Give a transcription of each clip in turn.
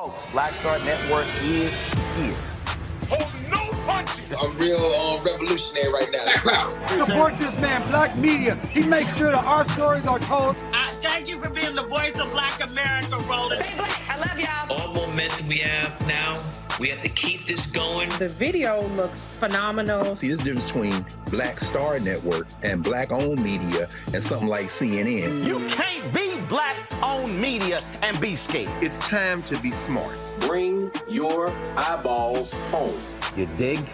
Folks, Black Star Network is here. Hold no punches. I'm real revolutionary right now. Support this man, Black Media. He makes sure that our stories are told. Thank you for being the voice of Black America, Roland. Stay black. I love y'all. All momentum we have now, we have to keep this going. The video looks phenomenal. See, there's a difference between Black Star Network and Black-owned media and something like CNN. You can't be Black-owned media and be scared. It's time to be smart. Bring your eyeballs home. You dig?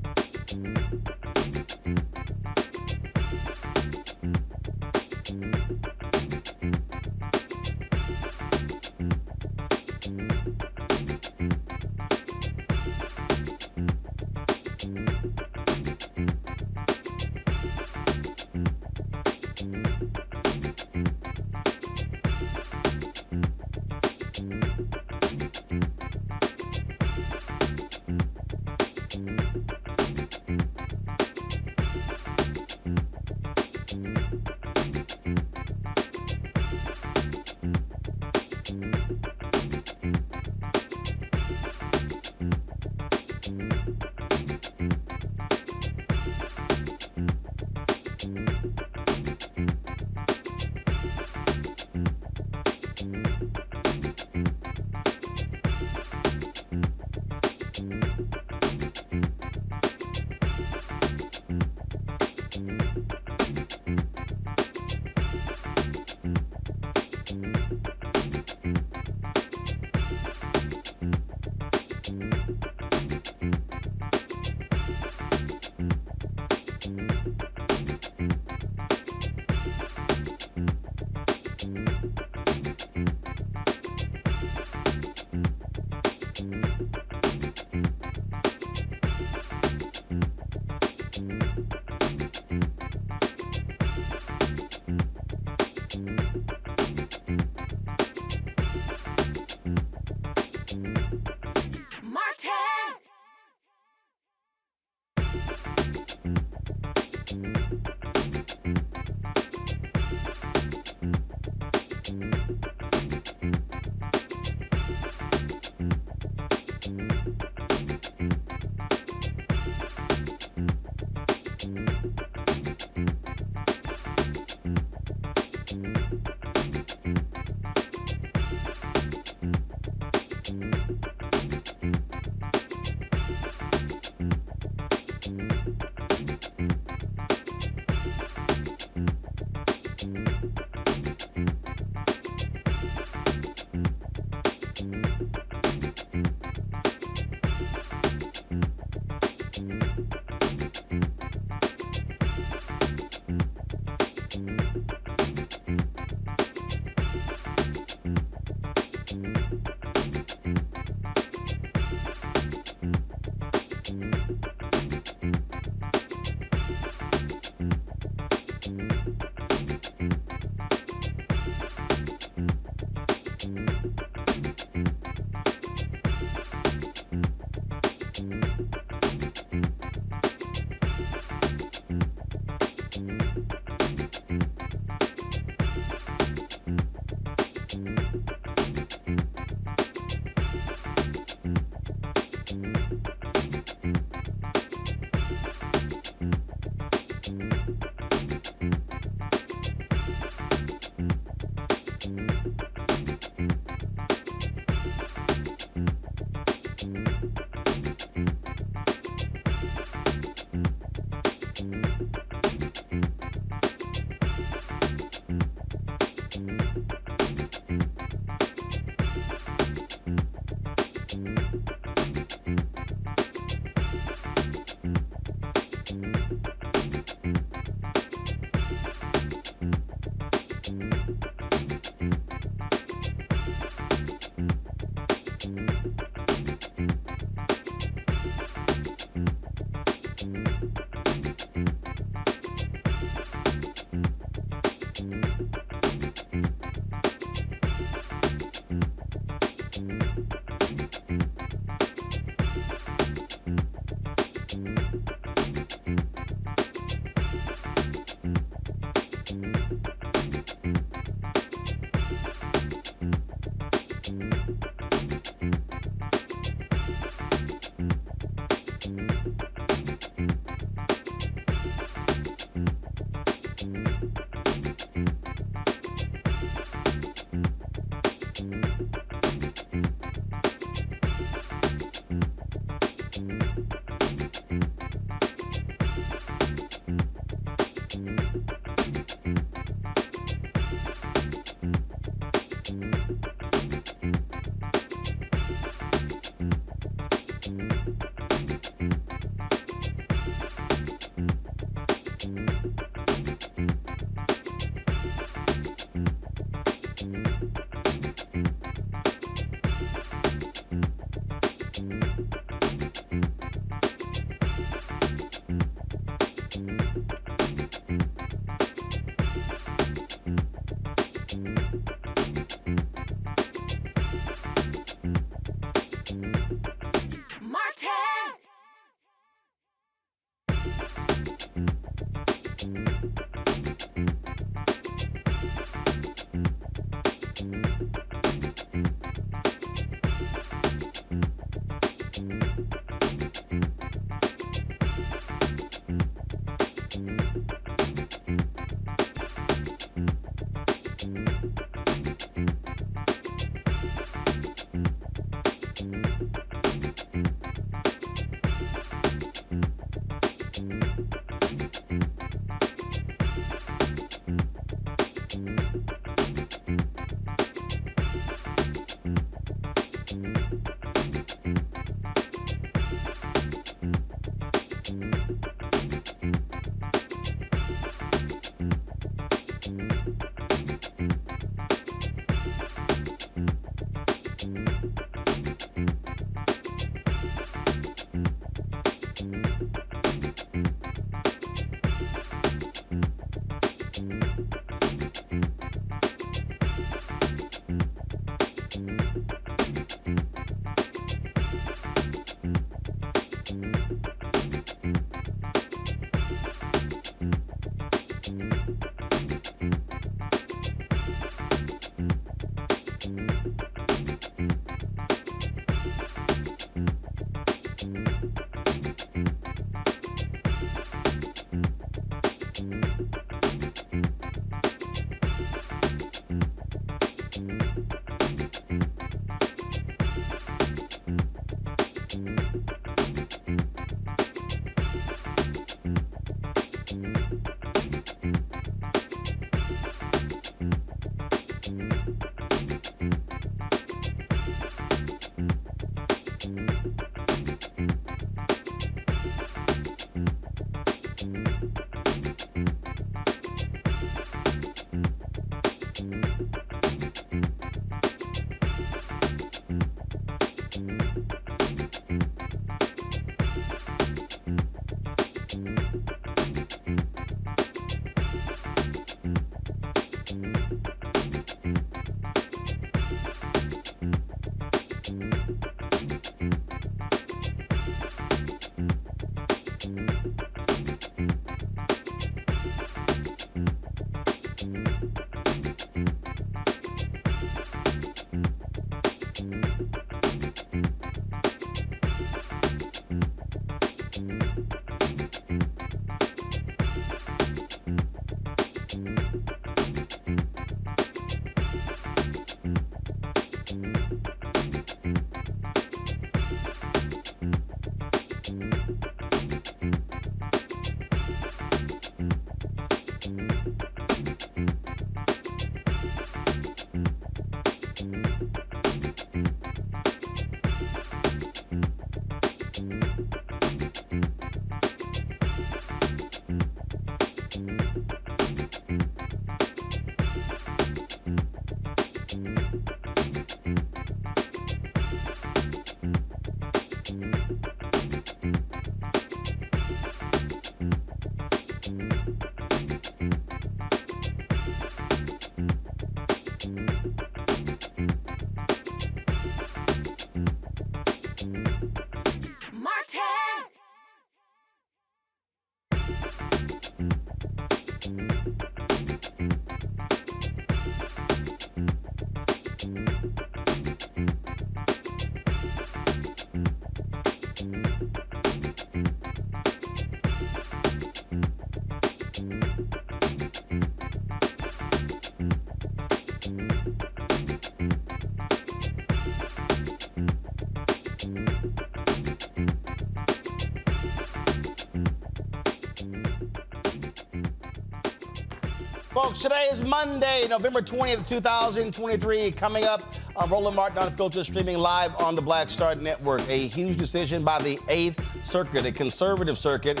Folks, today is Monday, November 20th, 2023. Coming up, Roland Martin Unfiltered, streaming live on the Black Star Network. A huge decision by the 8th Circuit, a conservative circuit,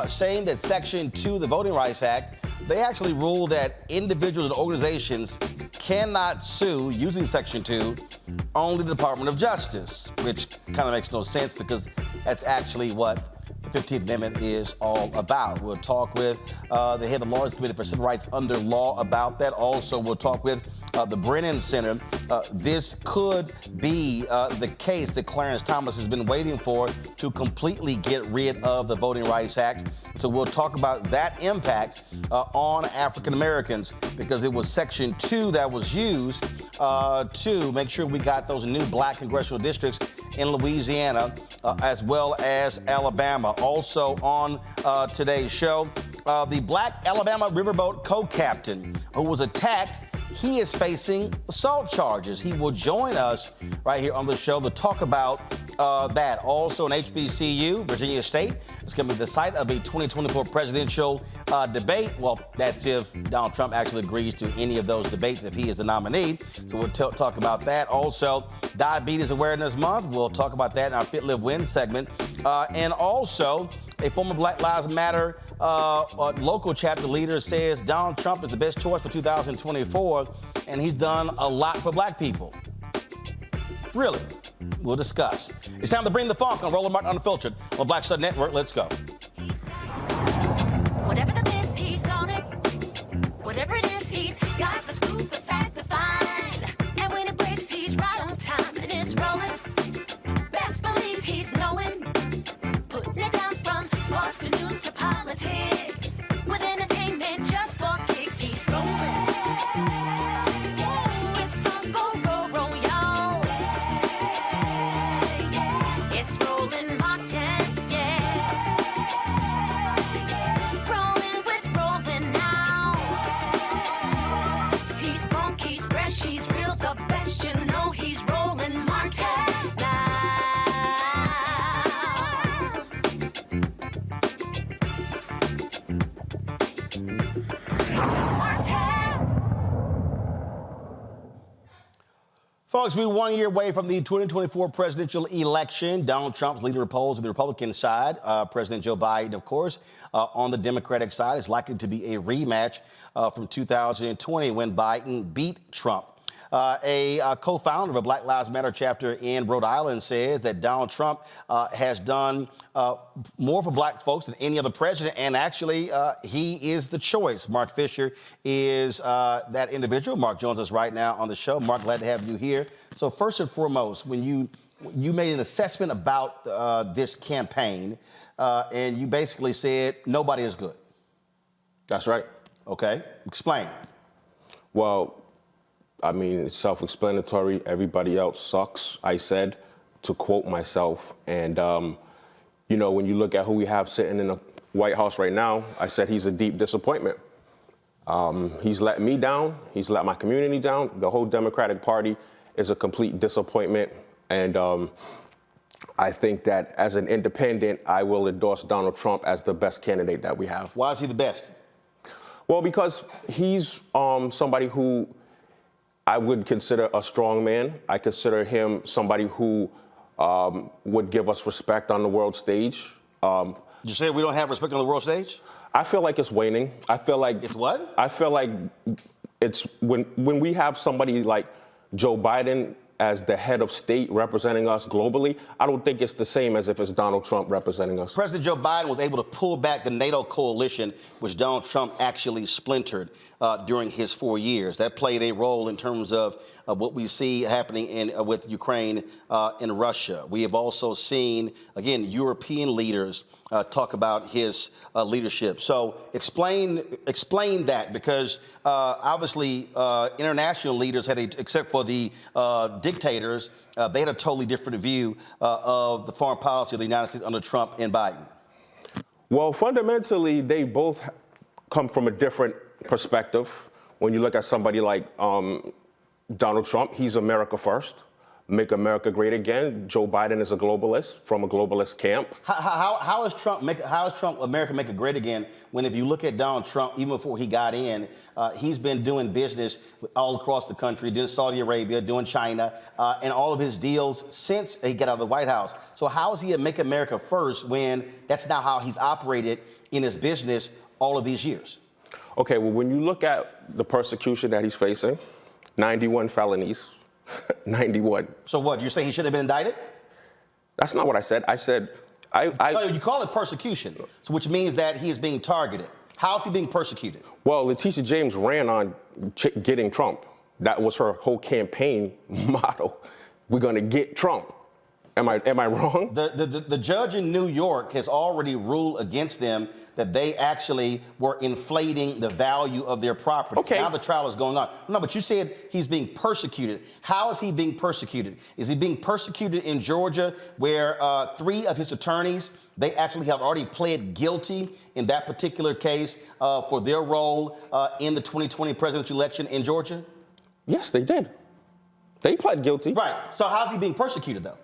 saying that Section 2 of the Voting Rights Act, they actually ruled that individuals and organizations cannot sue using Section 2 only the Department of Justice, which kind of makes no sense because that's actually what the 15th Amendment is all about. We'll talk with the head of the Lawyers Committee for Civil Rights under Law about that. Also, we'll talk with the Brennan Center. This could be the case that Clarence Thomas has been waiting for to completely get rid of the Voting Rights Act. So we'll talk about that impact on African Americans, because it was Section 2 that was used to make sure we got those new black congressional districts in Louisiana, as well as Alabama. Also on today's show, the black Alabama Riverboat co-captain who was attacked, he is facing assault charges. He will join us right here on the show to talk about that. Also in HBCU, Virginia State, it's going to be the site of a 2024 presidential debate. Well, that's if Donald Trump actually agrees to any of those debates, if he is the nominee. So we'll talk about that. Also, Diabetes Awareness Month. We'll talk about that in our Fit, Live, Win segment. And also, a former Black Lives Matter local chapter leader says Donald Trump is the best choice for 2024, and he's done a lot for black people. Really? We'll discuss. It's time to bring the funk on Roland Martin Unfiltered on Black Star Network. Let's go. Whatever the miss, he's on it. Whatever it is, he's got the scoop, the fact, the find. And when it breaks, he's right on time, and it's rolling. Best believe he's knowing. Putting it down from sports to news to politics. With entertainment just for kicks, he's rolling. It's on go, roll, roll, y'all. It's Roland Martin, yeah. Rolling with Roland now. He's funk, he's fresh, he's real, the best, you know he's Roland Martin now. Folks, we're 1 year away from the 2024 presidential election. Donald Trump's leader of polls on the Republican side. President Joe Biden, of course, on the Democratic side, is likely to be a rematch from 2020 when Biden beat Trump. A co-founder of a Black Lives Matter chapter in Rhode Island says that Donald Trump has done more for black folks than any other president, and actually he is the choice. Mark Fisher is that individual. Mark joins us right now on the show. Mark, glad to have you here. So first and foremost, when you made an assessment about this campaign, and you basically said nobody is good. That's right. Okay, explain. Well, I mean, it's self-explanatory. Everybody else sucks, I said, to quote myself. And, you know, when you look at who we have sitting in the White House right now, I said he's a deep disappointment. He's let me down. He's let my community down. The whole Democratic Party is a complete disappointment. And I think that as an independent, I will endorse Donald Trump as the best candidate that we have. Why is he the best? Well, because he's somebody who I would consider a strong man. I consider him somebody who would give us respect on the world stage. You say we don't have respect on the world stage? I feel like it's waning. I feel like it's what? I feel like it's when we have somebody like Joe Biden as the head of state representing us globally, I don't think it's the same as if it's Donald Trump representing us. President Joe Biden was able to pull back the NATO coalition, which Donald Trump actually splintered during his 4 years. That played a role in terms of what we see happening with Ukraine and Russia. We have also seen, again, European leaders talk about his leadership. So explain that, because obviously international leaders had, except for the dictators, they had a totally different view of the foreign policy of the United States under Trump and Biden. Well, fundamentally, they both come from a different perspective. When you look at somebody like Donald Trump, he's America first. Make America great again. Joe Biden is a globalist from a globalist camp. How is Trump America make it great again when, if you look at Donald Trump, even before he got in, he's been doing business all across the country, doing Saudi Arabia, doing China, and all of his deals since he got out of the White House. So how is he a Make America First when that's not how he's operated in his business all of these years? Okay, well, when you look at the persecution that he's facing, 91 felonies. 91. So what, you say he should have been indicted? That's not what I said. I said, No, you call it persecution, so which means that he is being targeted. How is he being persecuted? Well, Letitia James ran on getting Trump. That was her whole campaign motto. We're going to get Trump. Am I wrong? The judge in New York has already ruled against them that they actually were inflating the value of their property. Okay. Now the trial is going on. No, but you said he's being persecuted. How is he being persecuted? Is he being persecuted in Georgia where 3 of his attorneys, they actually have already pled guilty in that particular case for their role in the 2020 presidential election in Georgia? Yes, they did. They pled guilty. Right. So how's he being persecuted, though?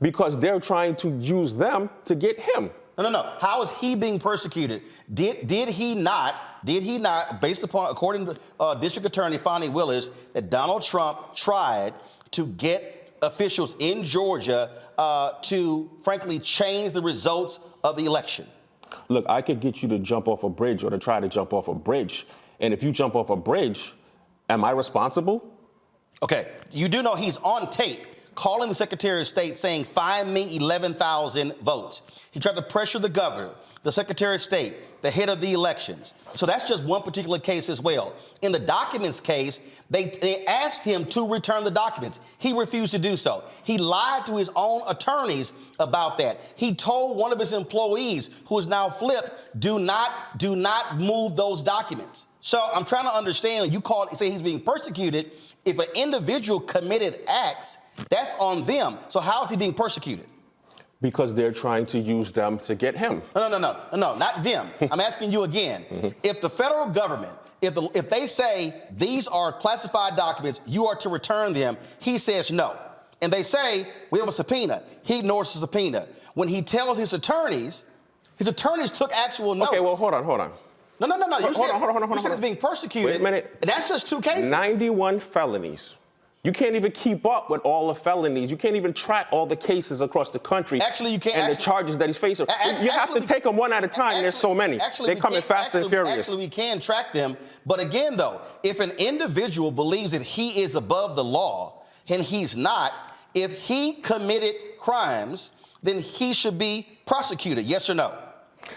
Because they're trying to use them to get him. No. How is he being persecuted? Did he not, based upon, according to District Attorney Fonnie Willis, that Donald Trump tried to get officials in Georgia to, frankly, change the results of the election? Look, I could get you to jump off a bridge or to try to jump off a bridge. And if you jump off a bridge, am I responsible? Okay, you do know he's on tape calling the Secretary of State saying, find me 11,000 votes. He tried to pressure the governor, the Secretary of State, the head of the elections. So that's just one particular case as well. In the documents case, they asked him to return the documents. He refused to do so. He lied to his own attorneys about that. He told one of his employees, who is now flipped, do not move those documents. So I'm trying to understand, say he's being persecuted. If an individual committed acts, that's on them. So how is he being persecuted? Because they're trying to use them to get him. No, not them. I'm asking you again. If the federal government, if they say these are classified documents, you are to return them, he says no. And they say, we have a subpoena. He ignores the subpoena. When he tells his attorneys took actual notes. Okay, well, hold on. No. You said said it's being persecuted. Wait a minute. And that's just 2 cases. 91 felonies. You can't even keep up with all the felonies. You can't even track all the cases across the country. Actually, you can't. And the charges that he's facing. You have to take them one at a time. There's so many. They're coming fast and furious. Actually, we can track them. But again, though, if an individual believes that he is above the law and he's not, if he committed crimes, then he should be prosecuted. Yes or no?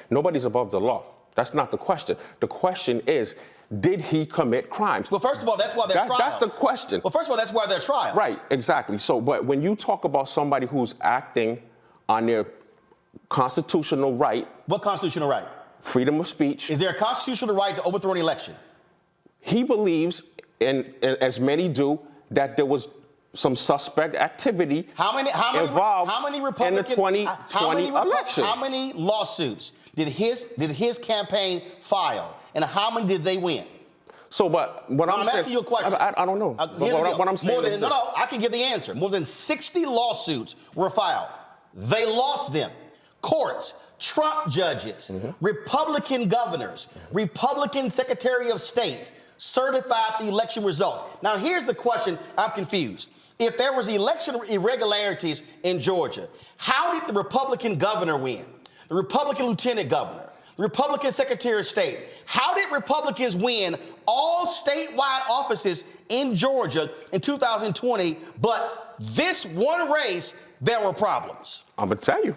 Nobody's above the law. That's not the question. The question is, did he commit crimes? Well, first of all, that's why they're trials. That's the question. Well, first of all, that's why they're trials. Right, exactly. So, but when you talk about somebody who's acting on their constitutional right. What constitutional right? Freedom of speech. Is there a constitutional right to overthrow an election? He believes, and as many do, that there was some suspect activity involved in the 2020 election. How many lawsuits did his campaign file, and how many did they win? So, but what I'm saying, asking you a question. I don't know. What I'm saying I can give the answer. More than 60 lawsuits were filed. They lost them. Courts, Trump judges, Republican governors, Republican Secretary of States certified the election results. Now, here's the question. I'm confused. If there was election irregularities in Georgia, how did the Republican governor win? The Republican lieutenant governor, the Republican Secretary of State. How did Republicans win all statewide offices in Georgia in 2020, but this one race, there were problems? I'm going to tell you.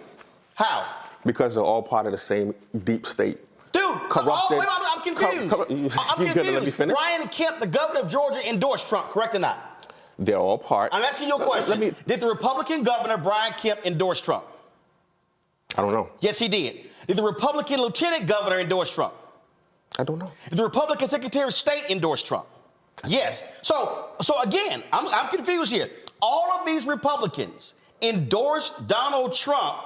How? Because they're all part of the same deep state. Dude, corrupted. I'm confused. I'm confused. Gonna let me finish? Brian Kemp, the governor of Georgia, endorsed Trump, correct or not? They're all part. I'm asking you a question. Did the Republican governor, Brian Kemp, endorse Trump? I don't know. Yes, he did. Did the Republican lieutenant governor endorse Trump? I don't know. Did the Republican Secretary of State endorse Trump? Yes. So again, I'm confused here. All of these Republicans endorsed Donald Trump,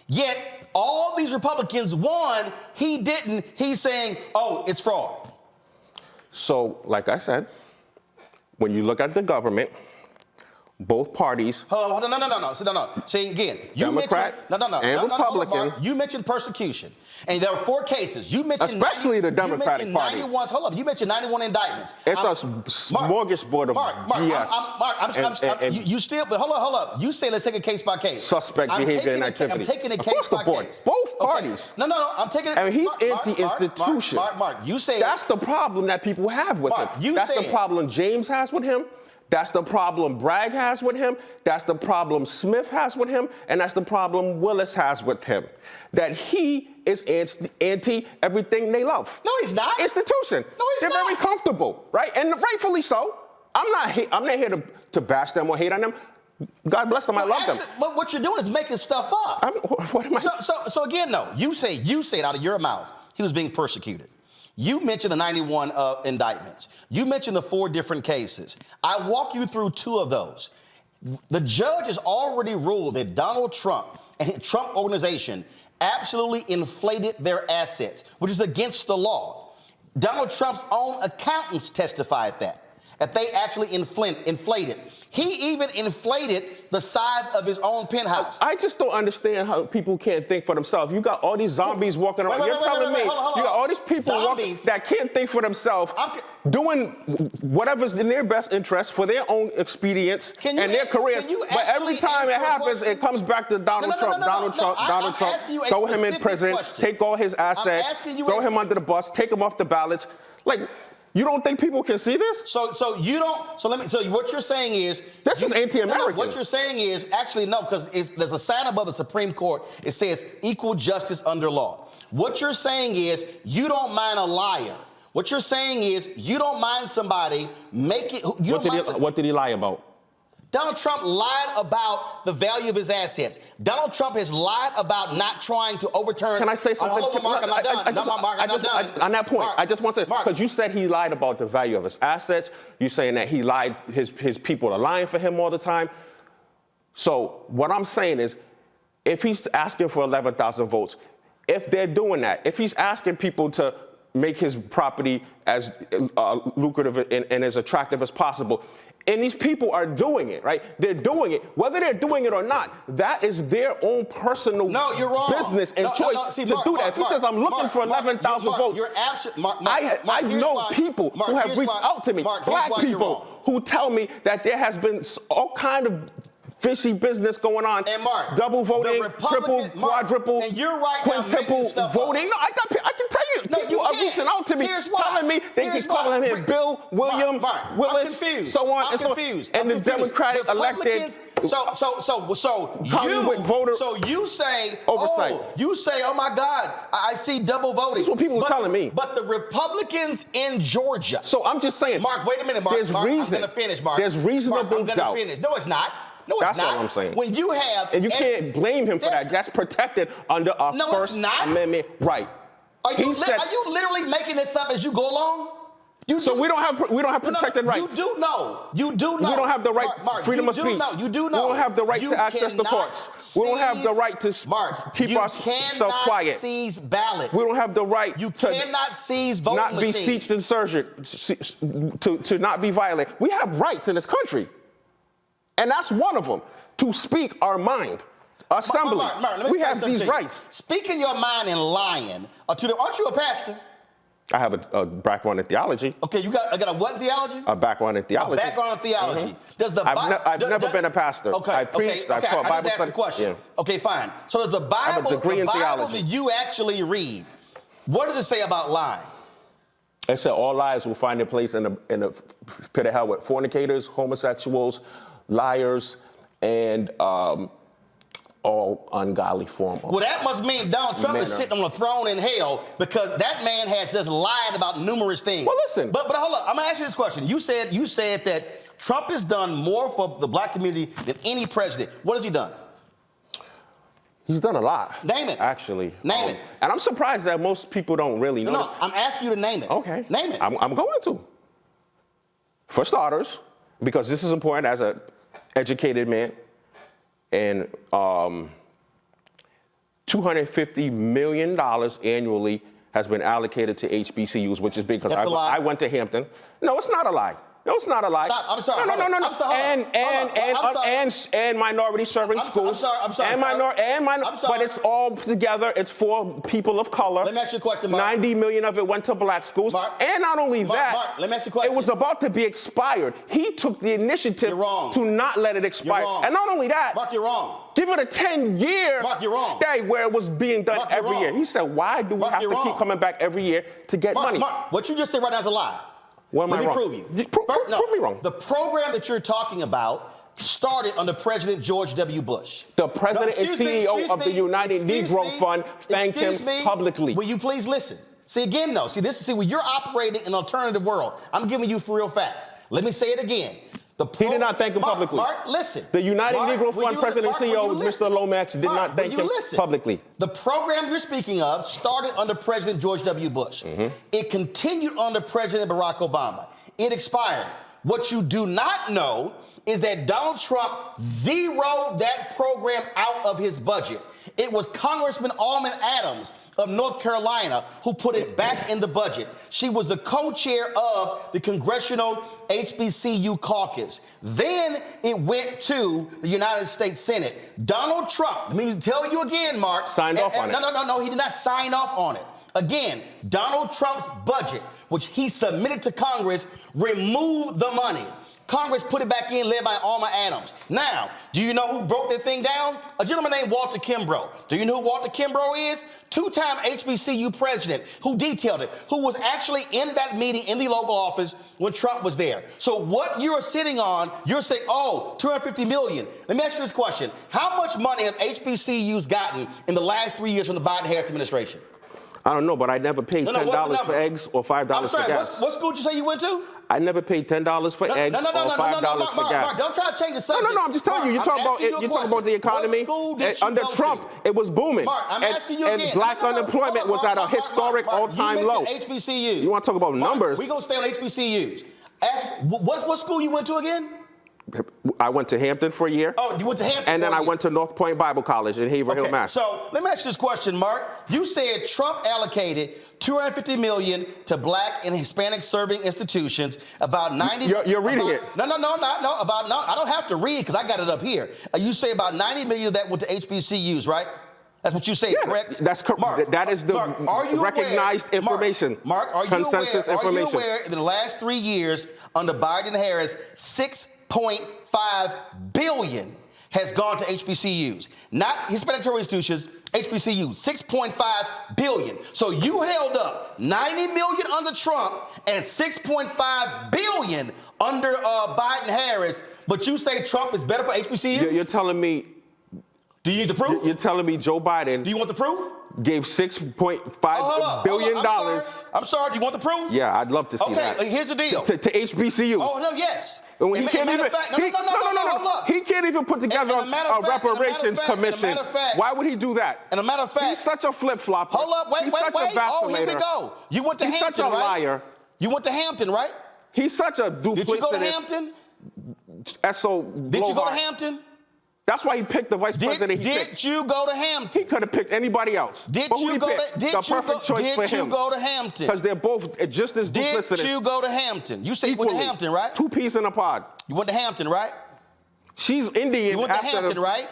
yet all these Republicans won. He didn't. He's saying, oh, it's fraud. So, like I said, when you look at the government, both parties. Hold on, no. See, again, Democrat and Republican. You mentioned persecution, and there were 4 cases. You mentioned especially the Democratic Party. You mentioned 91 indictments. It's a smorgasbord of BS. You still, but hold up. You say let's take it case by case. Suspect behavior and activity. I'm taking it case by case. Both parties. No. I'm taking it. I mean, he's anti-institution. Mark, you say that's the problem that people have with him. That's the problem James has with him. That's the problem Bragg has with him. That's the problem Smith has with him. And that's the problem Willis has with him. That he is anti everything they love. No, he's not. Institution. No, he's They're not. very comfortable, right? And rightfully so. I'm not here to bash them or hate on them. God bless them. I love them. But what you're doing is making stuff up. What am I? So again, no. You say it out of your mouth. He was being persecuted. You mentioned the 91 indictments. You mentioned the 4 different cases. I walk you through 2 of those. The judge has already ruled that Donald Trump and his Trump organization absolutely inflated their assets, which is against the law. Donald Trump's own accountants testified that they actually inflated. He even inflated the size of his own penthouse. I just don't understand how people can't think for themselves. You got all these zombies walking around. You're telling me you got all these people walking that can't think for themselves, doing whatever's in their best interest for their own expedience and their careers. But every time it happens, it comes back to Donald Trump. Donald Trump. Throw him in prison. Take all his assets. Throw him under the bus. Take him off the ballots. Like. You don't think people can see this? So you don't. So what you're saying is this is anti-American. What you're saying is actually no, because there's a sign above the Supreme Court. It says equal justice under law. What you're saying is you don't mind a liar. What you're saying is you don't mind somebody making. What did he lie about? Donald Trump lied about the value of his assets. Donald Trump has lied about not trying to overturn. Can I say something? Mark, I'm not done. On that point, I just want to say, because you said he lied about the value of his assets. You're saying that he lied, his people are lying for him all the time. So what I'm saying is, if he's asking for 11,000 votes, if they're doing that, if he's asking people to make his property as lucrative and as attractive as possible, and these people are doing it, right? They're doing it. Whether they're doing it or not, that is their own personal business and choice to do that. If he says, I'm looking for 11,000 votes, I know people who have reached out to me, black people, who tell me that there has been all kind of fishy business going on. And Mark, double voting, triple, quadruple, and you're right quintuple voting. No, I can tell you, people are reaching out to me, telling me they keep calling him Bill, William, Willis, so on and so on. And the Democratic elected. So you say, oversight. Oh my God, I see double voting. That's what people are telling me. But the Republicans in Georgia. So I'm just saying, Mark, wait a minute, Mark. There's reason. I'm going to finish, Mark. There's reasonable doubt. I'm going to finish. No, it's not. No, it's not. That's all I'm saying. When you have... And you can't blame him for that. That's protected under our First Amendment right. Are you literally making this up as you go along? So we don't have protected rights. You do know. You do know. We don't have the right, freedom of speech. You do know. We don't have the right to access the courts. We don't have the right to keep ourselves quiet. You cannot seize ballots. We don't have the right to cannot seize voting not be sieged and surged, to not be violent. We have rights in this country. And that's one of them, to speak our mind. Assembly. Mark, we have these rights. Speaking your mind and lying. Aren't you a pastor? I have a background in theology. Okay, I got a what in theology? A background in theology. A background in theology. Does the I've never been a pastor. Okay, I preached. I taught Bible study. Question. Yeah. Okay, fine. So does the Bible, I have a degree in theology. that you actually read, what does it say about lying? It said all lies will find their place in the pit of hell with fornicators, homosexuals, liars, and all ungodly form. Well, that must mean Donald Trump is sitting on a throne in hell, because that man has just lied about numerous things. Well, listen. But hold up. I'm going to ask you this question. You said that Trump has done more for the black community than any president. What has he done? He's done a lot. Name it. Actually. Name it. And I'm surprised that most people don't really know. No, I'm asking you to name it. Okay. Name it. I'm going to. For starters, because this is important as an educated man, and $250 million annually has been allocated to HBCUs, which is big because I went to Hampton. No, it's not a lie. No, it's not a lie. Stop. I'm sorry. No. I'm sorry. And minority serving schools. I'm sorry. But it's all together. It's for people of color. Let me ask you a question, Mark. 90 million of it went to black schools. Mark, and not only that, Mark, let me ask you a question. It was about to be expired. He took the initiative to not let it expire. And not only that, Mark, you're wrong. Give it a 10-year stay where it was being done every year. He said, why do we have to keep coming back every year to get money? Mark, what you just said right now is a lie. Let me prove you. Prove me wrong. The program that you're talking about started under President George W. Bush. The president and CEO of the United Negro Fund thanked him publicly. Will you please listen? See, again, though. See, when you're operating in an alternative world, I'm giving you for real facts. Let me say it again. He did not thank him publicly. Mark, listen. The United Negro Fund president and CEO, Mr. Lomax, did not thank him publicly. The program you're speaking of started under President George W. Bush. It continued under President Barack Obama. It expired. What you do not know is that Donald Trump zeroed that program out of his budget. It was Congressman Alman Adams of North Carolina who put it back in the budget. She was the co-chair of the Congressional HBCU caucus. Then it went to the United States Senate. Donald Trump, let me tell you again, Mark. Signed off on it. No, he did not sign off on it. Again, Donald Trump's budget, which he submitted to Congress, removed the money. Congress put it back in, led by Alma Adams. Now, do you know who broke that thing down? A gentleman named Walter Kimbrough. Do you know who Walter Kimbrough is? Two-time HBCU president who detailed it, who was actually in that meeting in the Oval Office when Trump was there. So what you're sitting on, you're saying, oh, $250 million. Let me ask you this question. How much money have HBCUs gotten in the last 3 years from the Biden-Harris administration? I don't know, but I never paid $10 for eggs or $5 for gas. What school did you say you went to? I never paid $10 for eggs or $5 for gas. Mark, don't try to change the subject. No, I'm just telling you. You're talking about the economy. Under Trump, it was booming. Mark, I'm asking you again. And black unemployment was at a historic all-time low. HBCUs. You want to talk about numbers? We're going to stay on HBCUs. What school you went to again? I went to Hampton for a year. Oh, you went to Hampton? And then I went to North Point Bible College in Haverhill, Mass. So let me ask you this question, Mark. You said Trump allocated $250 million to black and Hispanic serving institutions. About 90. You're reading it. No. I don't have to read because I got it up here. You say about 90 million of that went to HBCUs, right? That's what you say, correct? That's correct. Mark, that is the recognized information. Mark, are you consensus aware? information. Are you aware in the last 3 years under Biden-Harris, $6.5 billion has gone to HBCUs, not Hispanic serving institutions, HBCUs, $6.5 billion. So you held up $90 million under Trump and $6.5 billion under Biden-Harris, but you say Trump is better for HBCUs? You're telling me. Do you need the proof? You're telling me Joe Biden. Do you want the proof? Gave $6.5 billion. I'm sorry. Do you want the proof? Yeah, I'd love to see that. Okay, here's the deal. To HBCUs. Oh, no, yes. He can't even. He can't even put together a reparations commission. Why would he do that? And a matter of fact, he's such a flip-flopper. Hold up, wait. Oh, here we go. You went to Hampton, He's such a liar. You went to Hampton, right? He's such a duplicitous. Did you go to Hampton? Did you go to Hampton? That's why he picked the vice president he picked. Did you go to Hampton? He could have picked anybody else. Did you go to Hampton? Because they're both just as duplicitous. Did you go to Hampton? You say you went to Hampton, right? Two peas in a pod. You went to Hampton, right? She's Indian. You went to Hampton, right?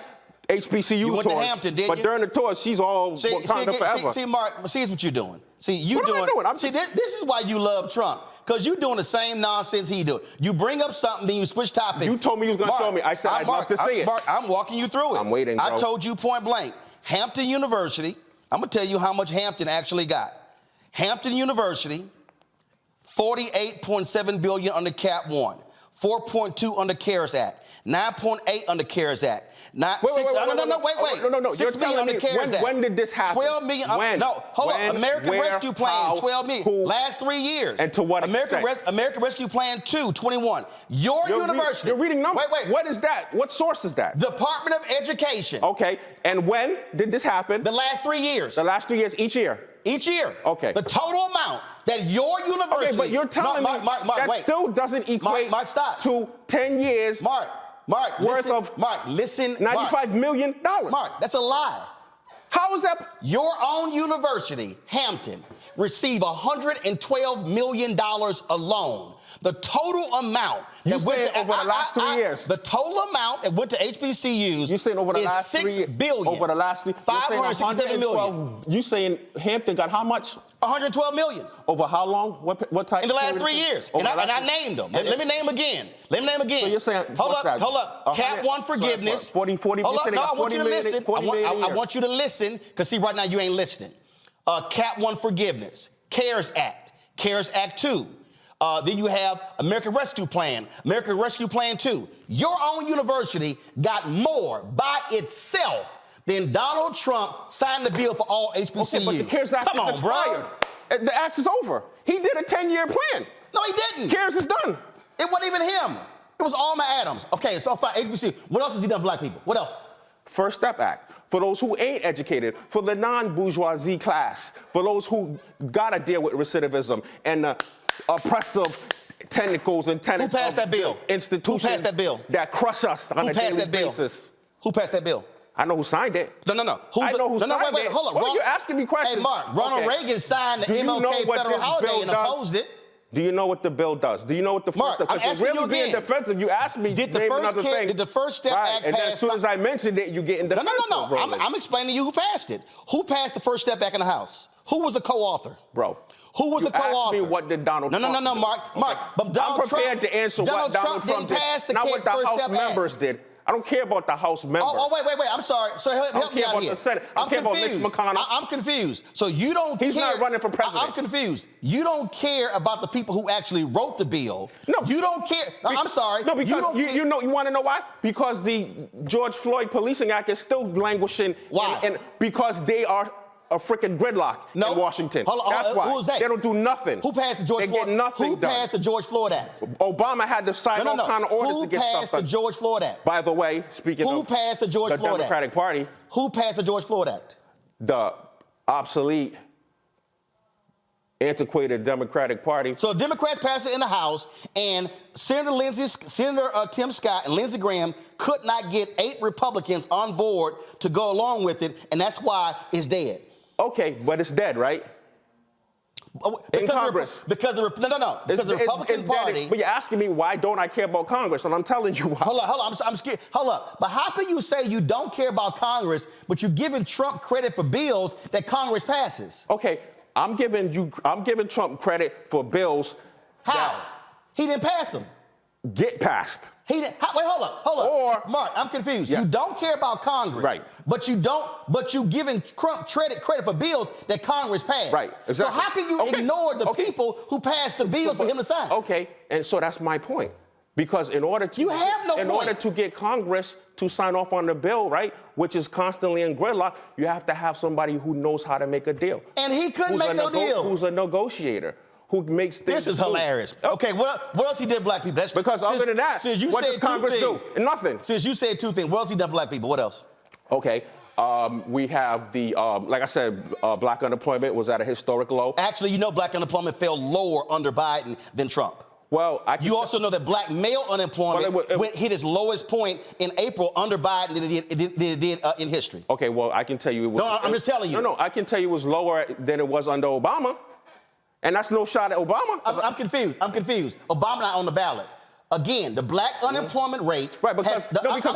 HBCU you went tours. To Hampton, didn't but you? during the tour, she's all Wakanda forever. See, Mark, here's what you're doing. What am I doing? This is why you love Trump, because you're doing the same nonsense he do. You bring up something, then you switch topics. You told me you was going to show me. I said I'd love to see it. Mark, I'm walking you through it. I'm waiting, bro. I told you point blank. Hampton University, I'm going to tell you how much Hampton actually got. Hampton University, $48.7 billion under Cap 1, $4.2 under CARES Act, $9.8 under CARES Act. Wait. $6 million under CARES Act. When did this happen? $12 million. Hold on. American Rescue Plan, $12 million. Who? Last 3 years. And to what extent? American Rescue Plan 2, $21. Your university. You're reading numbers. Wait. What is that? What source is that? Department of Education. Okay. And when did this happen? The last 3 years. The last 3 years, each year. Each year. Okay. The total amount that your university. Okay, but you're telling me that still doesn't equate to 10 years. Mark, listen. $95 million. Mark, that's a lie. How is that? Your own university, Hampton, received $112 million alone. The total amount that went to over the last 3 years. The total amount that went to HBCUs. You saying over the last 3 years? $6 billion. Over the last 3 years. $567 million. You saying Hampton got how much? $112 million. Over how long? What type? In the last 3 years. And I named them. Let me name them again. So you're saying, hold up. Cap 1 forgiveness. 40%. Hold up. No, I want you to listen. I want you to listen, because see, right now you ain't listening. Cap 1 forgiveness. CARES Act. CARES Act 2. Then you have American Rescue Plan, American Rescue Plan 2. Your own university got more by itself than Donald Trump signed the bill for all HBCUs. Okay, but the CARES Act Come on, expired. bro. The axe is over. He did a 10-year plan. No, he didn't. Cares is done. It wasn't even him. It was Alma Adams. Okay, so fine, HBC. What else has he done for black people? What else? First Step Act. For those who ain't educated, for the non-bourgeoisie class, for those who gotta deal with recidivism and the oppressive tentacles and tenets Who passed that bill? Institutions Who passed that bill? that crush us on a daily basis. Who passed that bill? I know who signed it. No. I know who signed wait, it. hold on. Well, you're asking me questions. Hey, Mark, Ronald Reagan signed the Do you know MLK what federal this holiday bill and does? opposed it. Do you know what the bill does? Do you know what the Mark, first step? I'm Because asking you're you really being again. defensive. You asked me. Did the name first another kid- thing. did the First Step right. Act And then pass- as soon as I mentioned it, you get in defensive. No. I'm explaining to you who passed it. Who passed the First Step Act in the House? Who was the co-author? Bro. Who was the co-author? You asked me what did Donald Trump do. No, Mark. But Donald I'm prepared Trump, to answer what Donald Trump didn't pass did, the not what the First House Step members Act. did. I don't care about the House members. Wait. I'm sorry. So help me care out about here. the Senate. I don't care about Mitch confused. McConnell. I'm confused. So you don't He's care. not running for president. I'm confused. You don't care about the people who actually wrote the bill. No. You don't care. I'm sorry. No, because you want to know why? Because the George Floyd Policing Act is still languishing. Why? And because they are a freaking gridlock in Washington. Hold on, That's why. who is that? They don't do nothing. Who passed the George They Floyd? get nothing Who done. passed the George Floyd Act? Obama had to sign all kind of orders Who to get stuff passed the done. George Floyd Act? By the way, speaking Who of passed the George the Floyd Act? Democratic Party, Who passed the George Floyd Act? the obsolete, antiquated Democratic Party. So Democrats passed it in the House, and Senator Tim Scott and Lindsey Graham could not get 8 Republicans on board to go along with it, and that's why it's dead. Okay, but it's dead, right? In Congress. Because the Republican Party. But you're asking me why don't I care about Congress, and I'm telling you why. Hold on, I'm scared. Hold up. But how can you say you don't care about Congress, but you're giving Trump credit for bills that Congress passes? Okay, I'm giving Trump credit for bills. How? that He didn't pass them. get passed. He didn't. Wait, hold up. Or Mark, I'm confused. Yes. You don't care about Congress, Right? But you giving Trump credit for bills that Congress passed, Right, exactly. So how can you ignore the people who passed the bills for him to sign? Okay, and so that's my point. Because in order to order to get Congress to sign off on the bill, right, which is constantly in gridlock, you have to have somebody who knows how to make a deal. And he couldn't make no deal. Who's a negotiator, who makes things. This is hilarious. Okay, what else he did for black people? That's because other than that, what does Congress do? Nothing. Since you said 2 things, what else he done for black people? What else? Okay. We have the, like I said, black unemployment was at a historic low. Actually, you know black unemployment fell lower under Biden than Trump. Well, you also know that black male unemployment hit its lowest point in April under Biden than it did in history. Okay, well, I can tell you it was. No, I'm just telling you. No, I can tell you it was lower than it was under Obama. And that's no shot at Obama. I'm confused. Obama not on the ballot. Again, the black unemployment rate. Right, because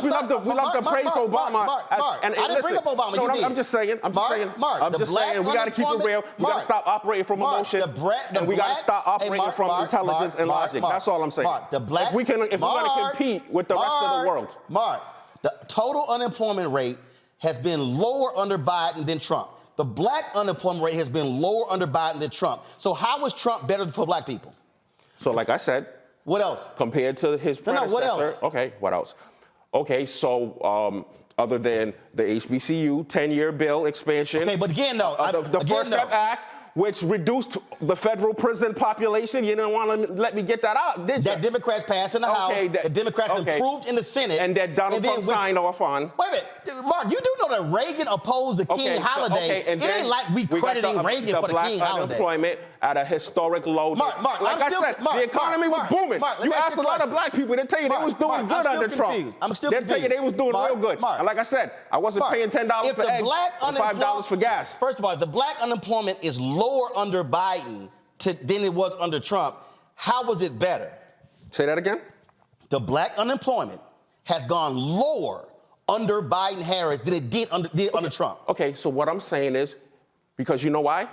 we love to praise Obama. I didn't bring up Obama. No, You did. I'm just saying. I'm just saying. We got to keep it real. We got to stop operating from emotion, and we got to stop operating from intelligence and logic. That's all I'm saying. If we're going to compete with the rest of the world. Mark, the total unemployment rate has been lower under Biden than Trump. The black unemployment rate has been lower under Biden than Trump. So how is Trump better for black people? So like I said. What else? Compared to his predecessor. What else? Okay, what else? Okay, so other than the HBCU 10-year bill expansion. Okay, but again, though. The First Step Act, which reduced the federal prison population. You didn't want to let me get that out, did you? That Democrats passed in the House. The Democrats improved in the Senate. And that Donald Trump signed off on. Wait a minute. Mark, you do know that Reagan opposed the King holiday. It ain't like we crediting Reagan for the King holiday. Unemployment at a historic low. Mark, like I said, the economy was booming. You asked a lot of black people, they tell you they was doing good under Trump. I'm still confused. They tell you they was doing real good. And like I said, I wasn't paying $10 for eggs and $5 for gas. First of all, if the black unemployment is lower under Biden than it was under Trump, how was it better? Say that again? The black unemployment has gone lower under Biden-Harris than it did under Trump. Okay, so what I'm saying is, because you know why?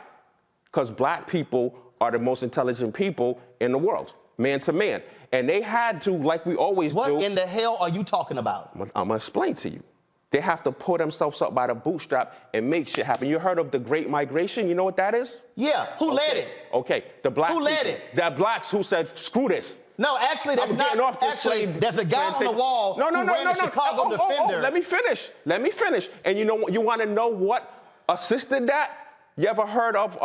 Because black people are the most intelligent people in the world, man to man. And they had to, like we always do. What in the hell are you talking about? I'm going to explain to you. They have to pull themselves up by the bootstrap and make shit happen. You heard of the Great Migration? You know what that is? Yeah. Who led it? Okay. The black Who led it? The blacks who said, screw this. No, actually, that's not. Actually, there's a guy on the wall. No. Chicago Defender. Let me finish. And you know, you want to know what assisted that? You ever heard of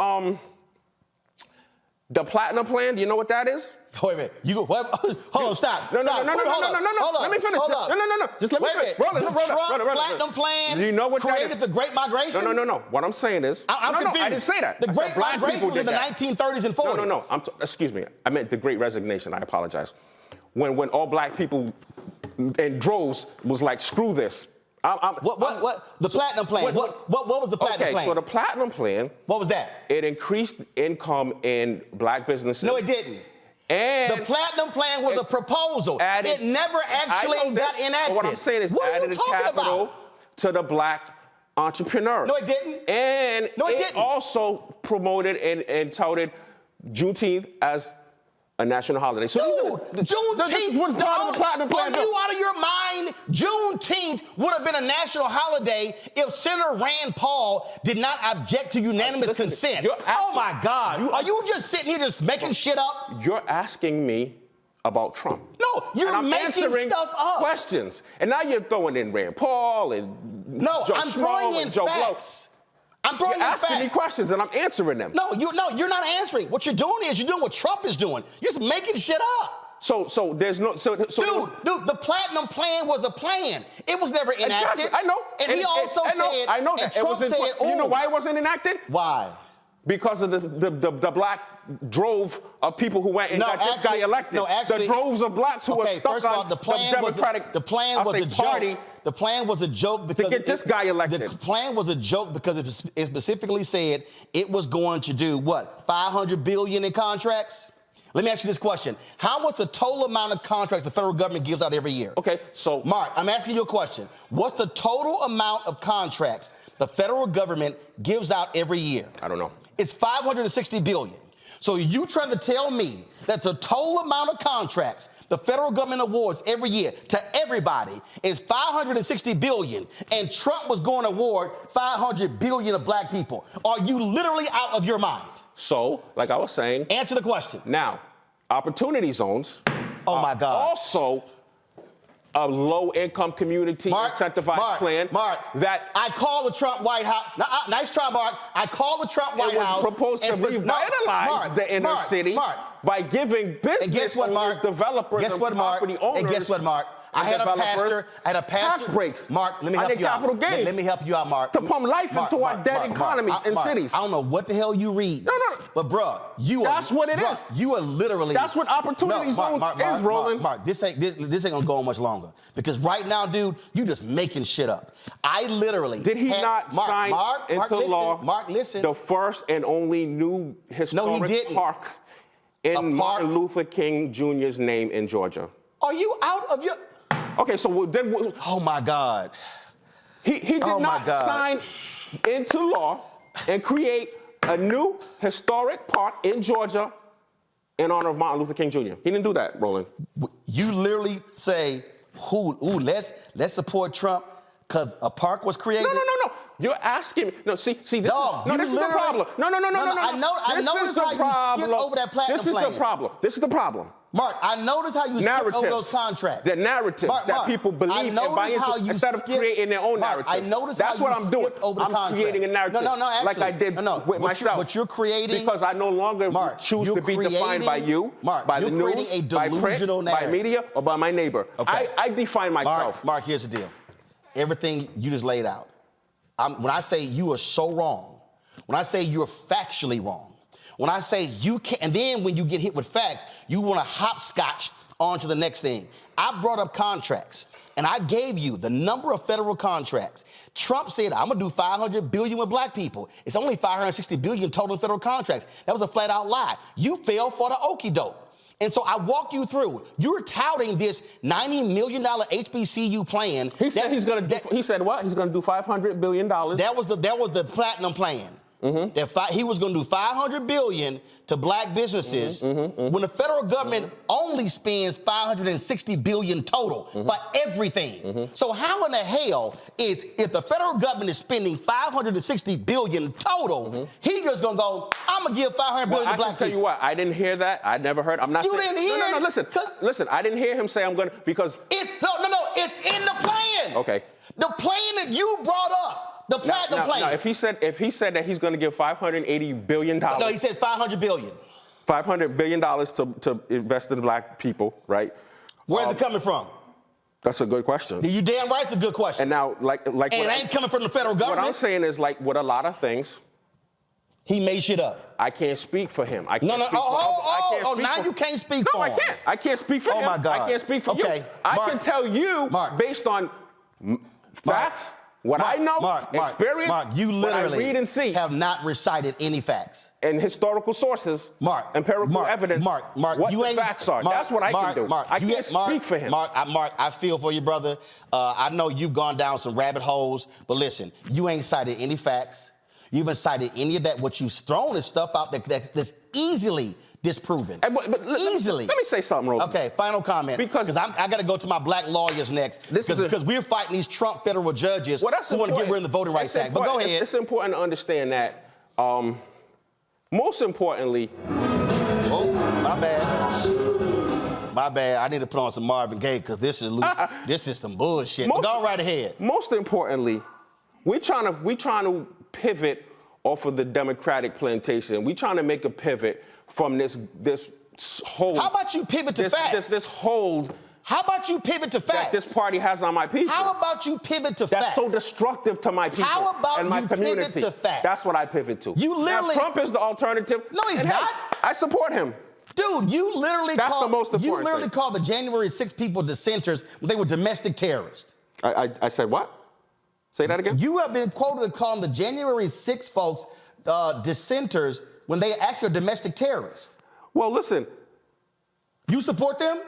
The platinum plan, do you know what that is? Wait a minute. You go. Hold on. Stop. No. Stop. No. Let me finish. No. Just let me finish. Roland. Trump platinum plan. Do you know what created that is? the Great Migration? No. What I'm saying is, I'm confused. I didn't say that. The Great Migration was in the 1930s and 40s. No. Excuse me. I meant the Great Resignation. I apologize. When all black people in droves was like, screw this. What? The platinum plan. What was the platinum plan? Okay, so the platinum plan. What was that? It increased income in black businesses. No, it didn't. And the platinum plan was a proposal. It never actually got enacted. What I'm saying is added capital to the black entrepreneur. No, it didn't. And it didn't. Also promoted and touted Juneteenth as a national holiday. So Juneteenth was part of the platinum plan. Are you out of your mind? Juneteenth would have been a national holiday if Senator Rand Paul did not object to unanimous consent. Oh my God! Are you just sitting here just making shit up? You're asking me about Trump. No, you're making stuff up. Questions, and now you're throwing in Rand Paul and I'm throwing in facts. You're asking me questions and I'm answering them. No, you're not answering. What you're doing is you're doing what Trump is doing. You're just making shit up. So there's no dude, the platinum plan was a plan. It was never enacted. Exactly. I know. And he also said. I know that. Trump said, you know why it wasn't enacted? Why? Because of the black drove of people who went and got this guy elected. The droves of blacks who were stuck on the Democratic The plan was a joke. The plan was a joke because to get this guy elected. The plan was a joke because it specifically said it was going to do what? $500 billion in contracts? Let me ask you this question. How much the total amount of contracts the federal government gives out every year? Okay, so Mark, I'm asking you a question. What's the total amount of contracts the federal government gives out every year? I don't know. It's $560 billion. So you trying to tell me that the total amount of contracts the federal government awards every year to everybody is $560 billion, and Trump was going to award $500 billion of black people? Are you literally out of your mind? So, like I was saying. Answer the question. Now, opportunity zones. Oh my God. Also, a low-income community incentivized plan. That I call the Trump White House. Nice try, Mark. I call the Trump White House. It was proposed to revitalize the inner cities by giving business owners, developers, and property owners. And guess what, Mark? I had a pastor. Tax breaks. Mark, let me help you out. Capital gains. Let me help you out, Mark. To pump life into our dead economies and cities. I don't know what the hell you read. No. But, bruh, that's what it is. You are literally. That's what opportunity zone is, Roland. Mark, this ain't gonna go on much longer. Because right now, dude, you just making shit up. I literally. Did he not sign into law? Mark, listen. The first and only new historic park in Martin Luther King Jr.'s name in Georgia. Are you out of your? Okay, so then. Oh my God. He did not sign into law and create a new historic park in Georgia in honor of Martin Luther King Jr. He didn't do that, Roland. You literally say, let's support Trump because a park was created? No. You're asking me. No, see, this is the problem. No. I noticed how you skipped over that platinum plan. This is the problem. Mark, I noticed how you skipped over those contracts. The narratives that people believe and buy into instead of creating their own narratives. I noticed That's how what you I'm doing. Over the I'm creating a narrative actually, like I did with myself. What you're creating. Because I no longer choose to be defined by you, by the news, by print, by media, or by my neighbor. Okay. I define myself. Mark, here's the deal. Everything you just laid out. When I say you are so wrong, when I say you're factually wrong, when I say you can't, and then when you get hit with facts, you want to hopscotch on to the next thing. I brought up contracts, and I gave you the number of federal contracts. Trump said, I'm going to do $500 billion with black people. It's only $560 billion total in federal contracts. That was a flat-out lie. You fell for the okie doke. And so I walk you through. You're touting this $90 million HBCU plan. He said he's going to. He said what? He's going to do $500 billion. That was the platinum plan. Mm-hmm. He was going to do $500 billion to black businesses when the federal government only spends $560 billion total for everything. So how in the hell if the federal government is spending $560 billion total, he just going to go, I'm going to give $500 billion to black people? I can tell you what, I didn't hear that. I never heard. I'm not. You didn't hear it? No, listen. I didn't hear him say I'm going to because it's it's in the plan. Okay. The plan that you brought up. The platinum plan. Now, if he said that he's going to give $580 billion. No, he says $500 billion. $500 billion to invest in black people, right? Where's it coming from? That's a good question. You damn right it's a good question. And now, like and it ain't coming from the federal government. What I'm saying is, like, with a lot of things, he made shit up. I can't speak for him. I can't No, speak for now you can't speak for him. No, I can't. I can't speak for him. Oh, my God. I can't speak for you. Okay. I Mark, can tell you, Mark, based on facts, what I know, experience, you what I literally read and see, have not recited any facts. And historical sources, empirical evidence, what you the facts are. That's what I can do. I can't speak for him. Mark, I feel for you, brother. I know you've gone down some rabbit holes, but listen, you ain't cited any facts. You haven't cited any of that. What you've thrown is stuff out that's easily disproven. Easily. Let me say something, Roland. Okay, final comment. Because I got to go to my black lawyers next. Because we're fighting these Trump federal judges who want to get rid of the Voting Rights Act. But go ahead. It's important to understand that, most importantly... Oh, my bad. My bad. I need to put on some Marvin Gaye because this is some bullshit. But go right ahead. Most importantly, we're trying to pivot off of the Democratic plantation. We're trying to make a pivot from this hold. How about you pivot to facts? This hold. How about you pivot to facts? That this party has on my people. How about you pivot to facts? That's so destructive to my people. How about and my you community. pivot to facts? That's what I pivot to. You literally. Now, Trump is the alternative. No, he's not. Hey, I support him. Dude, you literally That's the most important You literally thing. called the January 6 people dissenters when they were domestic terrorists. I said what? Say that again? You have been quoted as calling the January 6 folks dissenters when they actually are domestic terrorists. Well, listen. You support them?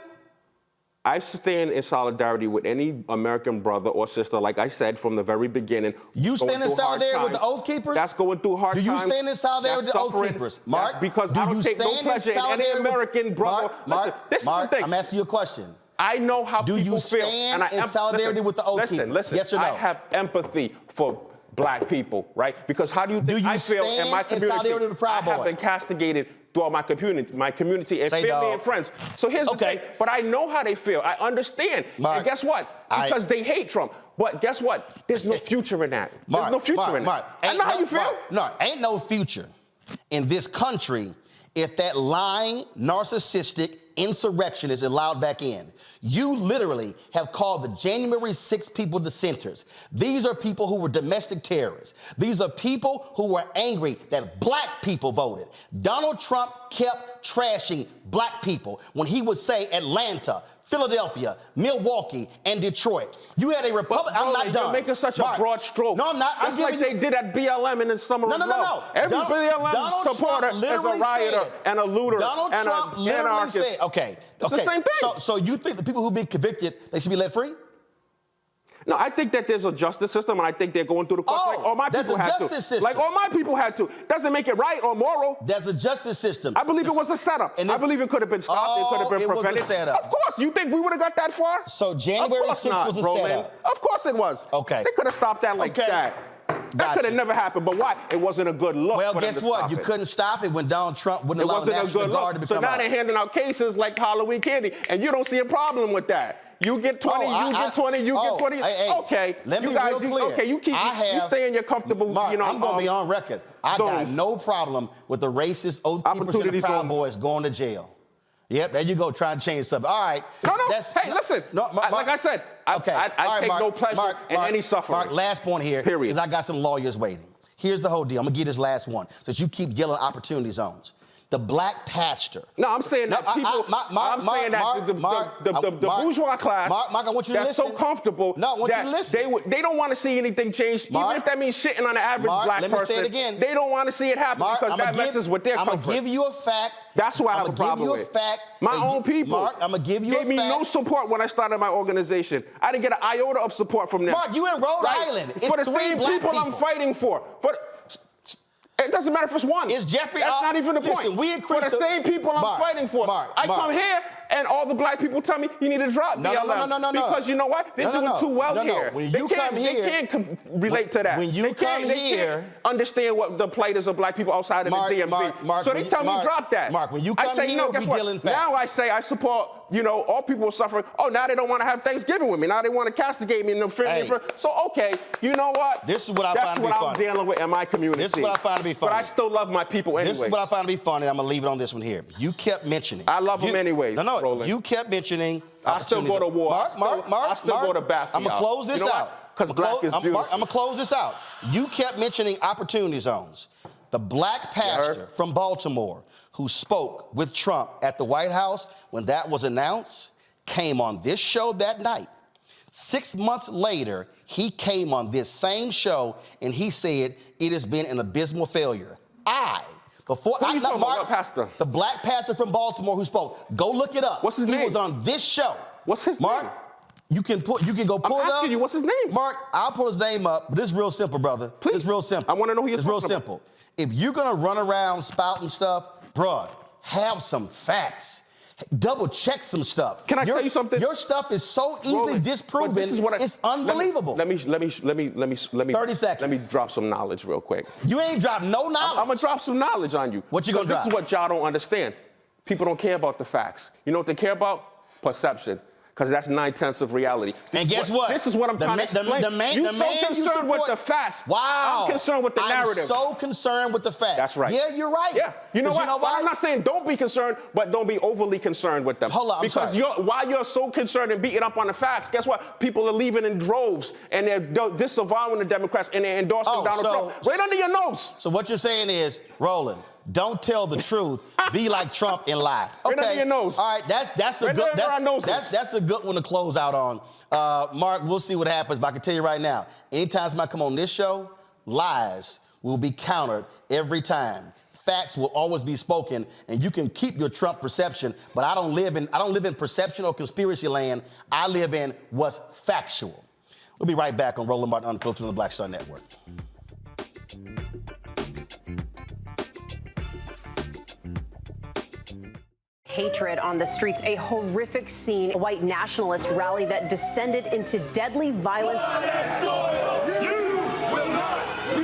I stand in solidarity with any American brother or sister, like I said from the very beginning. You stand in solidarity with the Oath Keepers? That's going through hard times. Do you stand in solidarity with the Oath Keepers? Mark, that's because I don't take no pleasure in any American brother. Listen, this is the thing. I'm asking you a question. I know how people feel. Do you stand in solidarity with the Oath Keepers? Listen, yes or no? I have empathy for black people, right? Because how do you think I feel in my community? I have been castigated throughout my community and family and friends. So here's the thing. But I know how they feel. I understand. Mark, and guess what? Because they hate Trump. But guess what? There's no future in that. There's no future in that. I know how you feel. No, ain't no future in this country if that lying, narcissistic insurrection is allowed back in. You literally have called the January 6 people dissenters. These are people who were domestic terrorists. These are people who were angry that black people voted. Donald Trump kept trashing black people when he would say Atlanta, Philadelphia, Milwaukee, and Detroit. You had a Republican. I'm not done. You're making such a broad stroke. No, I'm not. That's like they did at BLM in the summer of love. No. Every BLM supporter is a rioter and a looter Donald and Trump an literally anarchist. said, okay. It's the same thing. So you think the people who've been convicted, they should be let free? No, I think that there's a justice system, and I think they're going through the course like all my people had to. Like all my people had to. Doesn't make it right or moral. There's a justice system. I believe it was a setup. And I believe it could have been stopped. It could have been prevented. It was a setup. Of course. You think we would have got that far? So January 6th was a setup. Of course it was. Okay. They could have stopped that like that. That could have never happened. But why? It wasn't a good look. Well, for them guess to what? stop You it. couldn't stop it when Donald Trump wouldn't allow the National Guard to become So now they're handing out cases like Halloween candy, and you don't see a problem with that. You get 20, you get 20, you get 20. Okay, let me you guys, be real clear. Okay, you stay in your comfortable, Mark, I'm going to be on record. I got zones. no problem with the racist Oath Keepers and the Proud Boys going to jail. Yep, there you go, trying to change something. All right. No. Hey, listen. Like I said, I take no pleasure in any suffering. Mark, last point here. Period. Because I got some lawyers waiting. Here's the whole deal. I'm going to give this last one, since you keep yelling opportunity zones. The black pastor. No, I'm saying that people. I'm saying that the bourgeois class. Mark, I want you to listen. That's so comfortable. No, I want you to listen. They don't want to see anything change, even if that means shitting on the average black person. Let me say it again. They don't want to see it happen because that messes with their comfort. I'm gonna give you a fact. That's why I have a problem with. I'm gonna give you a fact. My own people. Mark, I'm gonna give you a fact. Gave me no support when I started my organization. I didn't get an iota of support from them. Mark, you in Rhode Island. It's for the same people I'm fighting for. It doesn't matter if it's one. It's Jeffrey. That's not even the point. Listen, for the same people I'm fighting for. I come here and all the black people tell me you need to drop BLM. No. Because you know what? They're doing too well here. When you come here, they can't relate to that. When you come here, they can't understand what the plight is of black people outside of the DMV. Mark, so they tell me drop that. Mark, when you come here, we deal in facts. Now I say I support you know, all people were suffering. Oh, now they don't want to have Thanksgiving with me. Now they want to castigate me and offend me. So, okay, you know what? This is what I find to be funny. That's what I'm dealing with in my community. This is what I find to be funny. But I still love my people anyway. This is what I find to be funny. I'm going to leave it on this one here. You kept mentioning. I love them anyway, No, Roland. you kept mentioning. I still go to war. Mark, I still go to bat for I'm going to close this out. Because black is beautiful. I'm going to close this out. You kept mentioning opportunity zones. The black pastor from Baltimore who spoke with Trump at the White House when that was announced came on this show that night. 6 months later, he came on this same show and he said it has been an abysmal failure. What pastor? The black pastor from Baltimore who spoke. Go look it up. What's his name? He was on this show. What's his name? Mark, you can go pull it up. I'm asking you, what's his name? Mark, I'll pull his name up, but it's real simple, brother. Please. It's real simple. I want to know who you're It's real simple. If you're gonna run around spouting stuff, bruh, have some facts. Double check some stuff. Can I tell you something? Your stuff is so easily disproven. It's unbelievable. Let me 30 seconds. Let me drop some knowledge real quick. You ain't dropped no knowledge. I'm gonna drop some knowledge on you. What you gonna drop? This is what y'all don't understand. People don't care about the facts. You know what they care about? Perception. Because that's 9/10 of reality. And guess what? This is what I'm trying to explain. You're so concerned with the facts. Wow. I'm concerned with the narrative. I'm so concerned with the facts. That's right. Yeah, you're right. Yeah. You know what? I'm not saying don't be concerned, but don't be overly concerned with them. Hold on, because while you're so concerned and beating up on the facts, guess what? People are leaving in droves and they're disavowing the Democrats and they're endorsing Donald Trump right under your nose. So what you're saying is, Roland, don't tell the truth. Be like Trump and lie. Okay. Right under your nose. All right. That's a good one to close out on. Mark, we'll see what happens, but I can tell you right now, anytime somebody come on this show, lies will be countered every time. Facts will always be spoken, and you can keep your Trump perception, but I don't live in perception or conspiracy land. I live in what's factual. We'll be right back on Roland Martin Unfiltered on the Black Star Network. Hatred on the streets, a horrific scene, a white nationalist rally that descended into deadly violence.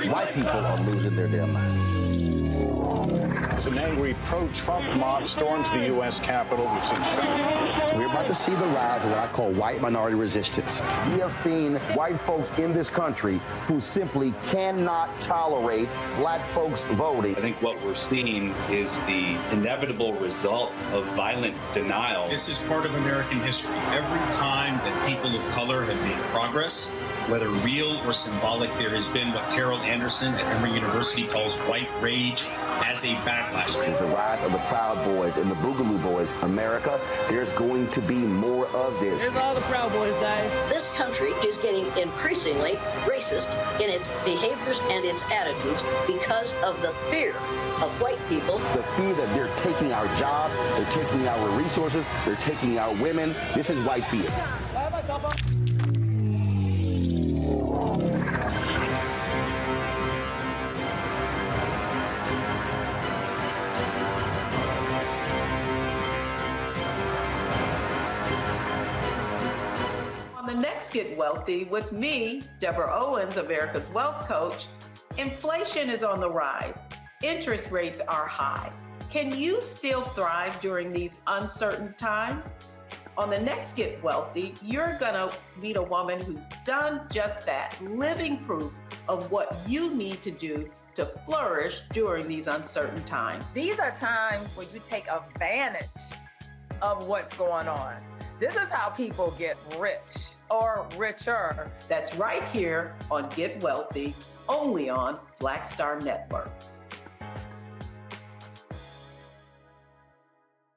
White people are losing their damn minds. An angry pro-Trump mob storms the U.S. Capitol. We've seen shooting. We're about to see the rise of what I call white minority resistance. We have seen white folks in this country who simply cannot tolerate black folks voting. I think what we're seeing is the inevitable result of violent denial. This is part of American history. Every time that people of color have made progress, whether real or symbolic, there has been what Carol Anderson at Emory University calls white rage as a backlash. This is the rise of the Proud Boys and the Boogaloo Boys. America, there's going to be more of this. Here's all the Proud Boys, guys. This country is getting increasingly racist in its behaviors and its attitudes because of the fear of white people. The fear that they're taking our jobs, they're taking our resources, they're taking our women. This is white fear. On the next Get Wealthy with me, Deborah Owens, America's Wealth Coach, inflation is on the rise. Interest rates are high. Can you still thrive during these uncertain times? On the next Get Wealthy, you're gonna meet a woman who's done just that, living proof of what you need to do to flourish during these uncertain times. These are times where you take advantage of what's going on. This is how people get rich or richer. That's right here on Get Wealthy, only on Black Star Network.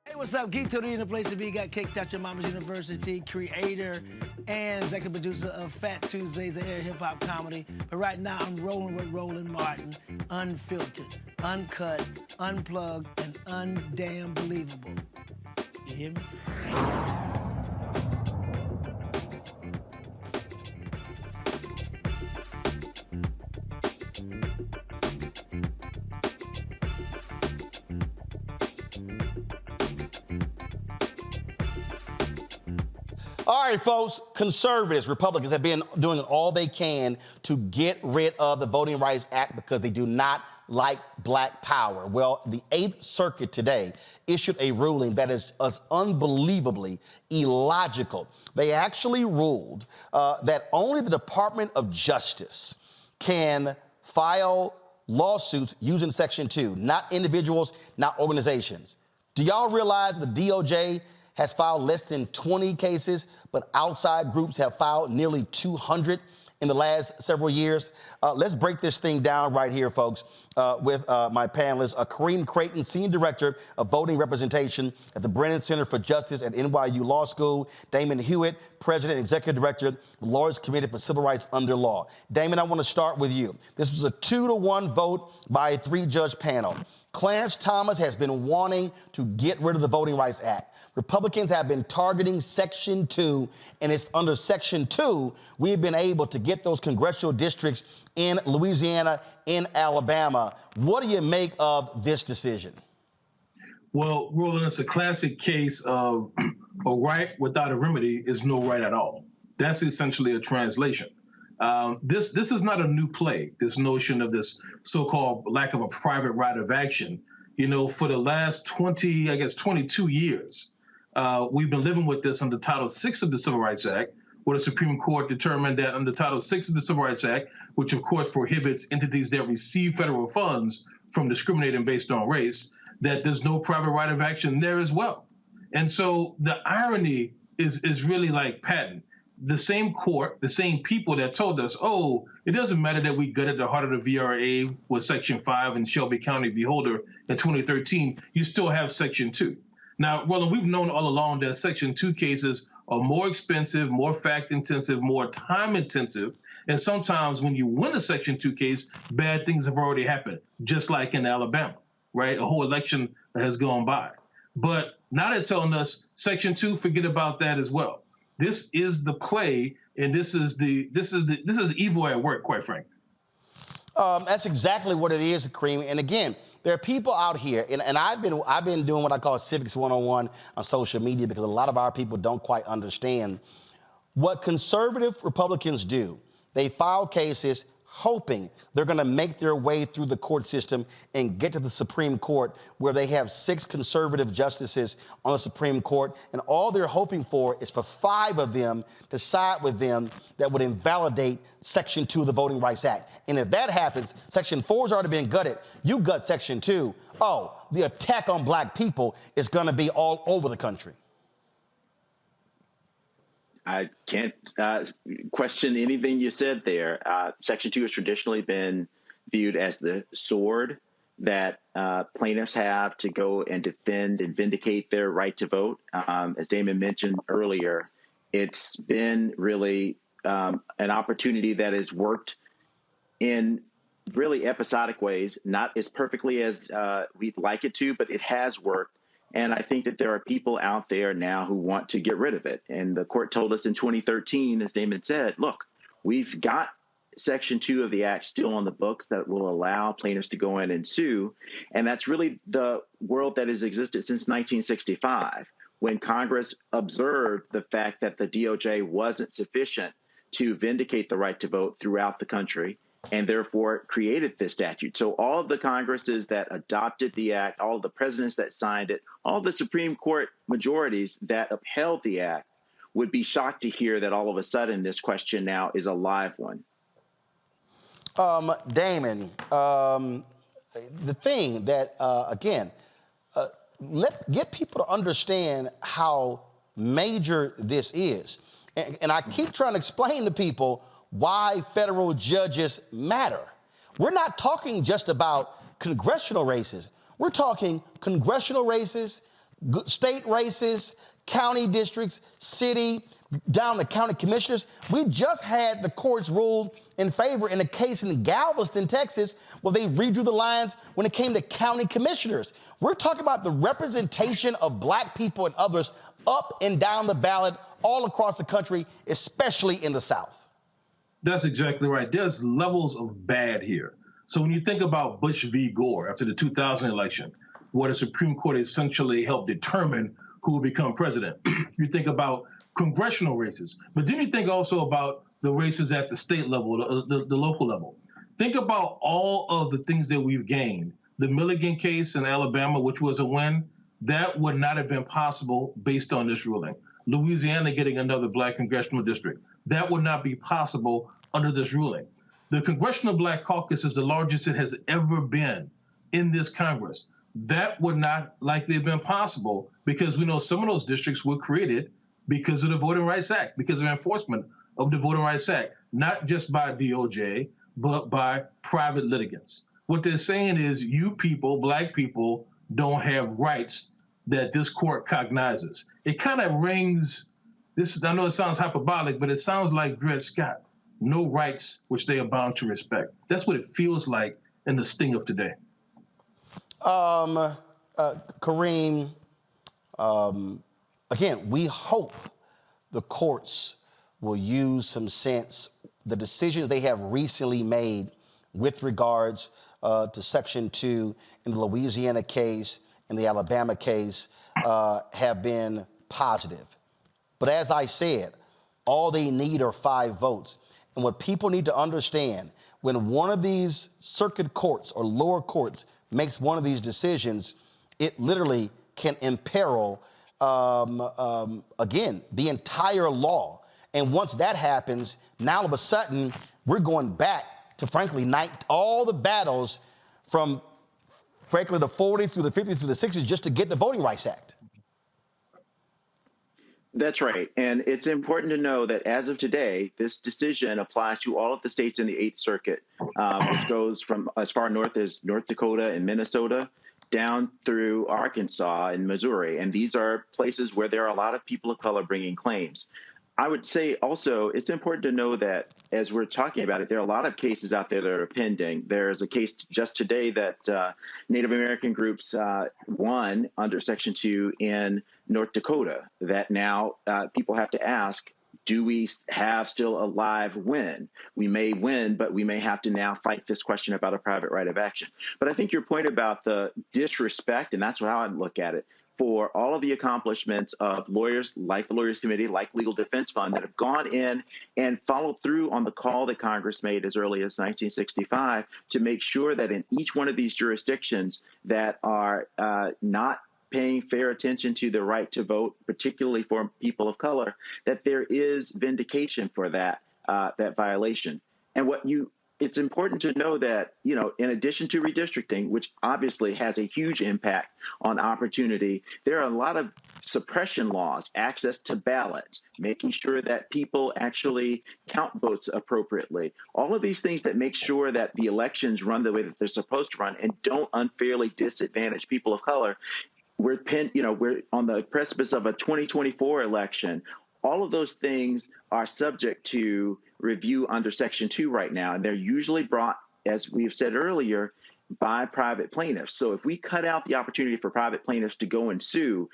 Hey, what's up? Geek Tony in the place to be. Got Kicked Out Your Mama's University, creator and executive producer of Fat Tuesdays, a air hip-hop comedy. But right now, I'm rolling with Roland Martin, unfiltered, uncut, unplugged, and undamn believable. You hear me? All right, folks, conservatives, Republicans have been doing all they can to get rid of the Voting Rights Act because they do not like black power. Well, the 8th Circuit today issued a ruling that is unbelievably illogical. They actually ruled that only the Department of Justice can file lawsuits using Section 2, not individuals, not organizations. Do y'all realize the DOJ has filed less than 20 cases, but outside groups have filed nearly 200 in the last several years? Let's break this thing down right here, folks, with my panelists. Kareem Crayton, Senior Director of Voting Representation at the Brennan Center for Justice at NYU Law School. Damon Hewitt, President and Executive Director of the Lawyers Committee for Civil Rights Under Law. Damon, I want to start with you. This was a 2-1 vote by a 3-judge panel. Clarence Thomas has been wanting to get rid of the Voting Rights Act. Republicans have been targeting Section 2, and it's under Section 2 we've been able to get those congressional districts in Louisiana, in Alabama. What do you make of this decision? Well, Roland, it's a classic case of a right without a remedy is no right at all. That's essentially a translation. This is not a new play, this notion of this so-called lack of a private right of action. You know, for the last 22 years, we've been living with this under Title VI of the Civil Rights Act, where the Supreme Court determined that under Title VI of the Civil Rights Act, which of course prohibits entities that receive federal funds from discriminating based on race, that there's no private right of action there as well. And so the irony is really like patent. The same court, the same people that told us, oh, it doesn't matter that we gutted the heart of the VRA with Section 5 in Shelby County v. Holder in 2013, you still have Section 2. Now, Roland, we've known all along that Section 2 cases are more expensive, more fact-intensive, more time-intensive, and sometimes when you win a Section 2 case, bad things have already happened, just like in Alabama, right? A whole election has gone by. But now they're telling us Section 2, forget about that as well. This is the play, and this is evil at work, quite frankly. That's exactly what it is, Kareem. And again, there are people out here, and I've been doing what I call Civics 101 on social media because a lot of our people don't quite understand what conservative Republicans do. They file cases hoping they're going to make their way through the court system and get to the Supreme Court, where they have 6 conservative justices on the Supreme Court, and all they're hoping for is for 5 of them to side with them that would invalidate Section 2 of the Voting Rights Act. And if that happens, Section 4 has already been gutted. You gut Section 2. Oh, the attack on black people is going to be all over the country. I can't question anything you said there. Section 2 has traditionally been viewed as the sword that plaintiffs have to go and defend and vindicate their right to vote. As Damon mentioned earlier, it's been really an opportunity that has worked in really episodic ways, not as perfectly as we'd like it to, but it has worked. And I think that there are people out there now who want to get rid of it. And the court told us in 2013, as Damon said, look, we've got Section 2 of the Act still on the books that will allow plaintiffs to go in and sue. And that's really the world that has existed since 1965, when Congress observed the fact that the DOJ wasn't sufficient to vindicate the right to vote throughout the country, and therefore created this statute. So all of the Congresses that adopted the act, all of the presidents that signed it, all the Supreme Court majorities that upheld the act would be shocked to hear that all of a sudden this question now is a live one. Damon, the thing that, again, get people to understand how major this is. And I keep trying to explain to people why federal judges matter. We're not talking just about congressional races. We're talking congressional races, state races, county districts, city, down to county commissioners. We just had the courts rule in favor in a case in Galveston, Texas, where they redrew the lines when it came to county commissioners. We're talking about the representation of black people and others up and down the ballot all across the country, especially in the South. That's exactly right. There's levels of bad here. So when you think about Bush v. Gore after the 2000 election, where the Supreme Court essentially helped determine who will become president, you think about congressional races, but then you think also about the races at the state level, the local level. Think about all of the things that we've gained. The Milligan case in Alabama, which was a win, that would not have been possible based on this ruling. Louisiana getting another black congressional district, that would not be possible under this ruling. The Congressional Black Caucus is the largest it has ever been in this Congress. That would not likely have been possible because we know some of those districts were created because of the Voting Rights Act, because of enforcement of the Voting Rights Act, not just by DOJ, but by private litigants. What they're saying is you people, black people, don't have rights that this court cognizes. It kind of rings, I know it sounds hyperbolic, but it sounds like Dred Scott, no rights which they are bound to respect. That's what it feels like in the sting of today. Kareem, again, we hope the courts will use some sense. The decisions they have recently made with regards to Section 2 in the Louisiana case and the Alabama case have been positive. But as I said, all they need are 5 votes. And what people need to understand, when one of these circuit courts or lower courts makes one of these decisions, it literally can imperil, again, the entire law. And once that happens, now all of a sudden, we're going back to, frankly, all the battles from, frankly, the 40s through the 50s through the 60s just to get the Voting Rights Act. That's right. And it's important to know that as of today, this decision applies to all of the states in the 8th Circuit, which goes from as far north as North Dakota and Minnesota down through Arkansas and Missouri. And these are places where there are a lot of people of color bringing claims. I would say also it's important to know that as we're talking about it, there are a lot of cases out there that are pending. There's a case just today that Native American groups won under Section 2 in North Dakota that now people have to ask, do we have still a live win? We may win, but we may have to now fight this question about a private right of action. But I think your point about the disrespect, and that's how I look at it, for all of the accomplishments of lawyers like the Lawyers Committee, like Legal Defense Fund, that have gone in and followed through on the call that Congress made as early as 1965 to make sure that in each one of these jurisdictions that are not paying fair attention to the right to vote, particularly for people of color, that there is vindication for that violation. And it's important to know that, in addition to redistricting, which obviously has a huge impact on opportunity, there are a lot of suppression laws, access to ballots, making sure that people actually count votes appropriately. All of these things that make sure that the elections run the way that they're supposed to run and don't unfairly disadvantage people of color. We're on the precipice of a 2024 election. All of those things are subject to review under Section 2 right now, and they're usually brought, as we've said earlier, by private plaintiffs. So if we cut out the opportunity for private plaintiffs to go and sue,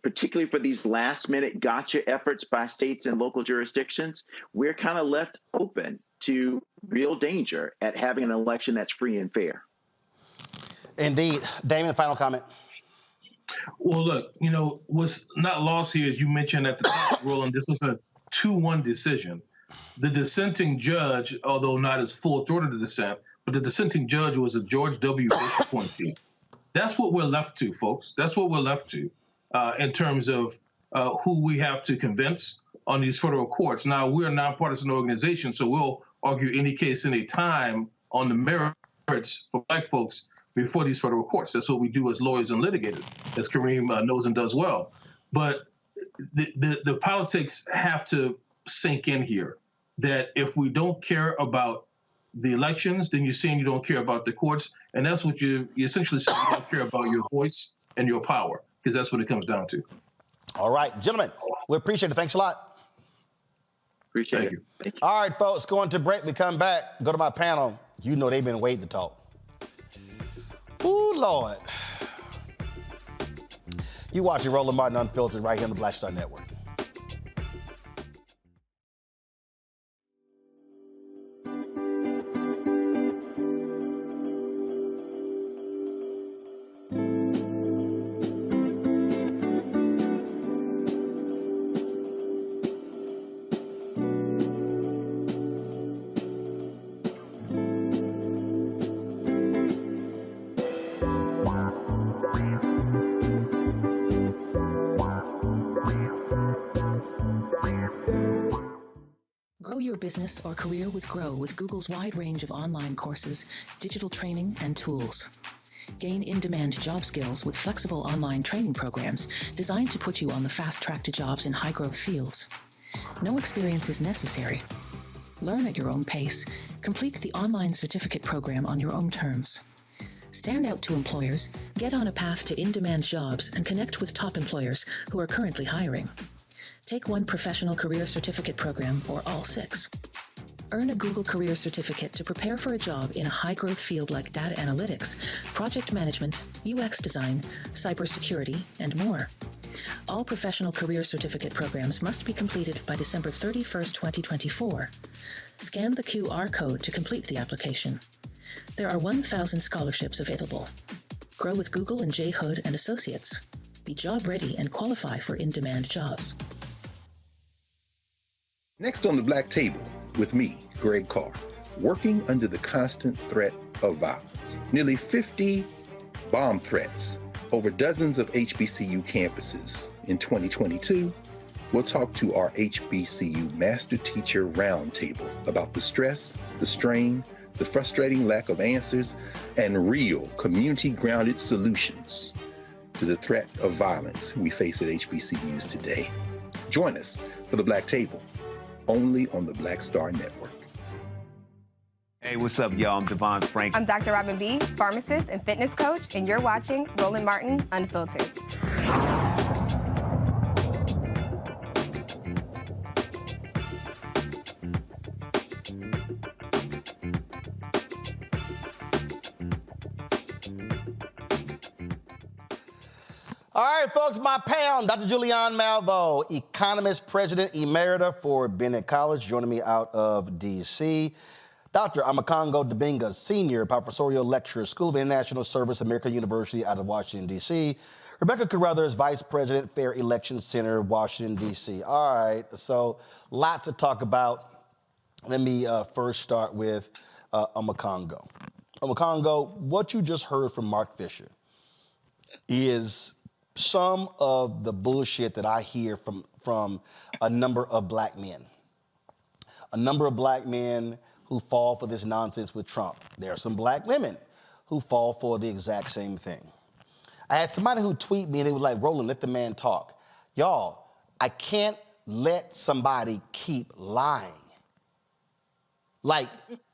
particularly for these last-minute gotcha efforts by states and local jurisdictions, we're kind of left open to real danger at having an election that's free and fair. Indeed. Damon, final comment. Well, look, what's not lost here is you mentioned at the top, Roland, this was a 2-1 decision. The dissenting judge, although not as full-throated a dissent, but the dissenting judge was a George W. Bush appointee. That's what we're left to, folks. That's what we're left to in terms of who we have to convince on these federal courts. Now, we're a nonpartisan organization, so we'll argue any case, any time on the merits for black folks before these federal courts. That's what we do as lawyers and litigators, as Kareem knows and does well. But the politics have to sink in here, that if we don't care about the elections, then you're saying you don't care about the courts. And that's what you essentially saying you don't care about your voice and your power, because that's what it comes down to. All right, gentlemen, we appreciate it. Thanks a lot. Appreciate it. Thank you. All right, folks, going to break. We come back, go to my panel. You know they've been waiting to talk. Ooh, Lord. You watching Roland Martin Unfiltered right here on the Black Star Network. business or career with Grow with Google's wide range of online courses, digital training, and tools. Gain in-demand job skills with flexible online training programs designed to put you on the fast track to jobs in high-growth fields. No experience is necessary. Learn at your own pace. Complete the online certificate program on your own terms. Stand out to employers, get on a path to in-demand jobs, and connect with top employers who are currently hiring. Take one professional career certificate program or all 6. Earn a Google Career Certificate to prepare for a job in a high-growth field like data analytics, project management, UX design, cybersecurity, and more. All professional career certificate programs must be completed by December 31st, 2024. Scan the QR code to complete the application. There are 1,000 scholarships available. Grow with Google and J. Hood and Associates. Be job ready and qualify for in-demand jobs. Next on the Black Table, with me, Greg Carr, working under the constant threat of violence. Nearly 50 bomb threats over dozens of HBCU campuses. In 2022, we'll talk to our HBCU Master Teacher Roundtable about the stress, the strain, the frustrating lack of answers, and real community-grounded solutions to the threat of violence we face at HBCUs today. Join us for the Black Table, only on the Black Star Network. Hey, what's up, y'all? I'm Devon Frank. I'm Dr. Robin B., pharmacist and fitness coach, and you're watching Roland Martin Unfiltered. All right, folks, my pound, Dr. Julianne Malveaux, economist, president emerita for Bennett College, joining me out of D.C. Dr. Amakongo Dibinga, senior professorial lecturer, School of International Service, American University out of Washington, D.C. Rebecca Carruthers, vice president, Fair Election Center, Washington, D.C. All right, so lots to talk about. Let me first start with Amakongo. Amakongo, what you just heard from Mark Fisher is some of the bullshit that I hear from a number of black men. A number of black men who fall for this nonsense with Trump. There are some black women who fall for the exact same thing. I had somebody who tweeted me and they were like, Roland, let the man talk. Y'all, I can't let somebody keep lying. Like,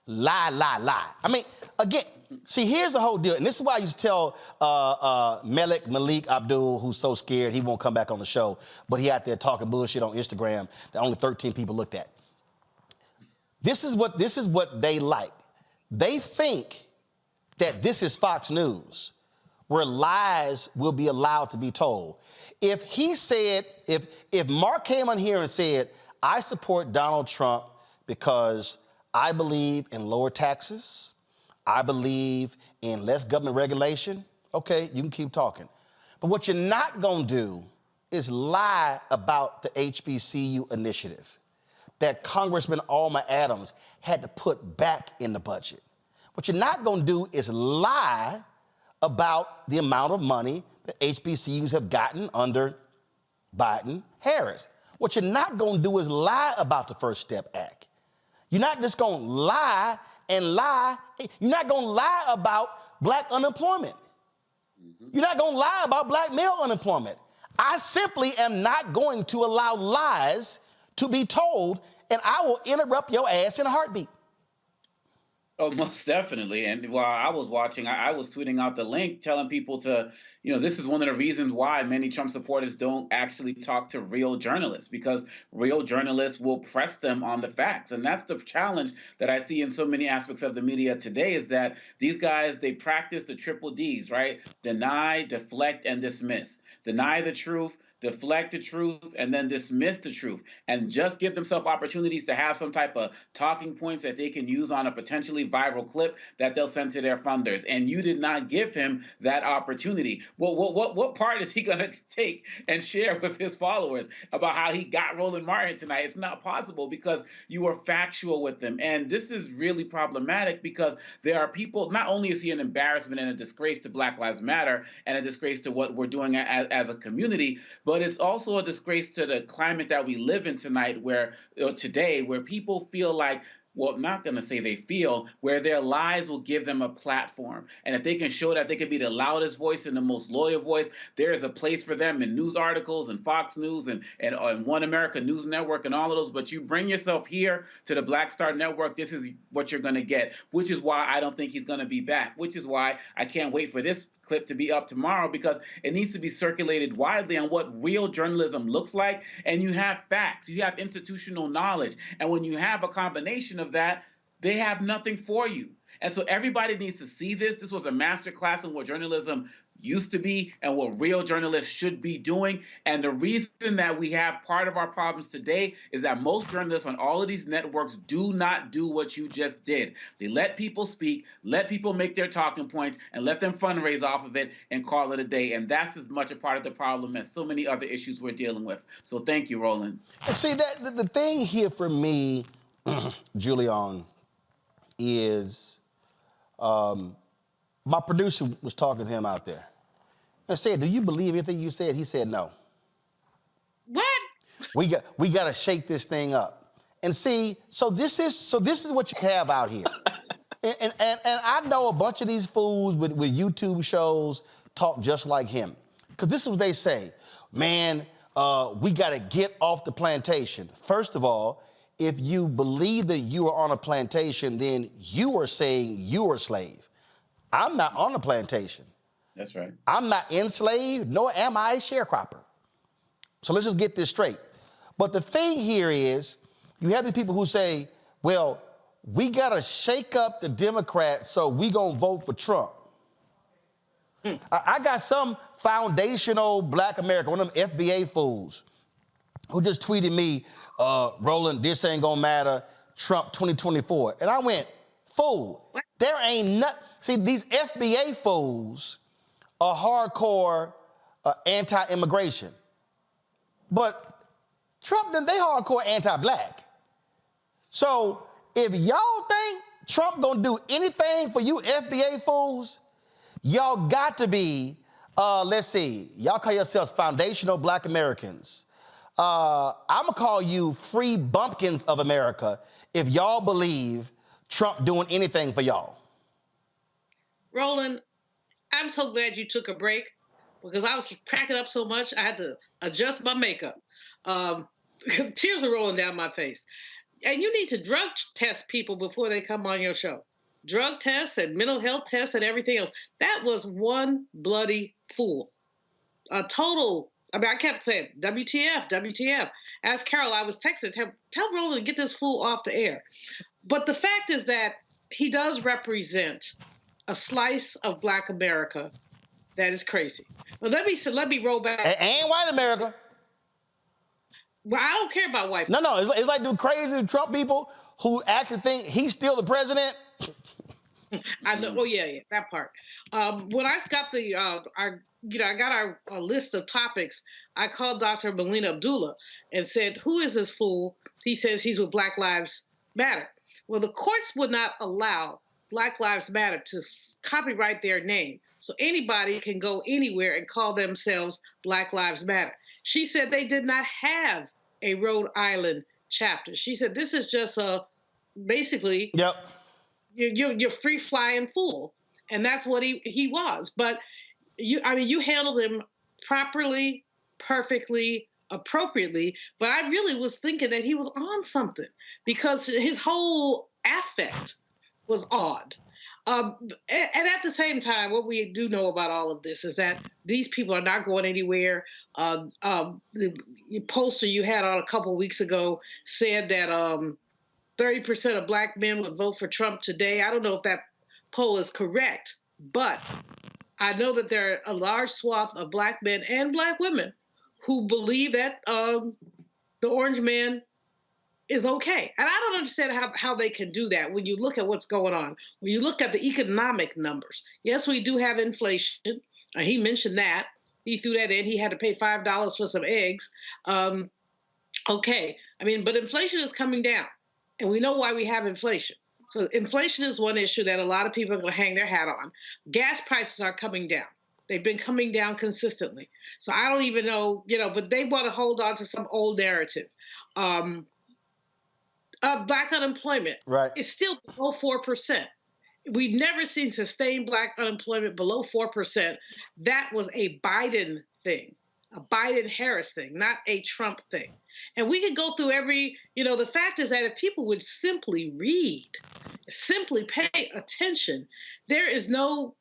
lie. I mean, again, see, here's the whole deal, and this is why I used to tell Malik Abdul, who's so scared he won't come back on the show, but he out there talking bullshit on Instagram that only 13 people looked at. This is what they like. They think that this is Fox News, where lies will be allowed to be told. If he said, if Mark came on here and said, I support Donald Trump because I believe in lower taxes, I believe in less government regulation, okay, you can keep talking. But what you're not gonna do is lie about the HBCU initiative that Congressman Alma Adams had to put back in the budget. What you're not gonna do is lie about the amount of money that HBCUs have gotten under Biden-Harris. What you're not gonna do is lie about the First Step Act. You're not just gonna lie and lie. You're not gonna lie about black unemployment. You're not gonna lie about black male unemployment. I simply am not going to allow lies to be told, and I will interrupt your ass in a heartbeat. Oh, most definitely. And while I was watching, I was tweeting out the link telling people to, this is one of the reasons why many Trump supporters don't actually talk to real journalists, because real journalists will press them on the facts. And that's the challenge that I see in so many aspects of the media today, is that these guys, they practice the triple Ds, right? Deny, deflect, and dismiss. Deny the truth, deflect the truth, and then dismiss the truth, and just give themselves opportunities to have some type of talking points that they can use on a potentially viral clip that they'll send to their funders. And you did not give him that opportunity. Well, what part is he going to take and share with his followers about how he got Roland Martin tonight? It's not possible, because you were factual with them. And this is really problematic, because there are people, not only is he an embarrassment and a disgrace to Black Lives Matter and a disgrace to what we're doing as a community, But it's also a disgrace to the climate that we live in tonight, today, where people feel like, well, I'm not going to say they feel, where their lies will give them a platform. And if they can show that they can be the loudest voice and the most loyal voice, there is a place for them in news articles and Fox News and One America News Network and all of those. But you bring yourself here to the Black Star Network, this is what you're going to get, which is why I don't think he's going to be back, which is why I can't wait for this clip to be up tomorrow, because it needs to be circulated widely on what real journalism looks like. And you have facts, you have institutional knowledge. And when you have a combination of that, they have nothing for you. And so everybody needs to see this. This was a master class in what journalism used to be and what real journalists should be doing. And the reason that we have part of our problems today is that most journalists on all of these networks do not do what you just did. They let people speak, let people make their talking points, and let them fundraise off of it and call it a day. And that's as much a part of the problem as so many other issues we're dealing with. So thank you, Roland. And see, the thing here for me, Julian, is my producer was talking to him out there. I said, do you believe anything you said? He said, no. What? We got to shake this thing up. And see, so this is what you have out here. and I know a bunch of these fools with YouTube shows talk just like him. Because this is what they say. Man, we got to get off the plantation. First of all, if you believe that you are on a plantation, then you are saying you are a slave. I'm not on a plantation. That's right. I'm not enslaved, nor am I a sharecropper. So let's just get this straight. But the thing here is, you have these people who say, well, we got to shake up the Democrats, so we going to vote for Trump. I got some foundational Black American, one of them FBA fools, who just tweeted me, Roland, this ain't going to matter, Trump 2024. And I went, fool, there ain't nothing. See, these FBA fools are hardcore anti-immigration. But Trump, they hardcore anti-Black. So if y'all think Trump gonna do anything for you FBA fools, y'all got to be, let's see, y'all call yourselves foundational Black Americans. I'm gonna call you free bumpkins of America if y'all believe Trump doing anything for y'all. Roland, I'm so glad you took a break because I was cracking up so much I had to adjust my makeup. Tears were rolling down my face. And you need to drug test people before they come on your show. Drug tests and mental health tests and everything else. That was one bloody fool. A total, I mean, I kept saying, WTF, WTF. Ask Carol, I was texting, tell Roland to get this fool off the air. But the fact is that he does represent a slice of Black America that is crazy. Well, let me roll back. And white America. Well, I don't care about white. No, it's like the crazy Trump people who actually think he's still the president. I know. Oh yeah, that part. When I got I got our list of topics. I called Dr. Melina Abdullah and said, "Who is this fool?" He says he's with Black Lives Matter. Well, the courts would not allow Black Lives Matter to copyright their name. So anybody can go anywhere and call themselves Black Lives Matter. She said they did not have a Rhode Island chapter. She said this is just basically you're free flying fool. And that's what he was. But you handled him properly, perfectly, appropriately. But I really was thinking that he was on something because his whole affect was odd. And at the same time, what we do know about all of this is that these people are not going anywhere. The poster you had on a couple of weeks ago said that 30% of Black men would vote for Trump today. I don't know if that poll is correct, but I know that there are a large swath of Black men and Black women who believe that the orange man is okay. And I don't understand how they can do that when you look at what's going on. When you look at the economic numbers. Yes, we do have inflation. He mentioned that. He threw that in. He had to pay $5 for some eggs. Okay. I mean, but inflation is coming down. And we know why we have inflation. So inflation is one issue that a lot of people are going to hang their hat on. Gas prices are coming down. They've been coming down consistently. So I don't even know, but they want to hold on to some old narrative. Black unemployment is still below 4%. We've never seen sustained Black unemployment below 4%. That was a Biden thing, a Biden-Harris thing, not a Trump thing. And we could go through the fact is that if people would simply read, simply pay attention, there is no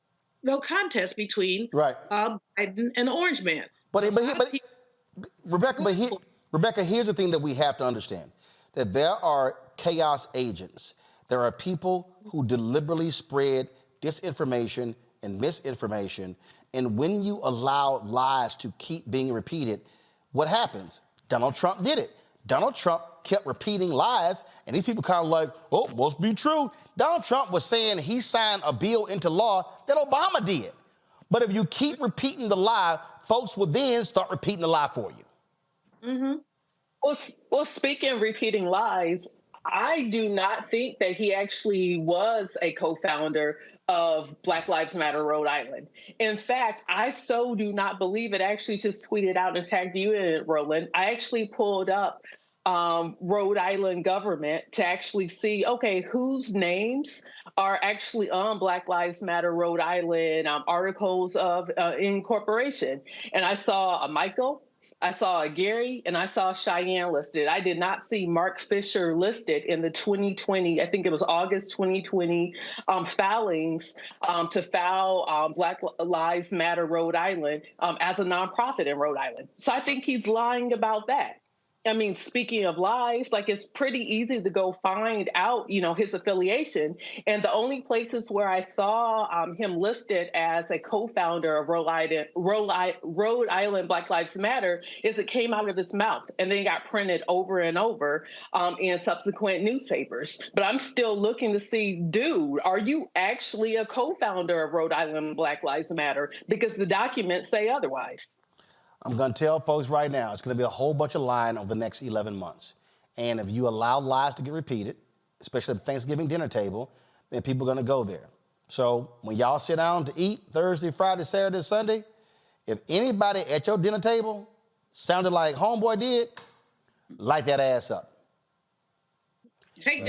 contest between Biden and the Orange Man. Rebecca, here's the thing that we have to understand, that there are chaos agents. There are people who deliberately spread disinformation and misinformation. And when you allow lies to keep being repeated, what happens? Donald Trump did it. Donald Trump kept repeating lies, and these people kind of like, oh, must be true. Donald Trump was saying he signed a bill into law that Obama did. But if you keep repeating the lie, folks will then start repeating the lie for you. Mm-hmm. Well, speaking of repeating lies, I do not think that he actually was a co-founder of Black Lives Matter Rhode Island. In fact, I so do not believe it. I actually just tweeted out and tagged you in it, Roland. I actually pulled up Rhode Island government to actually see, okay, whose names are actually on Black Lives Matter Rhode Island articles of incorporation. And I saw a Michael, I saw a Gary, and I saw Cheyenne listed. I did not see Mark Fisher listed in the 2020, I think it was August 2020 filings to file Black Lives Matter Rhode Island as a nonprofit in Rhode Island. So I think he's lying about that. I mean, speaking of lies, like it's pretty easy to go find out, his affiliation. And the only places where I saw him listed as a co-founder of Rhode Island Black Lives Matter is it came out of his mouth and then got printed over and over in subsequent newspapers. But I'm still looking to see, dude, are you actually a co-founder of Rhode Island Black Lives Matter? Because the documents say otherwise. I'm going to tell folks right now, it's going to be a whole bunch of lying over the next 11 months. And if you allow lies to get repeated, especially at the Thanksgiving dinner table, then people are going to go there. So when y'all sit down to eat Thursday, Friday, Saturday, Sunday, if anybody at your dinner table sounded like homeboy did, light that ass up.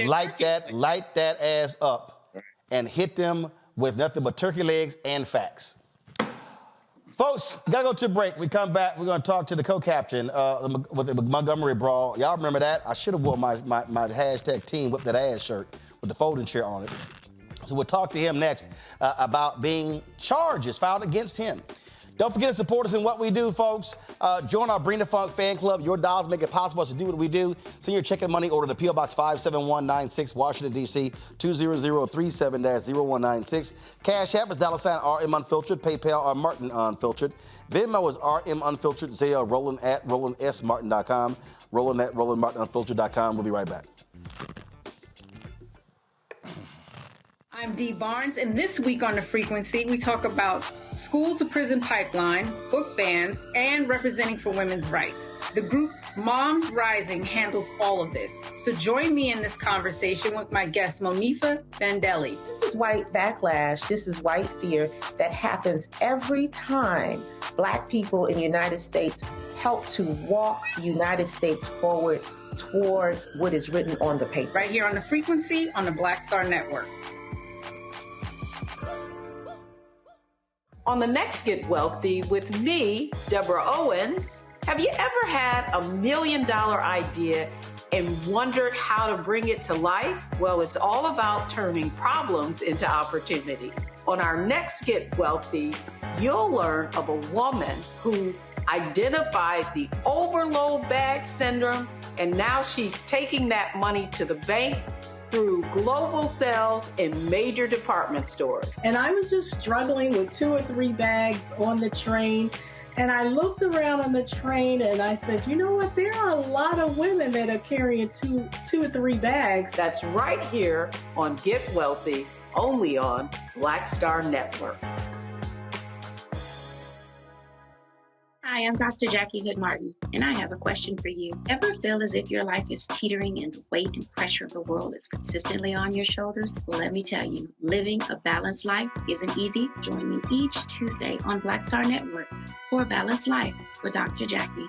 Light that ass up and hit them with nothing but turkey legs and facts. Folks, gotta go to a break. We come back, we're gonna talk to the co-captain with the Montgomery brawl. Y'all remember that? I should have worn my hashtag team whip that ass shirt with the folding chair on it. So we'll talk to him next about being charges filed against him. Don't forget to support us in what we do, folks. Join our Bring the Funk fan club. Your dollars make it possible for us to do what we do. Send your check and money order to P.O. Box 57196, Washington, D.C., 20037-0196. Cash App is $ RM Unfiltered. PayPal R Martin Unfiltered. Venmo is RM Unfiltered. Zelle Roland at RolandSMartin.com. Roland at RolandMartinUnfiltered.com. We'll be right back. I'm Dee Barnes, and this week on The Frequency, we talk about school to prison pipeline, book bans, and representing for women's rights. The group Moms Rising handles all of this. So join me in this conversation with my guest, Monifa Bandelli. This is white backlash. This is white fear that happens every time Black people in the United States help to walk the United States forward towards what is written on the paper. Right here on The Frequency on the Black Star Network. On the next Get Wealthy with me, Deborah Owens, have you ever had $1 million idea and wondered how to bring it to life? Well, it's all about turning problems into opportunities. On our next Get Wealthy, you'll learn of a woman who identified the overload bag syndrome, and now she's taking that money to the bank through global sales in major department stores. And I was just struggling with 2 or 3 bags on the train. And I looked around on the train and I said, you know what? There are a lot of women that are carrying two or 3 bags. That's right here on Get Wealthy, only on Black Star Network. I Hi, I'm Dr. Jackie Hood Martin, and I have a question for you. Ever feel as if your life is teetering and the weight and pressure of the world is consistently on your shoulders? Well, let me tell you, living a balanced life isn't easy. Join me each Tuesday on Black Star Network for A Balanced Life with Dr. Jackie.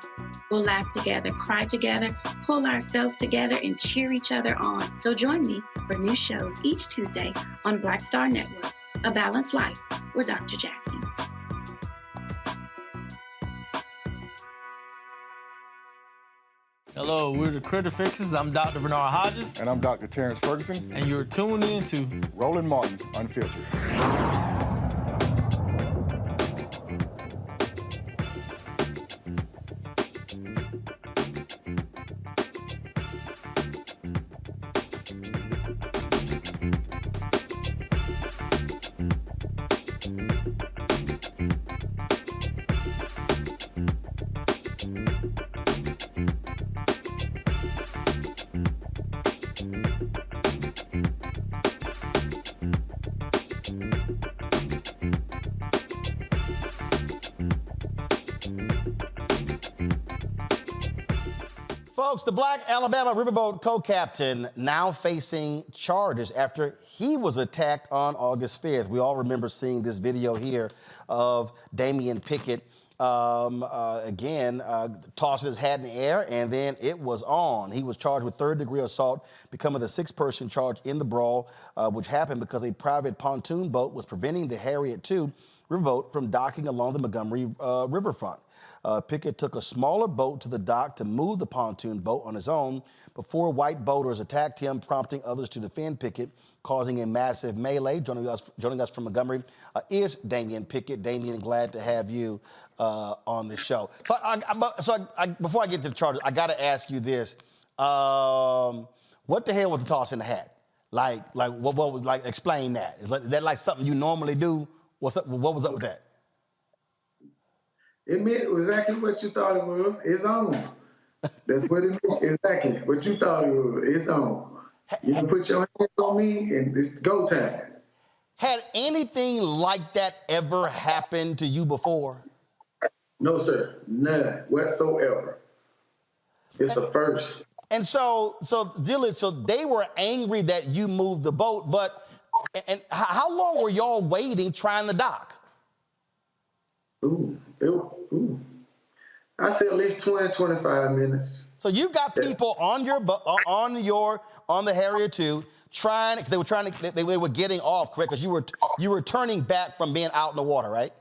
We'll laugh together, cry together, pull ourselves together, and cheer each other on. So join me for new shows each Tuesday on Black Star Network, A Balanced Life with Dr. Jackie. Hello, we're the Critter Fixers. I'm Dr. Bernard Hodges. And I'm Dr. Terrence Ferguson. And you're tuned in to Roland Martin Unfiltered. Folks, the Black Alabama Riverboat co-captain now facing charges after he was attacked on August 5th. We all remember seeing this video here of Damon Pickett tossing his hat in the air, and then it was on. He was charged with third-degree assault, becoming the sixth person charged in the brawl, which happened because a private pontoon boat was preventing the Harriet II riverboat from docking along the Montgomery riverfront. Pickett took a smaller boat to the dock to move the pontoon boat on his own before white boaters attacked him, prompting others to defend Pickett, causing a massive melee. Joining us from Montgomery is Damon Pickett. Damon, glad to have you on the show. Before I get to the charges, I got to ask you this. What the hell was the toss in the hat? What was like? Explain that. Is that like something you normally do? What was up with that? It meant exactly what you thought it was. It's on. That's what it meant. Exactly what you thought it was. It's on. You can put your hands on me, and it's go time. Had anything like that ever happened to you before? No, sir. None whatsoever. It's the first. And so Dylan, so they were angry that you moved the boat, and how long were y'all waiting trying to dock? I say at least 20, 25 minutes. So you got people on the Harriet II trying, because they were getting off, correct? Because you were turning back from being out in the water, right?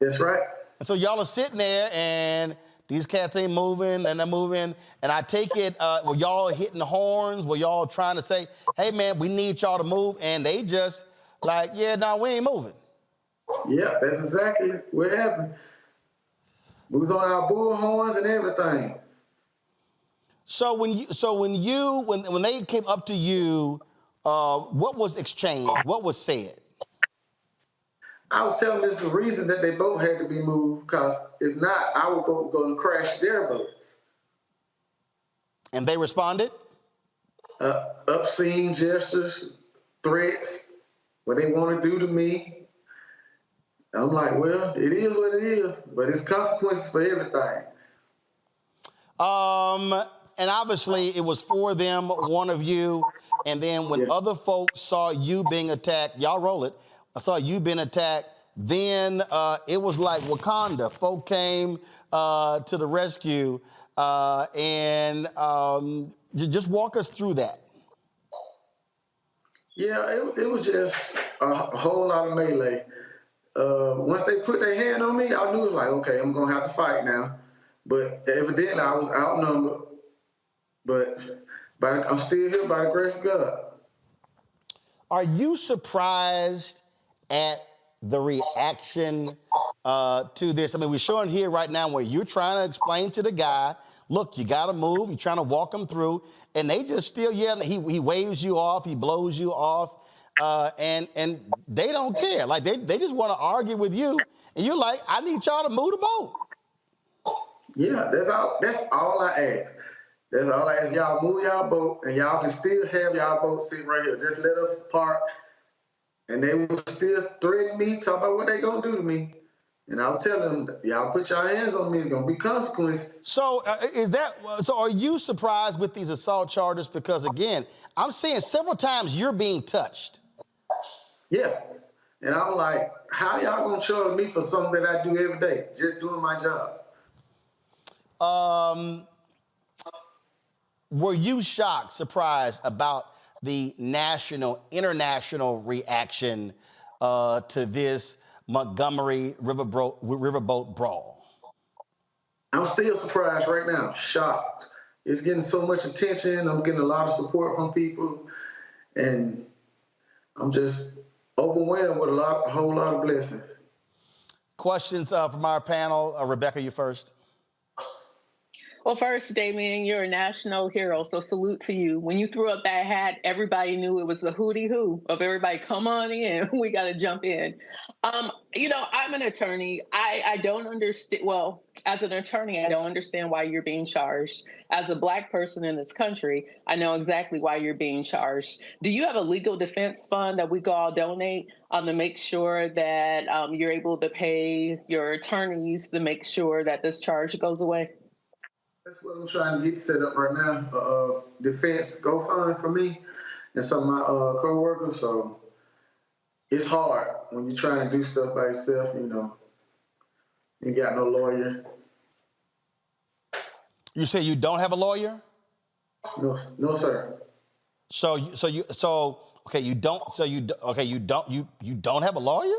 That's right. And so y'all are sitting there, and these cats ain't moving, and they're moving. And I take it, were y'all hitting the horns? Were y'all trying to say, hey, man, we need y'all to move? And they just like, yeah, no, we ain't moving. Yeah, that's exactly what happened. We was on our bullhorns and everything. So when they came up to you, what was exchanged? What was said? I was telling them it's the reason that they both had to be moved, because if not, our boat was going to crash their boats. And they responded? Obscene gestures, threats, what they want to do to me. I'm like, well, it is what it is, but it's consequences for everything. And obviously it was for them, one of you, and then when other folks saw you being attacked, y'all roll it, I saw you being attacked, then it was like Wakanda. Folk came to the rescue, and just walk us through that. Yeah, it was just a whole lot of melee. Once they put their hand on me, I knew it was like, okay, I'm gonna have to fight now. But evidently I was outnumbered. But I'm still here by the grace of God. Are you surprised at the reaction to this? I mean, we're showing here right now where you're trying to explain to the guy, look, you gotta move, you're trying to walk him through, and they just still yelling. He waves you off, he blows you off. And they don't care. Like they just want to argue with you, and you're like, I need y'all to move the boat. Yeah, that's all I ask. That's all I ask. Y'all move y'all boat, and y'all can still have y'all boat sit right here. Just let us park. And they will still threaten me, talk about what they gonna do to me. And I'll tell them, y'all put your hands on me, it's gonna be consequences. So so are you surprised with these assault charges? Because again, I'm seeing several times you're being touched. Yeah. And I'm like, how y'all gonna charge me for something that I do every day, just doing my job? Were you shocked, surprised about the international reaction to this Montgomery Riverboat brawl? I'm still surprised right now, shocked. It's getting so much attention. I'm getting a lot of support from people, and I'm just overwhelmed with a whole lot of blessings. Questions from our panel. Rebecca, you first. Well, first, Damien, you're a national hero, so salute to you. When you threw up that hat, everybody knew it was the hootie-hoo of everybody, come on in, we got to jump in. You know, I'm an attorney. I don't understand, well, as an attorney, I don't understand why you're being charged. As a Black person in this country, I know exactly why you're being charged. Do you have a legal defense fund that we could all donate to make sure that you're able to pay your attorneys to make sure that this charge goes away? That's what I'm trying to get set up right now. Defense GoFund for me and some of my co-workers. So it's hard when you're trying to do stuff by yourself, you know. You got no lawyer. You say you don't have a lawyer? No, sir. You don't have a lawyer?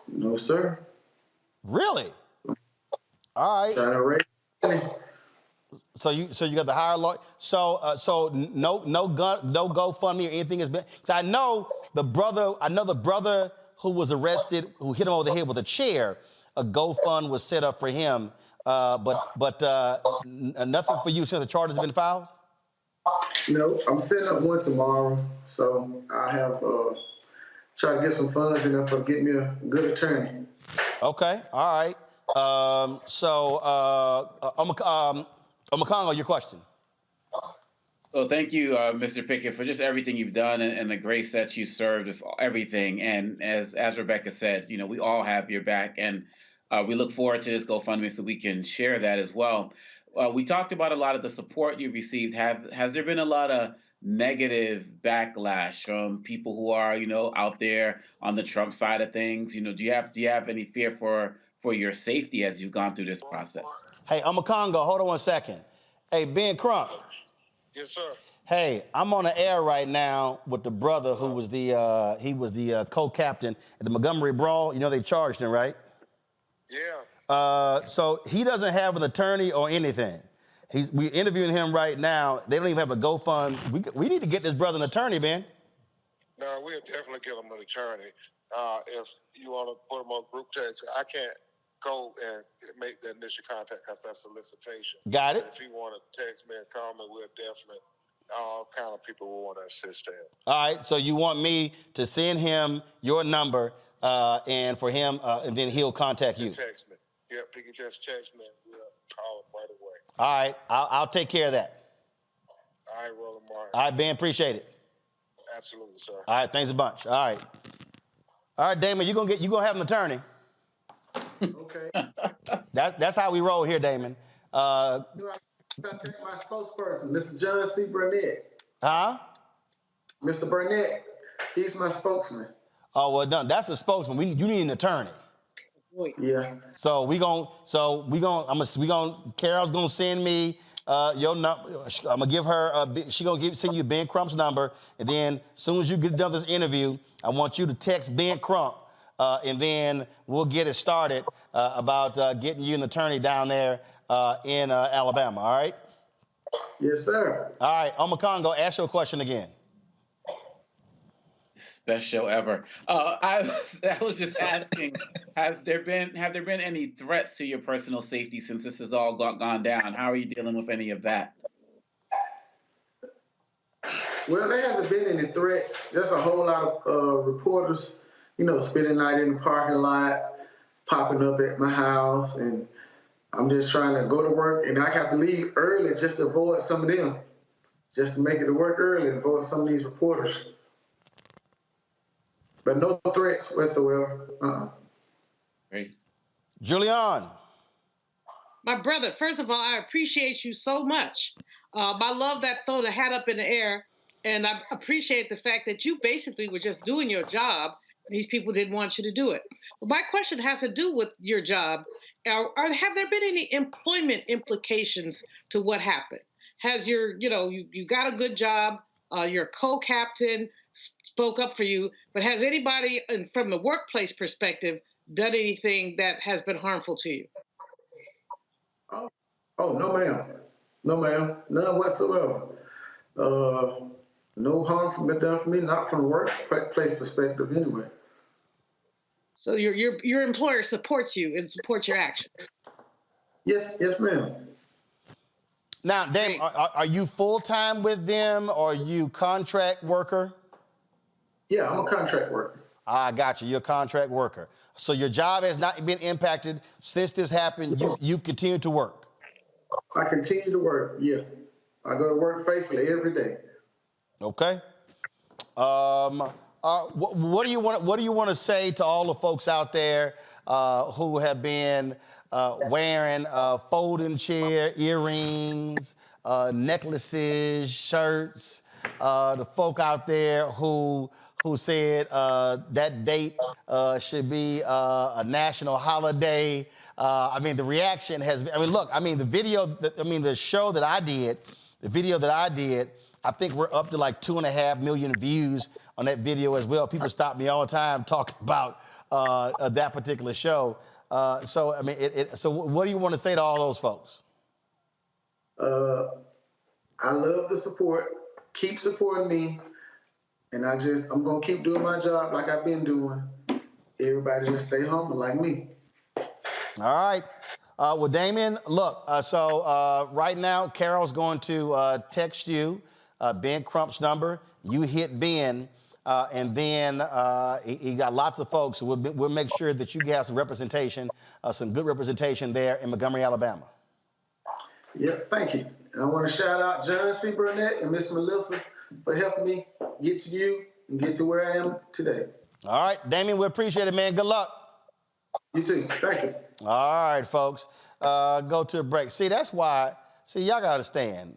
No, sir. Really? All right. Trying to raise money. So you got the higher lawyer. So no GoFundMe or anything has been. Because I know the brother who was arrested, who hit him over the head with a chair. A GoFund was set up for him, but nothing for you since the charge has been filed. No, I'm setting up one tomorrow. So I have try to get some funds in there for get me a good attorney. Okay, all right. Omakongo, your question. Well, thank you, Mr. Pickett, for just everything you've done and the grace that you served with everything. And as Rebecca said, you know, we all have your back, and we look forward to this GoFundMe so we can share that as well. We talked about a lot of the support you received. Has there been a lot of negative backlash from people who are, you know, out there on the Trump side of things? You know, do you have any fear for your safety as you've gone through this process? Hey, Omakongo, hold on one second. Hey, Ben Crump. Yes, sir. Hey, I'm on the air right now with the brother who was the co-captain at the Montgomery brawl. You know they charged him, right? Yeah. So he doesn't have an attorney or anything. We're interviewing him right now. They don't even have a GoFund. We need to get this brother an attorney, Ben. No, we'll definitely get him an attorney. If you want to put him on group text, I can't go and make the initial contact because that's solicitation. Got it. But if you want to text me and call me, we'll definitely, all kind of people will want to assist him. All right, so you want me to send him your number and for him, and then he'll contact you. Text me. Yep, he can just text me and we'll call him right away. All right, I'll take care of that. All right, Roland Martin. All right, Ben, appreciate it. Absolutely, sir. All right, thanks a bunch. All right, Damon, you gonna have an attorney. Okay. That's how we roll here, Damon. I take my spokesperson, Mr. John C. Burnett. Huh? Mr. Burnett, he's my spokesman. Oh well, no, that's a spokesman. You need an attorney. Yeah. Carol's gonna send me your number. I'm gonna give her. She gonna send you Ben Crump's number, and then as soon as you get done this interview, I want you to text Ben Crump, and then we'll get it started about getting you an attorney down there in Alabama. All right? Yes, sir. All right, Omakongo, ask your question again. Best show ever. I was just asking, have there been any threats to your personal safety since this has all gone down? How are you dealing with any of that? Well, there hasn't been any threats. There's a whole lot of reporters, you know, spending the night in the parking lot, popping up at my house, and I'm just trying to go to work, and I have to leave early just to avoid some of them, just to make it to work early and avoid some of these reporters. But no threats whatsoever. Great. Julian. My brother, first of all, I appreciate you so much. I love that throw the hat up in the air, and I appreciate the fact that you basically were just doing your job. These people didn't want you to do it. But my question has to do with your job. Have there been any employment implications to what happened? Has you got a good job, your co-captain spoke up for you, but has anybody from the workplace perspective done anything that has been harmful to you? Oh, no, ma'am. No, ma'am. None whatsoever. No harm from it done for me, not from a workplace perspective anyway. So your employer supports you and supports your actions? Yes, ma'am. Now, Damon, are you full-time with them or are you contract worker? Yeah, I'm a contract worker. I got you. You're a contract worker. So your job has not been impacted since this happened. You continue to work. I continue to work. Yeah, I go to work faithfully every day. Okay. What do you want to say to all the folks out there who have been wearing folding chair earrings, necklaces, shirts? The folk out there who said that date should be a national holiday. I mean, the reaction has been. I mean, look. I mean, the video. The show that I did. The video that I did. I think we're up to like 2.5 million views on that video as well. People stop me all the time talking about that particular show. So I mean, so what do you want to say to all those folks? I love the support. Keep supporting me, and I'm gonna keep doing my job like I've been doing. Everybody just stay humble like me. All right. Well, Damon, look. So right now, Carol's going to text you Ben Crump's number. You hit Ben, and then he got lots of folks. So we'll make sure that you have some representation, some good representation there in Montgomery, Alabama. Yep, thank you. And I want to shout out John C. Burnett and Miss Melissa for helping me get to you and get to where I am today. All right, Damien, we appreciate it, man. Good luck. You too. Thank you. All right, folks. Go to a break. See, that's why. See, y'all got to understand.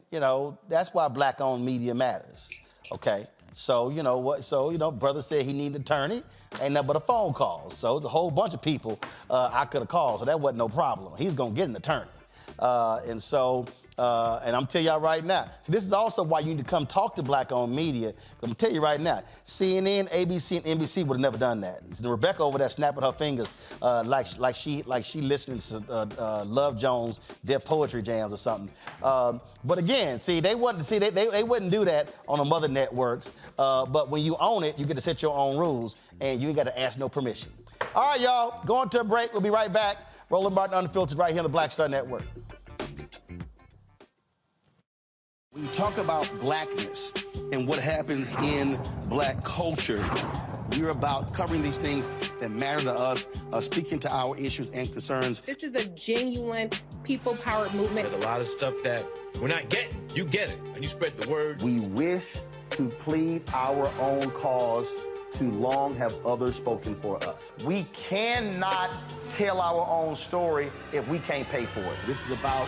That's why black-owned media matters. Okay. So you know what? So brother said he needed an attorney. Ain't nothing but a phone call. So it's a whole bunch of people I could have called. So that wasn't no problem. He's gonna get an attorney. And I'm telling y'all right now, so this is also why you need to come talk to black-owned media. I'm gonna tell you right now, CNN, ABC, and NBC would have never done that. And Rebecca over there snapping her fingers like she listening to Love Jones, their poetry jams or something. But again, they wouldn't do that on the mother networks. But when you own it, you get to set your own rules, and you ain't got to ask no permission. All right, y'all, going to a break. We'll be right back. Roland Martin Unfiltered right here on the Black Star Network. When you talk about blackness and what happens in black culture, we're about covering these things that matter to us, speaking to our issues and concerns. This is a genuine people-powered movement. There's a lot of stuff that we're not getting. You get it, and you spread the word. We wish to plead our own cause. Too long have others spoken for us. We cannot tell our own story if we can't pay for it. This is about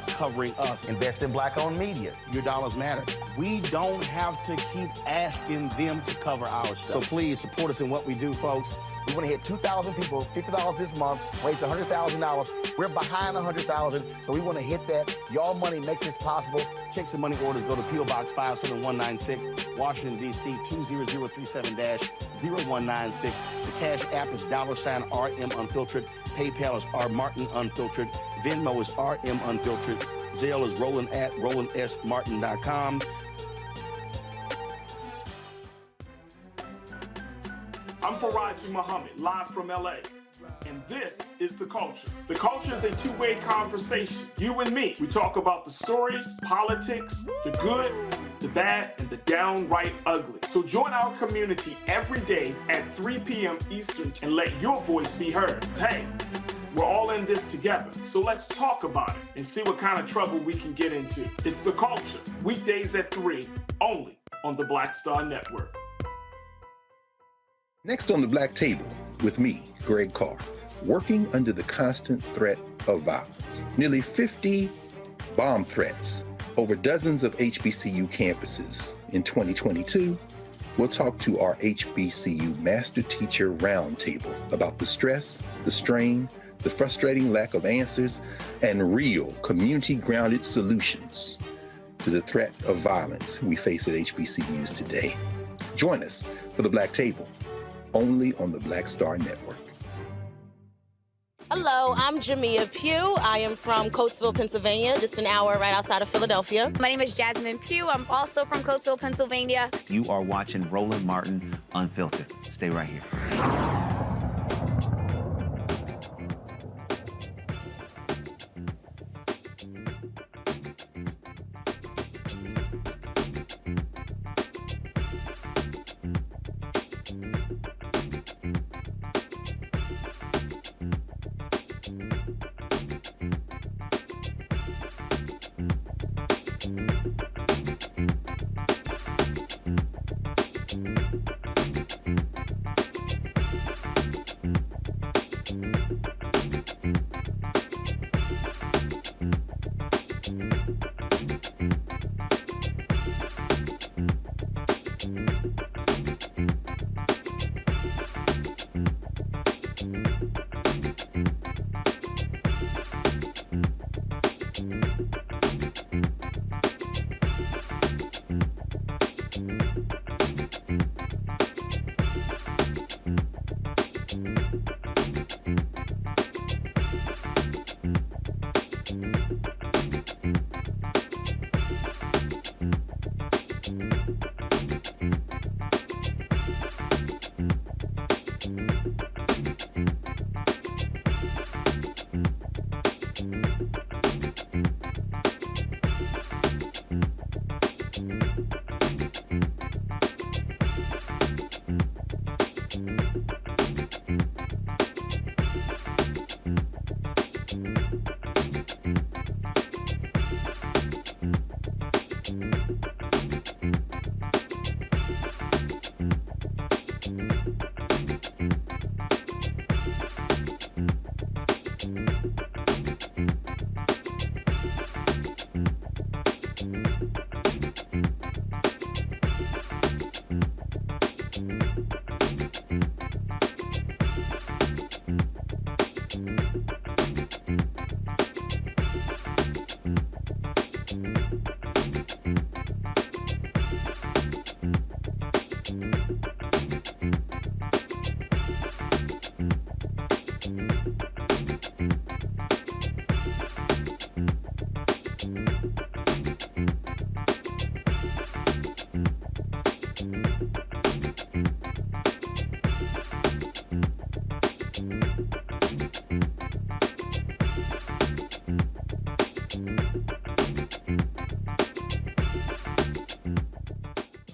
covering us. Invest in black-owned media. Your dollars matter. We don't have to keep asking them to cover our stuff. So please support us in what we do, folks. We want to hit 2,000 people, $50 this month, raise $100,000. We're behind 100,000, so we want to hit that. Your money makes this possible. Checks and money orders go to P.O. Box 57196, Washington, D.C. 20037-0196. The Cash App is $RM Unfiltered. PayPal is R Martin Unfiltered. Venmo is RM Unfiltered. Zelle is Roland at RolandSMartin.com. I'm Faraji Muhammad, live from LA. And this is The Culture. The Culture is a two-way conversation. You and me. We talk about the stories, politics, the good, the bad, and the downright ugly. So join our community every day at 3 p.m. Eastern and let your voice be heard. Hey, we're all in this together. So let's talk about it and see what kind of trouble we can get into. It's The Culture. Weekdays at 3, only on the Black Star Network. Next on the Black Table with me, Greg Carr, working under the constant threat of violence. Nearly 50 bomb threats over dozens of HBCU campuses. In 2022, we'll talk to our HBCU Master Teacher Roundtable about the stress, the strain, the frustrating lack of answers, and real community-grounded solutions to the threat of violence we face at HBCUs today. Join us for the Black Table, only on the Black Star Network. Hello, I'm Jamia Pugh. I am from Coatesville, Pennsylvania, just an hour right outside of Philadelphia. My name is Jasmine Pugh. I'm also from Coatesville, Pennsylvania. You are watching Roland Martin Unfiltered. Stay right here.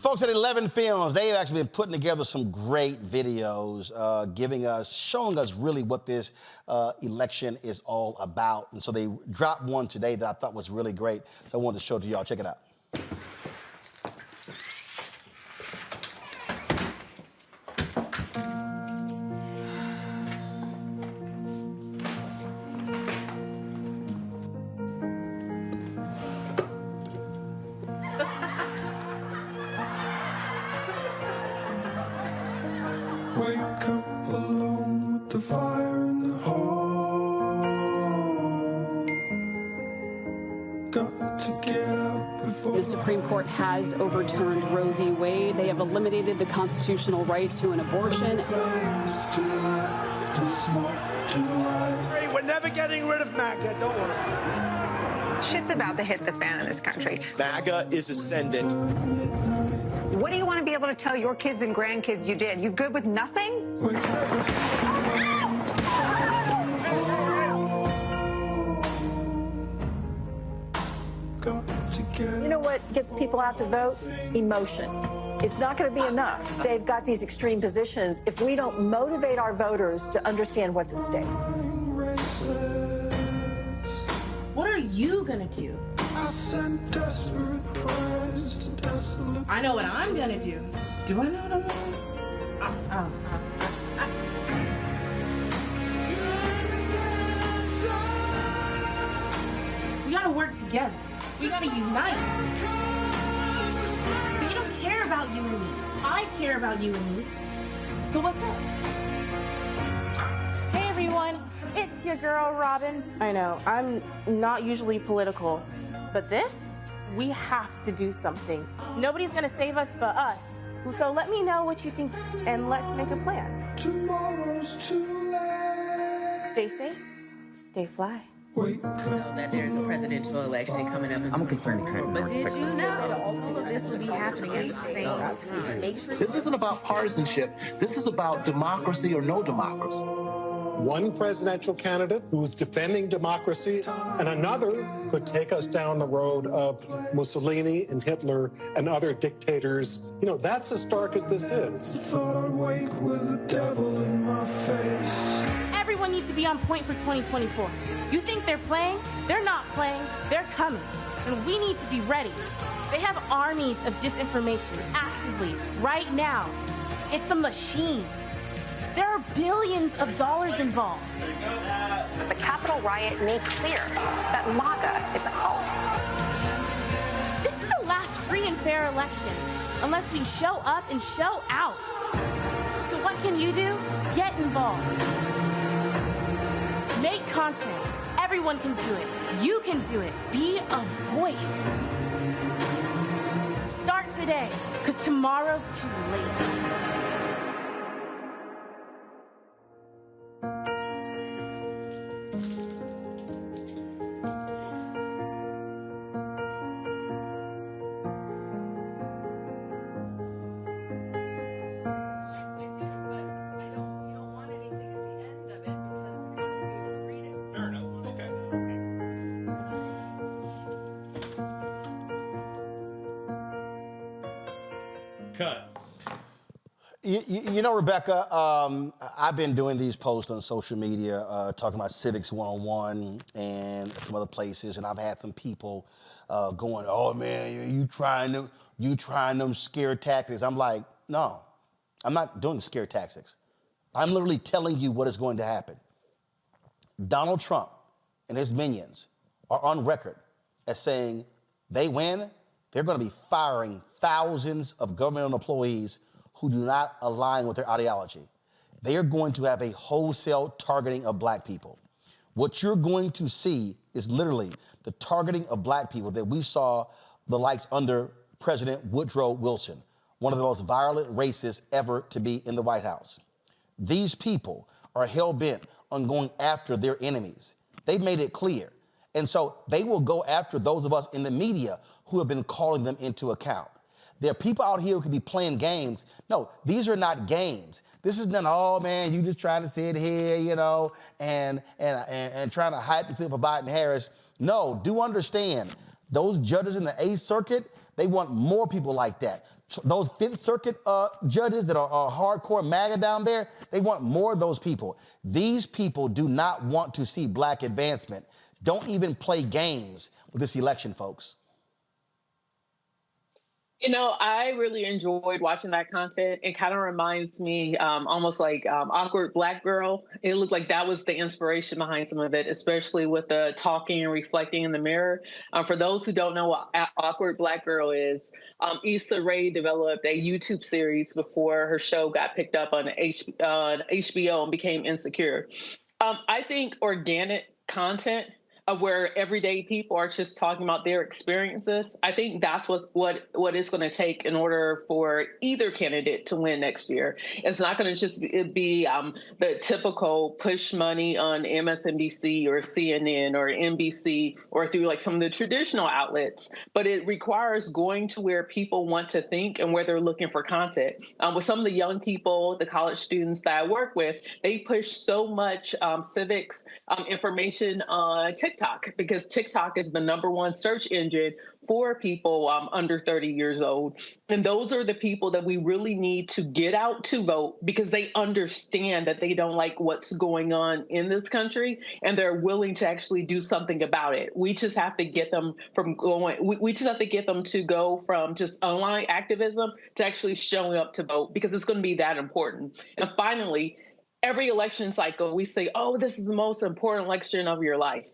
Folks at 11 Films, they've actually been putting together some great videos, showing us really what this election is all about. And so they dropped one today that I thought was really great. So I wanted to show it to y'all. Check it out. Wake up alone with the fire in the hall. Got to get up before The Supreme Court has overturned Roe v. Wade. They have eliminated the constitutional right to an abortion. We're never getting rid of MAGA, don't worry. Shit's about to hit the fan in this country. MAGA is ascendant. What do you want to be able to tell your kids and grandkids you did? You good with nothing? You know what gets people out to vote? Emotion. It's not going to be enough. They've got these extreme positions. If we don't motivate our voters to understand what's at stake. What are you gonna do? I know what I'm gonna do. Do I know what I'm gonna do? gotta work together. We gotta unite. They don't care about you and me. I care about you and me. So what's up? Hey everyone, it's your girl Robin. I know, I'm not usually political, but this, we have to do something. Nobody's gonna save us but us. So let me know what you think and let's make a plan. Tomorrow's too late. Stay safe, stay fly. Know that there's a presidential election coming up. I'm concerned. But did you know that all of this will be happening at the same time? Make sure This isn't about partisanship. This is about democracy or no democracy. One presidential candidate who's defending democracy, and another could take us down the road of Mussolini and Hitler and other dictators. You know, that's as stark as this is. Thought I'd wake with the devil in my face. Everyone needs to be on point for 2024. You think they're playing? They're not playing. They're coming. And we need to be ready. They have armies of disinformation actively right now. It's a machine. There are billions of dollars involved. The Capitol riot made clear that MAGA is a cult. This is the last free and fair election, unless we show up and show out. So what can you do? Get involved. Make content. Everyone can do it. You can do it. Be a voice. Start today, because tomorrow's too late. Cut. You know, Rebecca, I've been doing these posts on social media talking about Civics 101 and some other places, and I've had some people going, "Oh man, you trying them scare tactics." I'm like, no, I'm not doing scare tactics. I'm literally telling you what is going to happen. Donald Trump and his minions are on record as saying they win, they're going to be firing thousands of governmental employees who do not align with their ideology. They are going to have a wholesale targeting of black people. What you're going to see is literally the targeting of black people that we saw the likes under President Woodrow Wilson, one of the most violent racists ever to be in the White House. These people are hell-bent on going after their enemies. They've made it clear. And so they will go after those of us in the media who have been calling them into account. There are people out here who could be playing games. No, these are not games. This is not, oh man, you just trying to sit here, you know, and trying to hype yourself for Biden Harris. No, do understand, those judges in the 8th Circuit, they want more people like that. Those 5th Circuit judges that are hardcore MAGA down there, they want more of those people. These people do not want to see black advancement. Don't even play games with this election, folks. You know, I really enjoyed watching that content. It kind of reminds me almost like Awkward Black Girl. It looked like that was the inspiration behind some of it, especially with the talking and reflecting in the mirror. For those who don't know what Awkward Black Girl is, Issa Rae developed a YouTube series before her show got picked up on HBO and became Insecure. I think organic content where everyday people are just talking about their experiences, I think that's what it's going to take in order for either candidate to win next year. It's not going to just be the typical push money on MSNBC or CNN or NBC or through like some of the traditional outlets, but it requires going to where people want to think and where they're looking for content. With some of the young people, the college students that I work with, they push so much civics information on TikTok, because TikTok is the #1 search engine for people under 30 years old. And those are the people that we really need to get out to vote, because they understand that they don't like what's going on in this country and they're willing to actually do something about it. We just have to get them from going, we just have to get them to go from just online activism to actually showing up to vote, because it's going to be that important. And finally, every election cycle, we say, oh, this is the most important election of your life.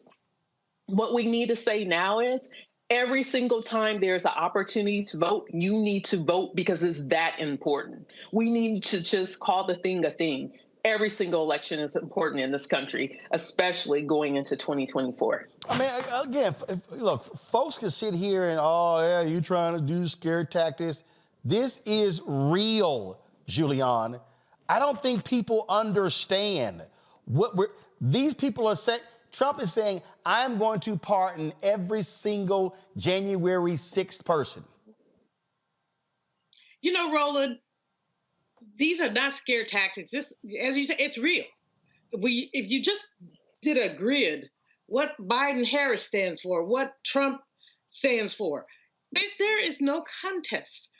What we need to say now is every single time there's an opportunity to vote, you need to vote because it's that important. We need to just call the thing a thing. Every single election is important in this country, especially going into 2024. I mean, again, look, folks can sit here and, oh, yeah, you trying to do scare tactics. This is real, Julian. I don't think people understand these people are saying. Trump is saying, I'm going to pardon every single January 6th person. You know, Roland, these are not scare tactics. This, as you say, it's real. If you just did a grid, what Biden-Harris stands for, what Trump stands for, there is no contest.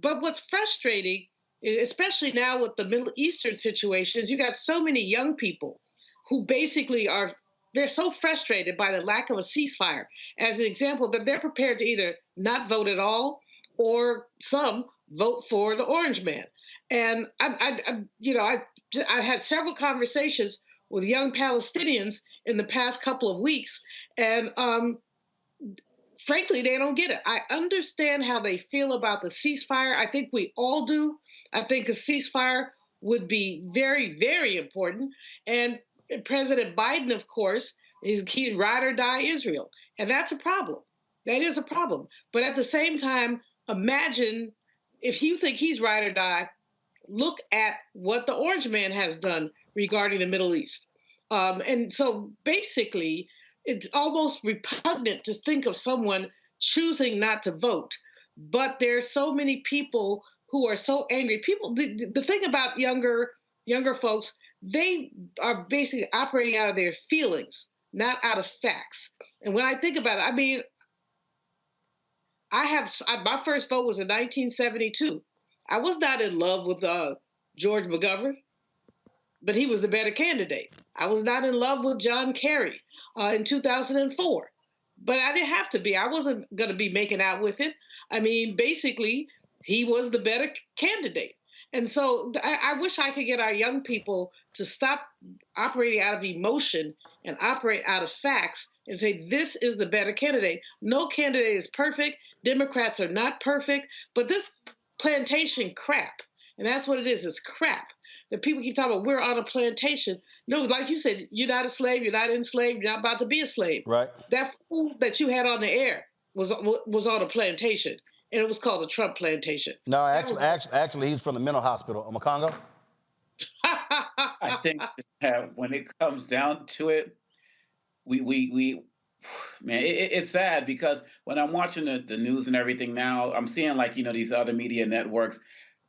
But what's frustrating, especially now with the Middle Eastern situation, is you got so many young people who basically they're so frustrated by the lack of a ceasefire, as an example, that they're prepared to either not vote at all or some vote for the orange man. And I had several conversations with young Palestinians in the past couple of weeks, and frankly, they don't get it. I understand how they feel about the ceasefire. I think we all do. I think a ceasefire would be very, very important. And President Biden, of course, he's ride or die Israel. And that's a problem. That is a problem. But at the same time, imagine if you think he's ride or die, look at what the orange man has done regarding the Middle East. And so basically, it's almost repugnant to think of someone choosing not to vote. But there are so many people who are so angry. People, the thing about younger folks, they are basically operating out of their feelings, not out of facts. And when I think about it, I mean, my first vote was in 1972. I was not in love with George McGovern, but he was the better candidate. I was not in love with John Kerry in 2004, but I didn't have to be. I wasn't going to be making out with him. I mean, basically, he was the better candidate. And so I wish I could get our young people to stop operating out of emotion and operate out of facts and say, this is the better candidate. No candidate is perfect. Democrats are not perfect. But this plantation crap, and that's what it is, it's crap. That people keep talking about, we're on a plantation. No, like you said, you're not a slave, you're not enslaved, you're not about to be a slave. Right. That fool that you had on the air was on a plantation. And it was called the Trump plantation. No, actually, he's from the mental hospital in Congo. I think when it comes down to it, it's sad because when I'm watching the news and everything now, I'm seeing these other media networks.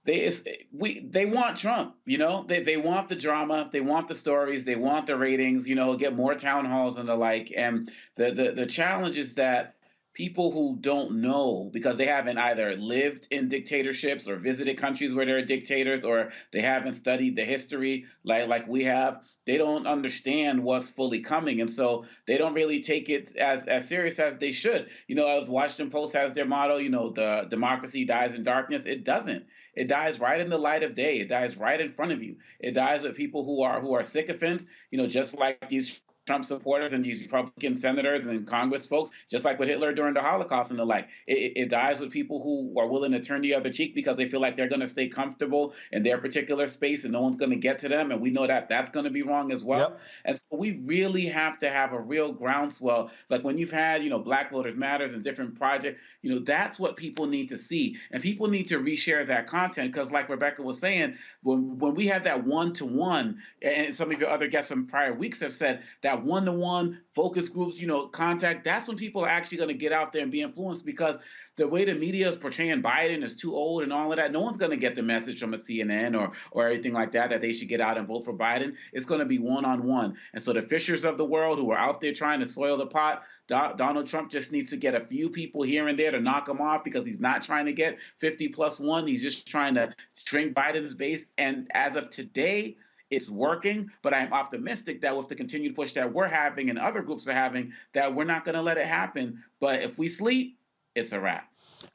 They want Trump, they want the drama, they want the stories, they want the ratings, get more town halls and the like. And the challenge is that people who don't know, because they haven't either lived in dictatorships or visited countries where there are dictators, or they haven't studied the history like we have, they don't understand what's fully coming. And so they don't really take it as serious as they should. As Washington Post has their motto, the democracy dies in darkness. It doesn't. It dies right in the light of day. It dies right in front of you. It dies with people who are sycophants, just like these Trump supporters and these Republican senators and Congress folks, just like with Hitler during the Holocaust and the like. It dies with people who are willing to turn the other cheek because they feel like they're going to stay comfortable in their particular space and no one's going to get to them. And we know that that's going to be wrong as well. Yep. And so we really have to have a real groundswell. Like when you've had, Black Voters Matters and different projects, that's what people need to see. And people need to reshare that content because like Rebecca was saying, when we have that one-to-one, and some of your other guests from prior weeks have said that one-to-one focus groups, contact, that's when people are actually going to get out there and be influenced, because the way the media is portraying Biden is too old and all of that, no one's going to get the message from a CNN or anything like that they should get out and vote for Biden. It's going to be one-on-one. And so the Fishers of the world who are out there trying to soil the pot, Donald Trump just needs to get a few people here and there to knock him off, because he's not trying to get 50+1. He's just trying to shrink Biden's base. And as of today, it's working, but I'm optimistic that with the continued push that we're having and other groups are having, that we're not going to let it happen. But if we sleep, it's a wrap.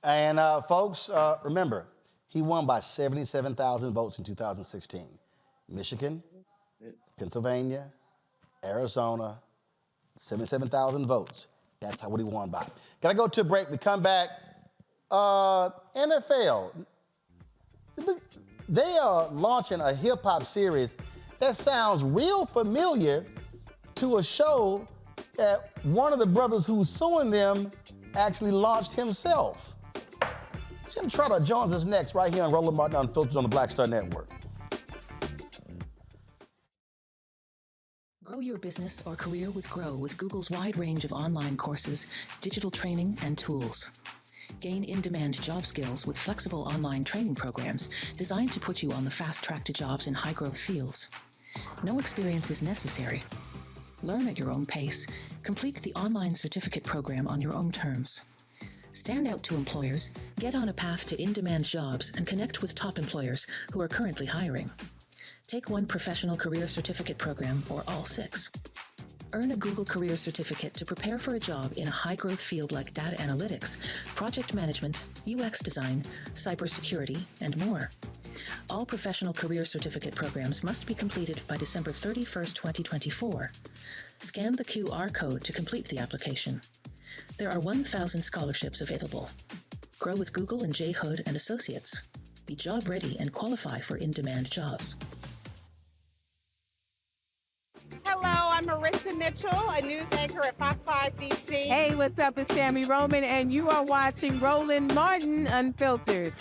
And folks, remember, he won by 77,000 votes in 2016. Michigan, Pennsylvania, Arizona, 77,000 votes. That's what he won by. Gotta go to a break. We come back. NFL. They are launching a hip-hop series that sounds real familiar to a show that one of the brothers who's suing them actually launched himself. Jim Trotter joins us next right here on Roland Martin Unfiltered on the Black Star Network. Grow your business or career with Grow with Google's wide range of online courses, digital training, and tools. Gain in-demand job skills with flexible online training programs designed to put you on the fast track to jobs in high-growth fields. No experience is necessary. Learn at your own pace. Complete the online certificate program on your own terms. Stand out to employers, get on a path to in-demand jobs, and connect with top employers who are currently hiring. Take one professional career certificate program or all 6. Earn a Google Career Certificate to prepare for a job in a high-growth field like data analytics, project management, UX design, cybersecurity, and more. All professional career certificate programs must be completed by December 31st, 2024. Scan the QR code to complete the application. There are 1,000 scholarships available. Grow with Google and J. Hood and Associates. Be job ready and qualify for in-demand jobs. Hello, I'm Marissa Mitchell, a news anchor at Fox 5 DC. Hey, what's up? It's Tammy Roman, and you are watching Roland Martin Unfiltered.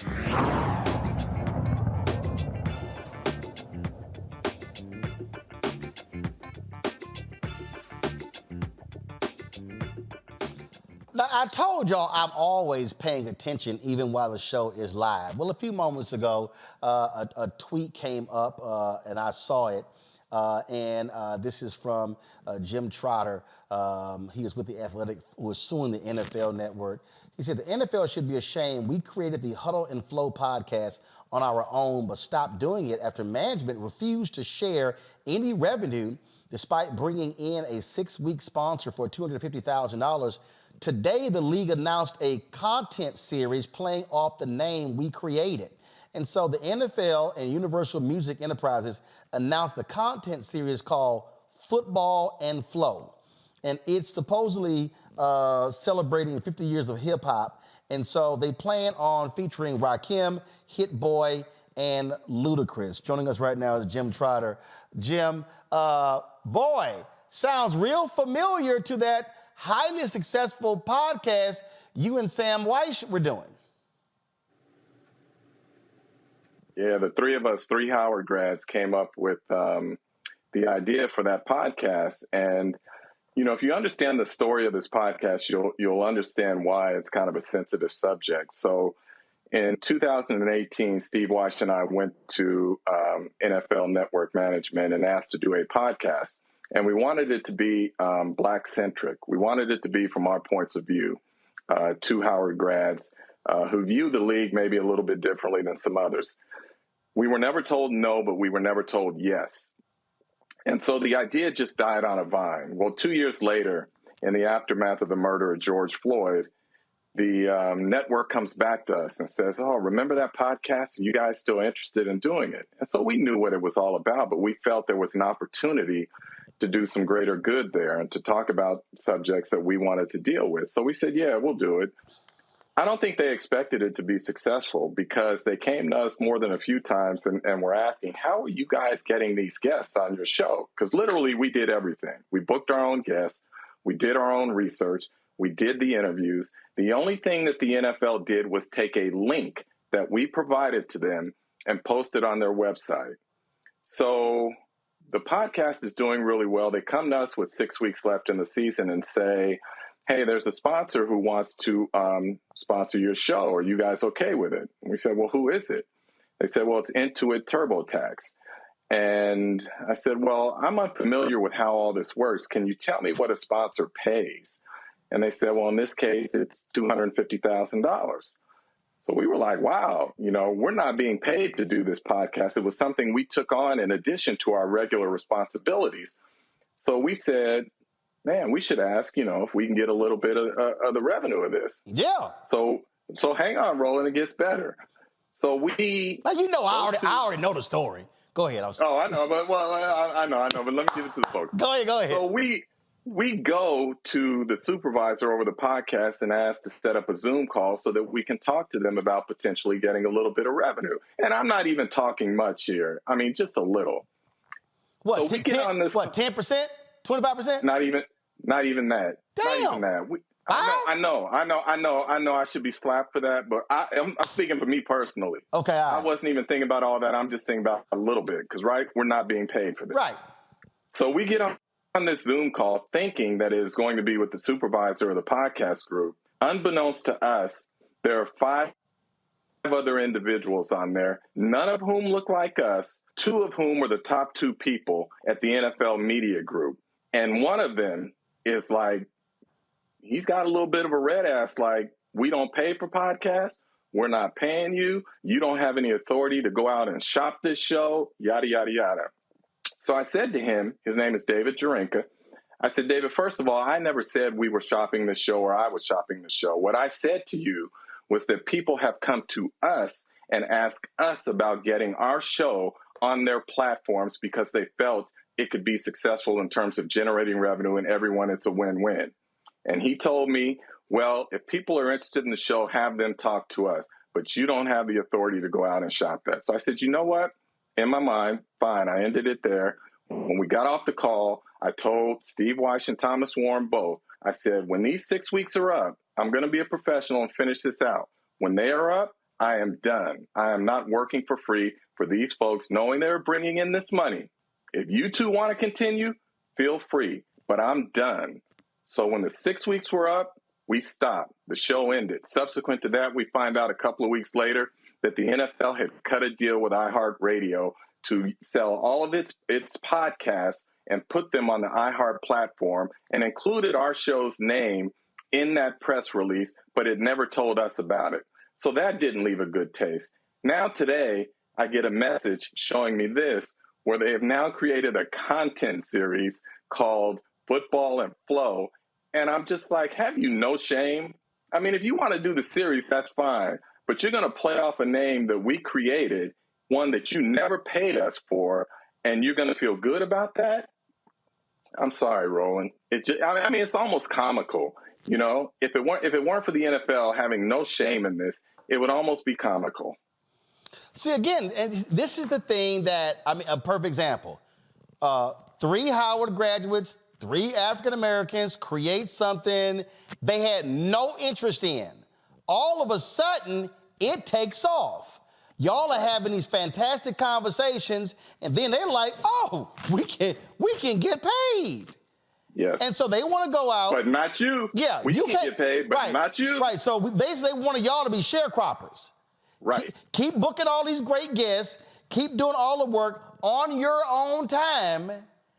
Now, I told y'all I'm always paying attention even while the show is live. Well, a few moments ago, a tweet came up, and I saw it. This is from Jim Trotter. He was with The Athletic, who was suing the NFL Network. He said, the NFL should be ashamed. We created the Huddle and Flow podcast on our own, but stopped doing it after management refused to share any revenue despite bringing in a 6-week sponsor for $250,000. Today, the league announced a content series playing off the name we created. And so the NFL and Universal Music Enterprises announced the content series called Football and Flow. And it's supposedly celebrating 50 years of hip hop. And so they plan on featuring Rakim, Hit Boy, and Ludacris. Joining us right now is Jim Trotter. Jim, boy, sounds real familiar to that highly successful podcast you and Sam Weiss were doing. Yeah, the three of us, 3 Howard grads, came up with the idea for that podcast. And, you know, if you understand the story of this podcast, you'll understand why it's kind of a sensitive subject. So in 2018, Steve Weiss and I went to NFL Network Management and asked to do a podcast. And we wanted it to be Black-centric. We wanted it to be from our points of view, 2 Howard grads who view the league maybe a little bit differently than some others. We were never told no, but we were never told yes. And so the idea just died on a vine. Well, 2 years later, in the aftermath of the murder of George Floyd, the network comes back to us and says, oh, remember that podcast? Are you guys still interested in doing it? And so we knew what it was all about, but we felt there was an opportunity to do some greater good there and to talk about subjects that we wanted to deal with. So we said, yeah, we'll do it. I don't think they expected it to be successful because they came to us more than a few times and were asking, how are you guys getting these guests on your show? Because literally we did everything. We booked our own guests. We did our own research. We did the interviews. The only thing that the NFL did was take a link that we provided to them and post it on their website. So the podcast is doing really well. They come to us with 6 weeks left in the season and say, hey, there's a sponsor who wants to sponsor your show. Are you guys okay with it? And we said, well, who is it? They said, well, it's Intuit TurboTax. And I said, well, I'm unfamiliar with how all this works. Can you tell me what a sponsor pays? And they said, well, in this case, it's $250,000. So we were like, wow, you know, we're not being paid to do this podcast. It was something we took on in addition to our regular responsibilities. So we said, man, we should ask, you know, if we can get a little bit of the revenue of this. Yeah. So hang on, Roland, it gets better. So we... Now, you know, I already know the story. Go ahead. I know, but I know, but let me give it to the folks. Go ahead. So we go to the supervisor over the podcast and ask to set up a Zoom call so that we can talk to them about potentially getting a little bit of revenue. And I'm not even talking much here. I mean, just a little. What, so we get on this, 10%? 25%? Not even that. Damn. Not even that. I know I should be slapped for that, but I'm speaking for me personally. Okay. All right. I wasn't even thinking about all that. I'm just thinking about a little bit because, right, we're not being paid for this. Right. So we get on this Zoom call thinking that it is going to be with the supervisor of the podcast group. Unbeknownst to us, there are 5 other individuals on there, none of whom look like us, 2 of whom were the top 2 people at the NFL media group. And one of them is like, he's got a little bit of a red ass, like, we don't pay for podcasts. We're not paying you. You don't have any authority to go out and shop this show, yada, yada, yada. So I said to him, his name is David Jarinka. I said, David, first of all, I never said we were shopping this show or I was shopping the show. What I said to you was that people have come to us and asked us about getting our show on their platforms because they felt it could be successful in terms of generating revenue, and everyone, it's a win-win. And he told me, well, if people are interested in the show, have them talk to us, but you don't have the authority to go out and shop that. So I said, you know what? In my mind, fine, I ended it there. When we got off the call, I told Steve Weish and Thomas Warren both, I said, when these 6 weeks are up, I'm going to be a professional and finish this out. When they are up, I am done. I am not working for free for these folks, knowing they're bringing in this money. If you two want to continue, feel free, but I'm done. So when the 6 weeks were up, we stopped. The show ended. Subsequent to that, we find out a couple of weeks later that the NFL had cut a deal with iHeartRadio to sell all of its podcasts and put them on the iHeart platform and included our show's name in that press release, but it never told us about it. So that didn't leave a good taste. Now today, I get a message showing me this, where they have now created a content series called Football and Flow. And I'm just like, have you no shame? I mean, if you want to do the series, that's fine. But you're going to play off a name that we created, one that you never paid us for, and you're going to feel good about that? I'm sorry, Roland. I mean, it's almost comical. You know, if it weren't for the NFL having no shame in this, it would almost be comical. See, again, this is the thing that, I mean, a perfect example. 3 Howard graduates, 3 African Americans create something they had no interest in. All of a sudden, it takes off. Y'all are having these fantastic conversations, and then they're like, oh, we can get paid. Yes. And so they want to go out. But not you. Yeah. We can get paid, but right, not you. Right. So basically, they wanted y'all to be sharecroppers. Right. Keep booking all these great guests. Keep doing all the work on your own time.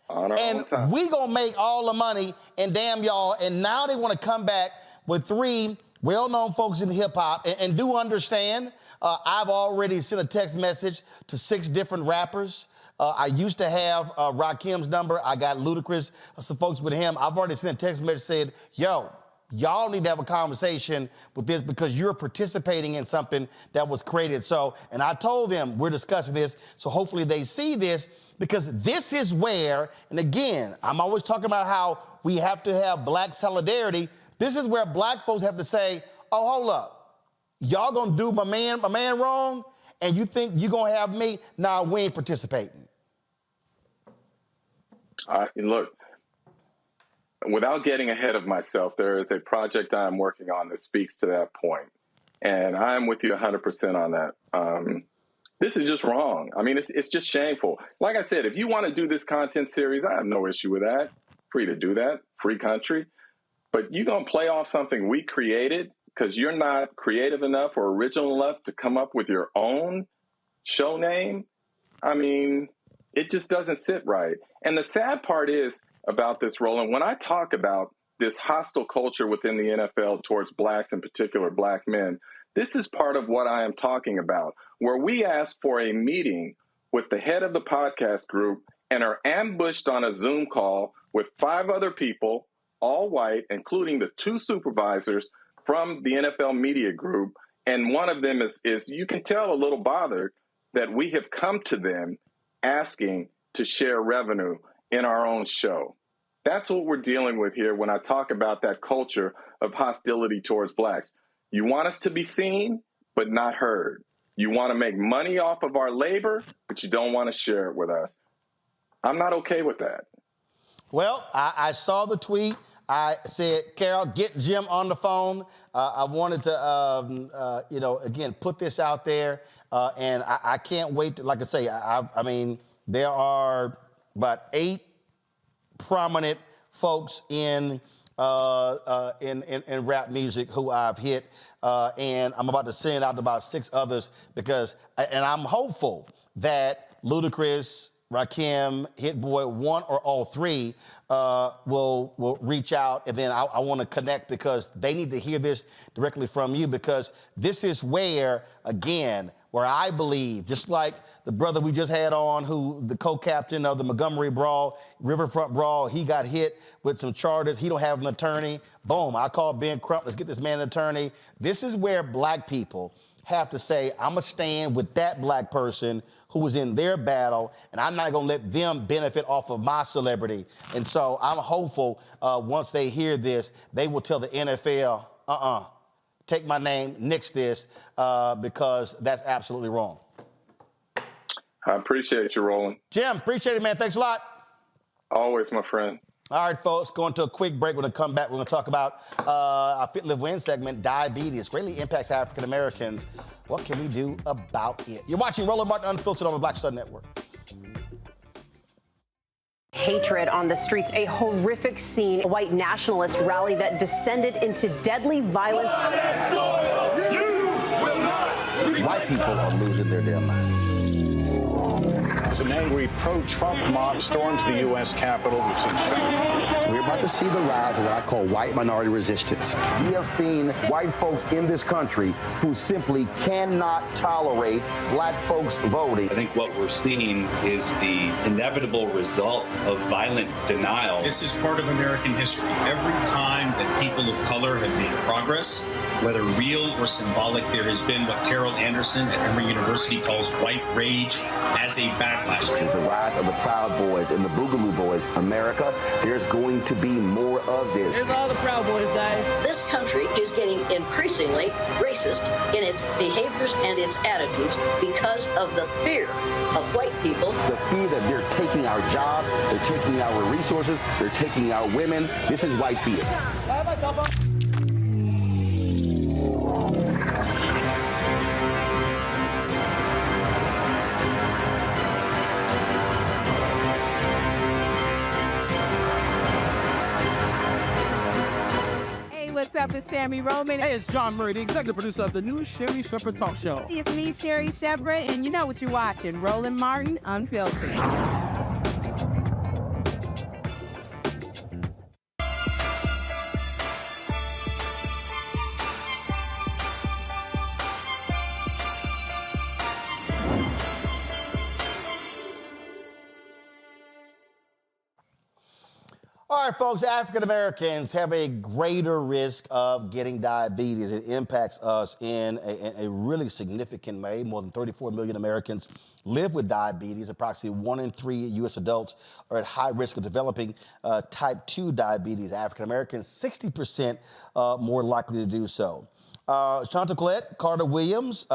On our own time. We going to make all the money, and damn y'all. And now they want to come back with 3 well-known folks in hip-hop. And do understand, I've already sent a text message to 6 different rappers. I used to have Rakim's number. I got Ludacris, some folks with him. I've already sent a text message said, yo, y'all need to have a conversation with this because you're participating in something that was created. So, and I told them we're discussing this, so hopefully they see this, because this is where, and again, I'm always talking about how we have to have black solidarity. This is where black folks have to say, oh, hold up. Y'all gonna do my man wrong, and you think you gonna have me? Nah, we ain't participating. Look, without getting ahead of myself, there is a project I'm working on that speaks to that point. And I am with you 100% on that. This is just wrong. I mean, it's just shameful. Like I said, if you want to do this content series, I have no issue with that. Free to do that. Free country. But you're going to play off something we created because you're not creative enough or original enough to come up with your own show name? I mean, it just doesn't sit right. And the sad part is about this, Roland, when I talk about this hostile culture within the NFL towards blacks, in particular black men, this is part of what I am talking about, where we ask for a meeting with the head of the podcast group and are ambushed on a Zoom call with 5 other people, all white, including the 2 supervisors from the NFL media group. And one of them is you can tell a little bothered that we have come to them asking to share revenue in our own show. That's what we're dealing with here when I talk about that culture of hostility towards blacks. You want us to be seen, but not heard. You want to make money off of our labor, but you don't want to share it with us. I'm not okay with that. Well, I saw the tweet. I said, Carol, get Jim on the phone. I wanted to, again, put this out there. And I can't wait to, like I say, I mean, there are about 8 prominent folks in rap music who I've hit. And I'm about to send out to about 6 others because, and I'm hopeful that Ludacris, Rakim, Hit Boy, one or all 3 will reach out, and then I want to connect because they need to hear this directly from you, because this is where, again, where I believe, just like the brother we just had on, who the co-captain of the Montgomery brawl, Riverfront brawl, he got hit with some charges. He don't have an attorney. Boom, I called Ben Crump. Let's get this man an attorney. This is where black people have to say, I'm going to stand with that black person who was in their battle, and I'm not going to let them benefit off of my celebrity. And so I'm hopeful once they hear this, they will tell the NFL, take my name, nix this, because that's absolutely wrong. I appreciate you, Roland. Jim, appreciate it, man. Thanks a lot. Always, my friend. All right, folks, going to a quick break. We're going to come back. We're going to talk about our Fit, Live, Win segment, diabetes. Greatly impacts African Americans. What can we do about it? You're watching Roland Martin Unfiltered on the Black Star Network. Hatred on the streets, a horrific scene, a white nationalist rally that descended into deadly violence. White people are losing their damn minds. As an angry pro-Trump mob storms the U.S. Capitol, we've seen shooting. We're about to see the rise of what I call white minority resistance. We have seen white folks in this country who simply cannot tolerate black folks voting. I think what we're seeing is the inevitable result of violent denial. This is part of American history. Every time that people of color have made progress, whether real or symbolic, there has been what Carol Anderson at Emory University calls white rage as a backlash. This is the rise of the Proud Boys and the Boogaloo Boys. America, there's going to be more of this. Here's all the Proud Boys, guys. This country is getting increasingly racist in its behaviors and its attitudes because of the fear of white people. The fear that they're taking our jobs, they're taking our resources, they're taking our women. This is white fear. What's up? It's Sammy Roman. Hey, it's John Murray, the executive producer of the new Sherry Shepherd Talk Show. It's me, Sherry Shepherd, and you know what you're watching, Roland Martin Unfiltered. All right, folks, African Americans have a greater risk of getting diabetes. It impacts us in a really significant way. More than 34 million Americans live with diabetes. Approximately 1 in 3 U.S. adults are at high risk of developing type 2 diabetes. African Americans, 60% more likely to do so. Chanticleer Carter Williams,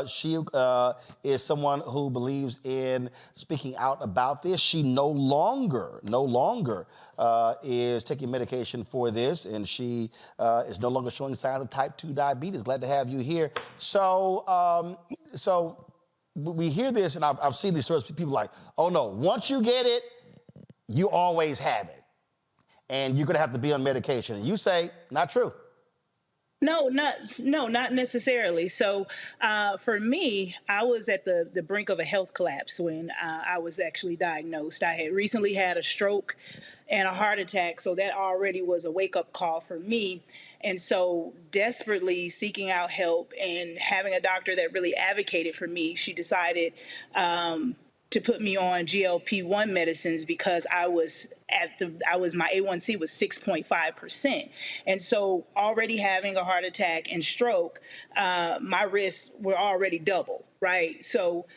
she is someone who believes in speaking out about this. She no longer is taking medication for this, and she is no longer showing signs of type 2 diabetes. Glad to have you here. So we hear this, and I've seen these stories. People like, oh no, once you get it, you always have it, and you're gonna have to be on medication. And you say, not true. No, not necessarily. So for me, I was at the brink of a health collapse when I was actually diagnosed. I had recently had a stroke and a heart attack, so that already was a wake-up call for me. And so desperately seeking out help and having a doctor that really advocated for me, she decided to put me on GLP-1 medicines because my A1C was 6.5%. And so already having a heart attack and stroke, my risks were already double, right? So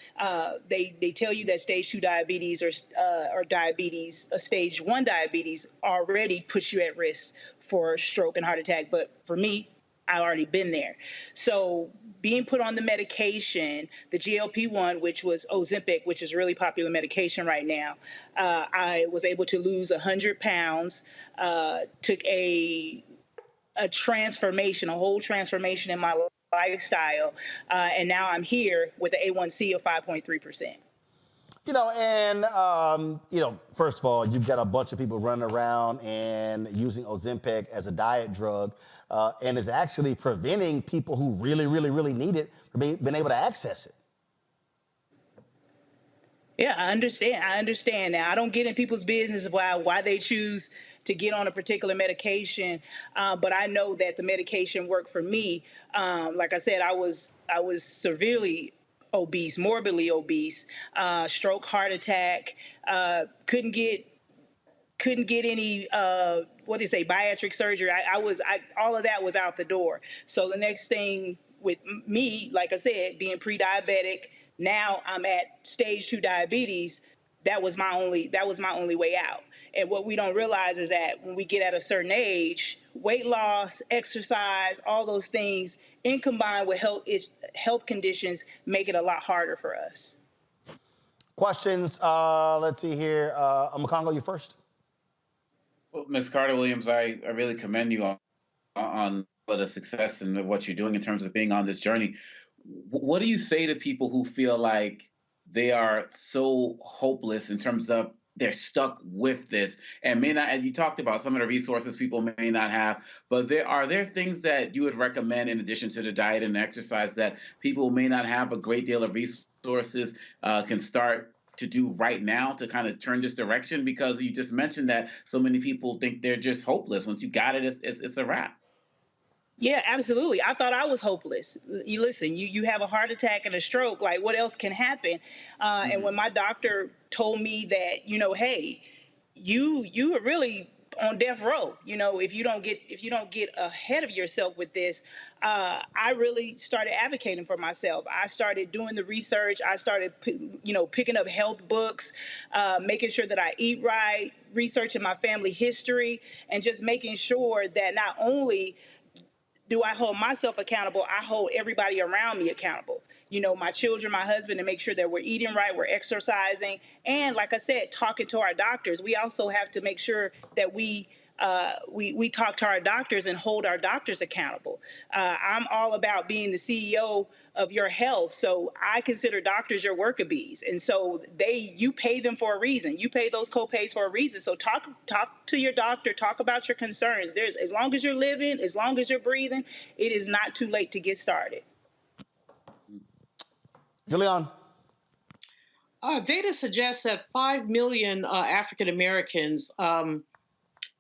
they tell you that stage 2 diabetes or diabetes, stage 1 diabetes already puts you at risk for stroke and heart attack. But for me, I already been there. So being put on the medication, the GLP-1, which was Ozempic, which is really popular medication right now, I was able to lose 100 pounds, took a transformation, a whole transformation in my lifestyle. And now I'm here with an A1C of 5.3%. You know, and, first of all, you've got a bunch of people running around and using Ozempic as a diet drug, and is actually preventing people who really, really, really need it from being able to access it. Yeah, I understand now. I don't get in people's business why they choose to get on a particular medication, but I know that the medication worked for me. Like I said, I was severely obese, morbidly obese, stroke, heart attack, couldn't get any bariatric surgery. All of that was out the door. So the next thing with me, like I said, being pre-diabetic, now I'm at stage 2 diabetes. That was my only way out. And what we don't realize is that when we get at a certain age, weight loss, exercise, all those things, in combined with health conditions, make it a lot harder for us. Questions? Let's see here. Makongo, you first. Well, Ms. Carter-Williams, I really commend you on the success and what you're doing in terms of being on this journey. What do you say to people who feel like they are so hopeless in terms of they're stuck with this and may not, and you talked about some of the resources people may not have, but are there things that you would recommend in addition to the diet and exercise that people may not have a great deal of resources can start to do right now to kind of turn this direction? Because you just mentioned that so many people think they're just hopeless. Once you got it, it's a wrap. Yeah, absolutely. I thought I was hopeless. You listen, you have a heart attack and a stroke, like what else can happen? And when my doctor told me that, hey, you are really on death row. If you don't get ahead of yourself with this, I really started advocating for myself. I started doing the research. I started, picking up health books, making sure that I eat right, researching my family history, and just making sure that not only do I hold myself accountable, I hold everybody around me accountable. My children, my husband, to make sure that we're eating right, we're exercising. And like I said, talking to our doctors. We also have to make sure that we talk to our doctors and hold our doctors accountable. I'm all about being the CEO of your health. So I consider doctors your worker bees. And so you pay them for a reason. You pay those co-pays for a reason. So talk to your doctor, talk about your concerns. As long as you're living, as long as you're breathing, it is not too late to get started. Julian. Data suggests that 5 million African Americans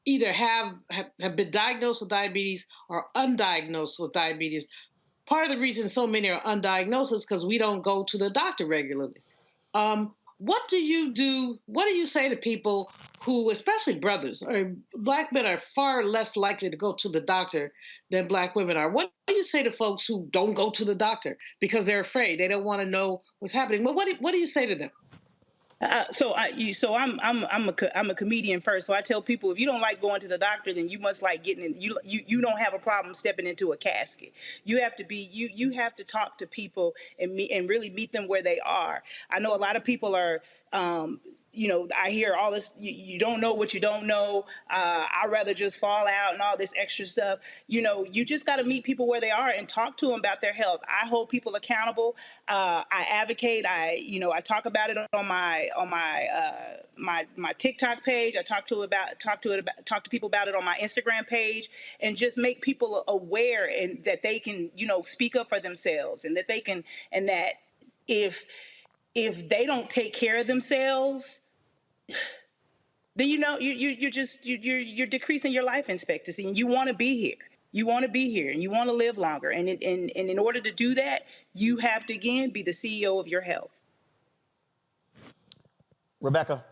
either have been diagnosed with diabetes or undiagnosed with diabetes. Part of the reason so many are undiagnosed is because we don't go to the doctor regularly. What do you do? What do you say to people who, especially brothers, or Black men are far less likely to go to the doctor than Black women are? What do you say to folks who don't go to the doctor because they're afraid? They don't want to know what's happening. Well, what do you say to them? I'm a comedian first. So I tell people, if you don't like going to the doctor, then you must like getting in. You don't have a problem stepping into a casket. You have to talk to people and really meet them where they are. I know a lot of people are. I hear all this, you don't know what you don't know. I'd rather just fall out and all this extra stuff. You just got to meet people where they are and talk to them about their health. I hold people accountable. I advocate. I talk about it on my TikTok page. I talk to people about it on my Instagram page, and just make people aware and that they can, speak up for themselves, and that they can, and that if they don't take care of themselves, then you're decreasing your life expectancy, and you want to be here. You want to be here, and you want to live longer. And in order to do that, you have to again be the CEO of your health. Rebecca.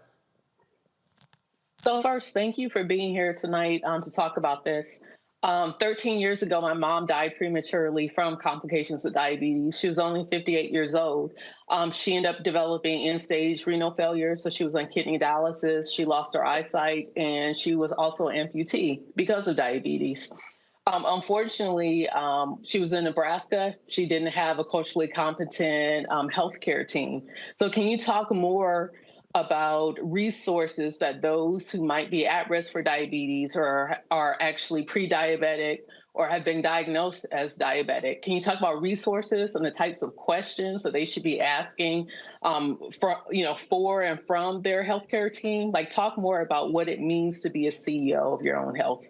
So first, thank you for being here tonight to talk about this. 13 years ago, my mom died prematurely from complications with diabetes. She was only 58 years old. She ended up developing end-stage renal failure, so she was on kidney dialysis. She lost her eyesight, and she was also an amputee because of diabetes. Unfortunately, she was in Nebraska. She didn't have a culturally competent healthcare team. So can you talk more about resources that those who might be at risk for diabetes or are actually pre-diabetic or have been diagnosed as diabetic? Can you talk about resources and the types of questions that they should be asking for and from their healthcare team? Like, talk more about what it means to be a CEO of your own health.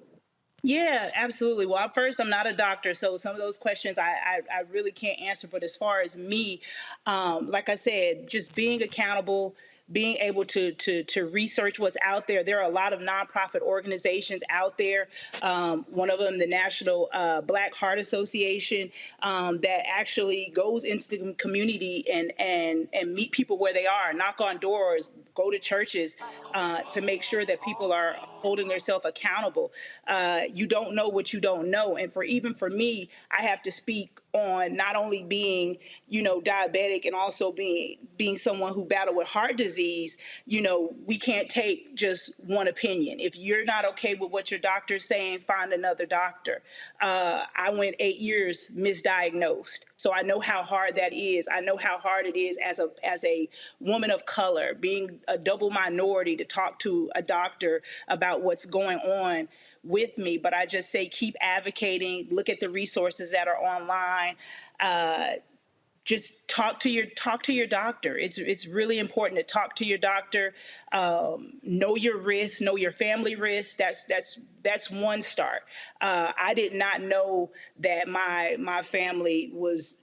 Yeah, absolutely. Well, first, I'm not a doctor, so some of those questions I really can't answer. But as far as me, like I said, just being accountable, being able to research what's out there. There are a lot of nonprofit organizations out there. One of them, the National Black Heart Association, that actually goes into the community and meet people where they are, knock on doors, go to churches to make sure that people are holding themselves accountable. You don't know what you don't know. And even for me, I have to speak on not only being, diabetic and also being someone who battled with heart disease. We can't take just one opinion. If you're not okay with what your doctor's saying, find another doctor. I went 8 years misdiagnosed. So I know how hard that is. I know how hard it is as a woman of color, being a double minority, to talk to a doctor about what's going on with me. But I just say keep advocating, look at the resources that are online. Just talk to your doctor. It's really important to talk to your doctor. Know your risks, know your family risks. That's one start. I did not know that my family was,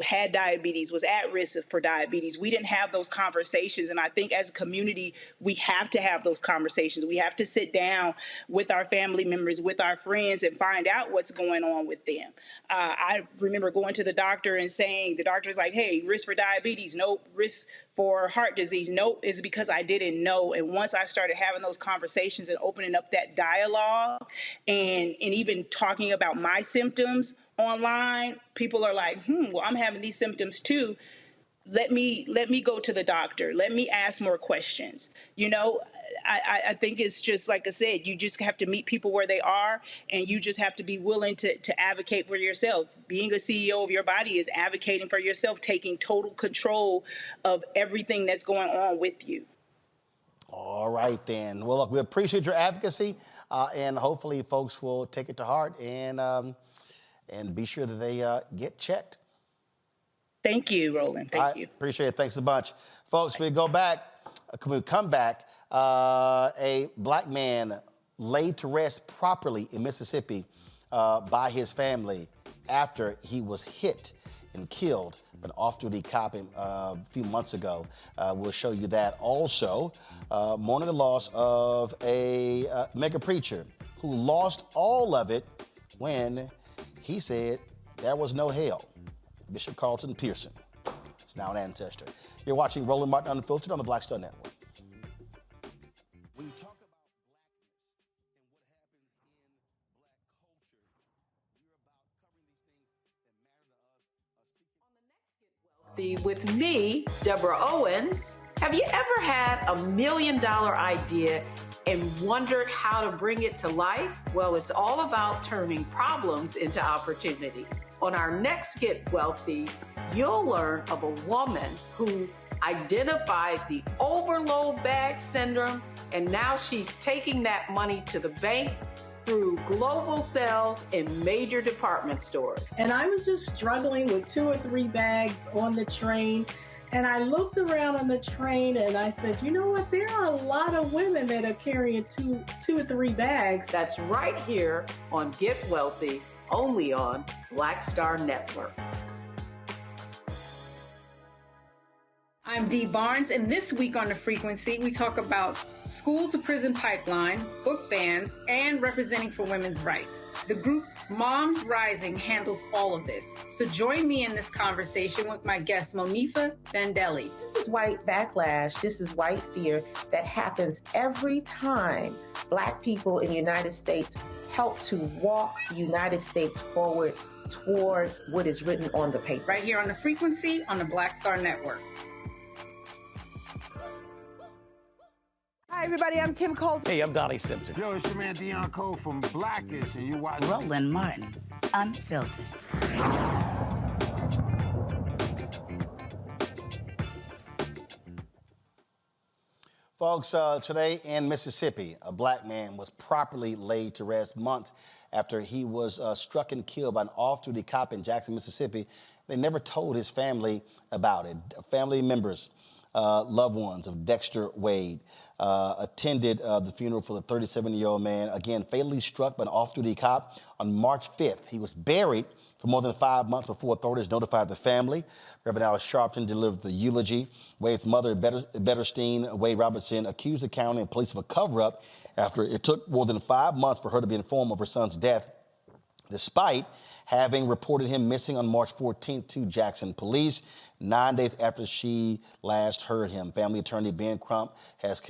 had diabetes, was at risk for diabetes. We didn't have those conversations. And I think as a community, we have to have those conversations. We have to sit down with our family members, with our friends, and find out what's going on with them. I remember going to the doctor and saying, the doctor's like, hey, risk for diabetes, nope. Risk for heart disease, nope. It's because I didn't know. And once I started having those conversations and opening up that dialogue and even talking about my symptoms online, people are like, well, I'm having these symptoms too. Let me go to the doctor. Let me ask more questions. I think it's just, like I said, you just have to meet people where they are, and you just have to be willing to advocate for yourself. Being a CEO of your body is advocating for yourself, taking total control of everything that's going on with you. All right, then. Well, look, we appreciate your advocacy, and hopefully folks will take it to heart and be sure that they get checked. Thank you, Roland. Thank you. Appreciate it. Thanks a bunch. Folks, we come back. A black man laid to rest properly in Mississippi by his family after he was hit and killed by an off-duty cop a few months ago. We'll show you that. Also, mourning the loss of a mega preacher who lost all of it when he said there was no hell. Bishop Carlton Pearson is now an ancestor. You're watching Roland Martin Unfiltered on the Black Star Network. With me, Deborah Owens. Have you ever had $1 million idea and wondered how to bring it to life? Well, it's all about turning problems into opportunities. On our next Get Wealthy, you'll learn of a woman who identified the overload bag syndrome, and now she's taking that money to the bank through global sales in major department stores. And I was just struggling with 2 or 3 bags on the train. And I looked around on the train and I said, you know what? There are a lot of women that are carrying two or 3 bags. That's right here on Get Wealthy, only on Black Star Network. I'm Dee Barnes, and this week on The Frequency, we talk about school to prison pipeline, book bans, and representing for women's rights. The group Moms Rising handles all of this. So join me in this conversation with my guest, Monifa Bandelli. This is white backlash. This is white fear that happens every time Black people in the United States help to walk the United States forward towards what is written on the paper. Right here on The Frequency on the Black Star Network. Hi, everybody. I'm Kim Coles. Hey, I'm Donnie Simpson. Yo, it's your man Dion Cole from Blackish, and you watch Roland Martin, Unfiltered. Folks, today in Mississippi, a Black man was properly laid to rest months after he was struck and killed by an off-duty cop in Jackson, Mississippi. They never told his family about it. Family members, loved ones of Dexter Wade attended the funeral for the 37-year-old man, again, fatally struck by an off-duty cop on March 5th. He was buried for more than 5 months before authorities notified the family. Reverend Alice Sharpton delivered the eulogy. Wade's mother, Betterstein Wade Robertson, accused the county and police of a cover-up after it took more than 5 months for her to be informed of her son's death, despite having reported him missing on March 14th to Jackson police, 9 days after she last heard him. Family attorney Ben Crump has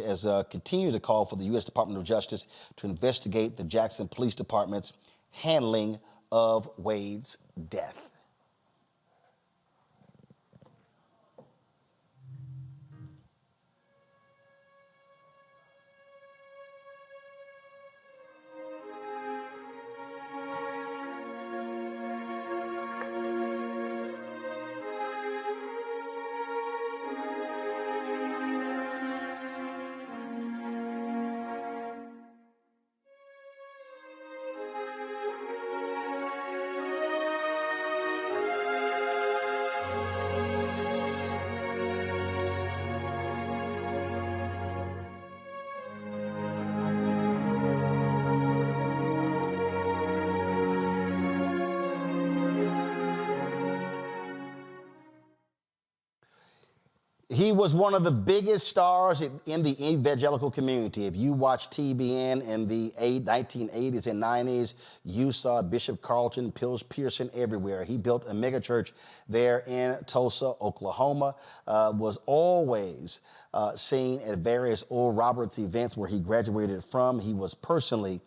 continued to call for the U.S. Department of Justice to investigate the Jackson Police Department's handling of Wade's death. He was one of the biggest stars in the evangelical community. If you watch TBN in the 1980s and 90s, you saw Bishop Carlton, Pearson everywhere. He built a megachurch there in Tulsa, Oklahoma, was always seen at various Oral Roberts events where he graduated from. He was personally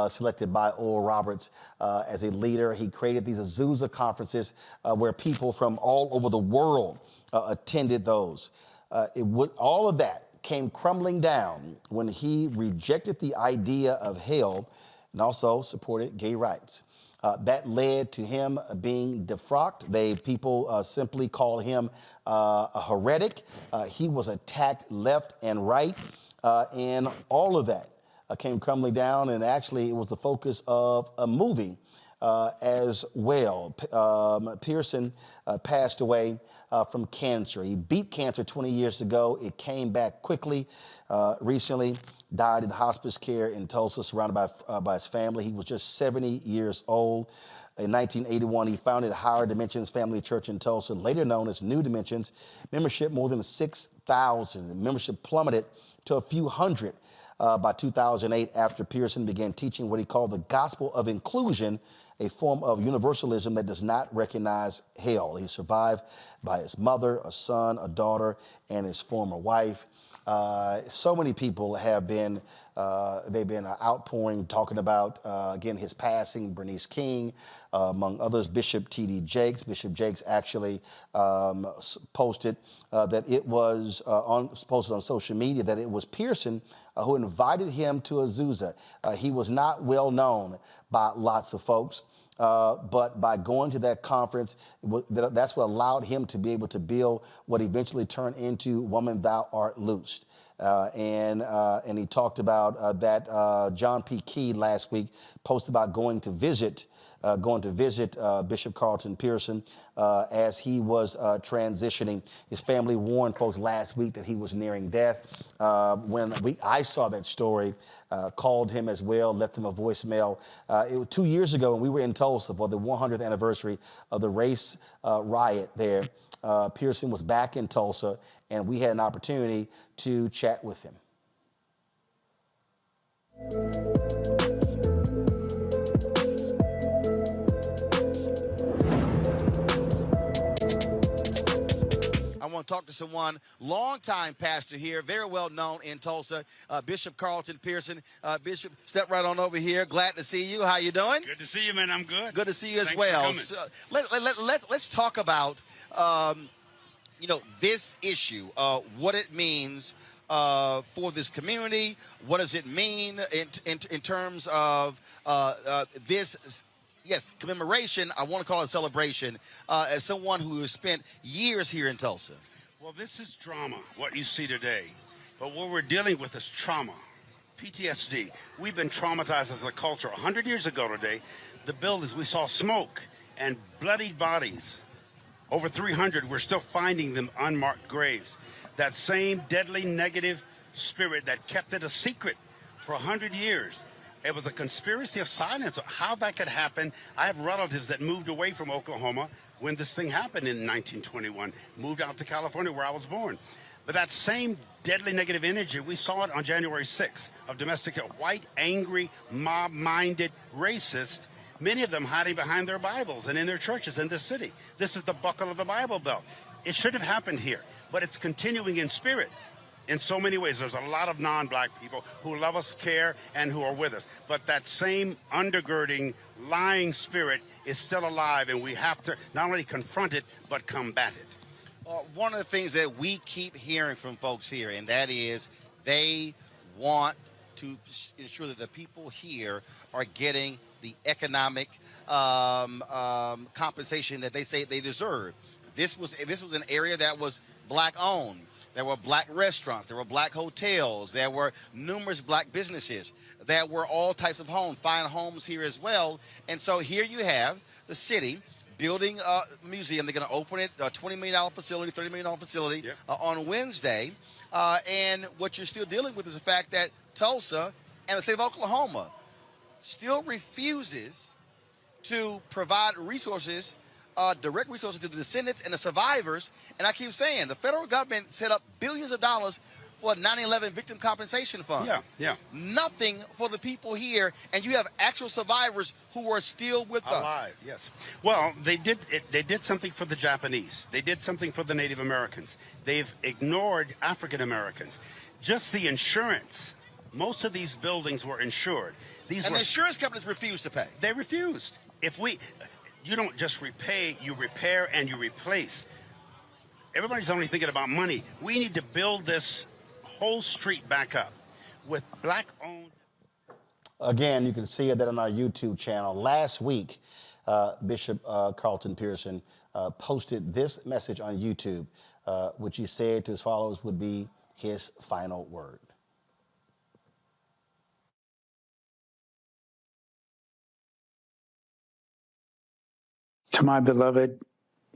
selected by Oral Roberts as a leader. He created these Azusa conferences where people from all over the world attended those. All of that came crumbling down when he rejected the idea of hell and also supported gay rights. That led to him being defrocked. People simply call him a heretic. He was attacked left and right, and all of that came crumbling down, and actually it was the focus of a movie as well. Pearson passed away from cancer. He beat cancer 20 years ago. It came back quickly. Recently died in hospice care in Tulsa, surrounded by his family. He was just 70 years old. In 1981, he founded Higher Dimensions Family Church in Tulsa, later known as New Dimensions. Membership more than 6,000. Membership plummeted to a few hundred by 2008 after Pearson began teaching what he called the gospel of inclusion, a form of universalism that does not recognize hell. He's survived by his mother, a son, a daughter, and his former wife. So many people have been, they've been outpouring, talking about, again, his passing, Bernice King, among others, Bishop T.D. Jakes. Bishop Jakes actually posted that it was, posted on social media that it was Pearson who invited him to Azusa. He was not well known by lots of folks. But by going to that conference, that's what allowed him to be able to build what eventually turned into Woman Thou Art Loosed. And he talked about that John P. Key last week posted about going to visit Bishop Carlton Pearson as he was transitioning. His family warned folks last week that he was nearing death. When I saw that story, called him as well, left him a voicemail. It was 2 years ago when we were in Tulsa for the 100th anniversary of the race riot there. Pearson was back in Tulsa, and we had an opportunity to chat with him. to talk to someone, longtime pastor here, very well known in Tulsa, Bishop Carlton Pearson. Bishop, step right on over here. Glad to see you. How you doing? Good to see you, man. I'm good. Good to see you as Thanks well. For So, let's talk about this issue, what it means for this community. What does it mean in terms of this? Yes, commemoration. I want to call it a celebration. As someone who has spent years here in Tulsa. Well, this is drama, what you see today. But what we're dealing with is trauma, PTSD. We've been traumatized as a culture. 100 years ago today, the buildings, we saw smoke and bloodied bodies. Over 300, we're still finding them unmarked graves. That same deadly negative spirit that kept it a secret for 100 years. It was a conspiracy of silence. How that could happen. I have relatives that moved away from Oklahoma when this thing happened in 1921, moved out to California where I was born. But that same deadly negative energy, we saw it on January 6th of domestic, white, angry, mob-minded, racist, many of them hiding behind their Bibles and in their churches in this city. This is the buckle of the Bible Belt. It should have happened here, but it's continuing in spirit. In so many ways, there's a lot of non-black people who love us, care, and who are with us. But that same undergirding, lying spirit is still alive, and we have to not only confront it, but combat it. One of the things that we keep hearing from folks here, and that is they want to ensure that the people here are getting the economic compensation that they say they deserve. This was an area that was black-owned. There were black restaurants. There were black hotels. There were numerous black businesses. There were all types of homes, fine homes here as well. And so here you have the city building a museum. They're going to open it, a $20 million facility, $30 million facility on Wednesday. And what you're still dealing with is the fact that Tulsa and the state of Oklahoma still refuses to provide resources, direct resources to the descendants and the survivors. And I keep saying the federal government set up billions of dollars for a 9/11 victim compensation fund. Yeah. Nothing for the people here, and you have actual survivors who are still with us. Alive, yes. Well, they did something for the Japanese. They did something for the Native Americans. They've ignored African Americans. Just the insurance. Most of these buildings were insured. The insurance companies refused to pay. They refused. You don't just repay, you repair and you replace. Everybody's only thinking about money. We need to build this whole street back up with black-owned. Again, you can see that on our YouTube channel. Last week, Bishop Carlton Pearson posted this message on YouTube, which he said to his followers would be his final word. To my beloved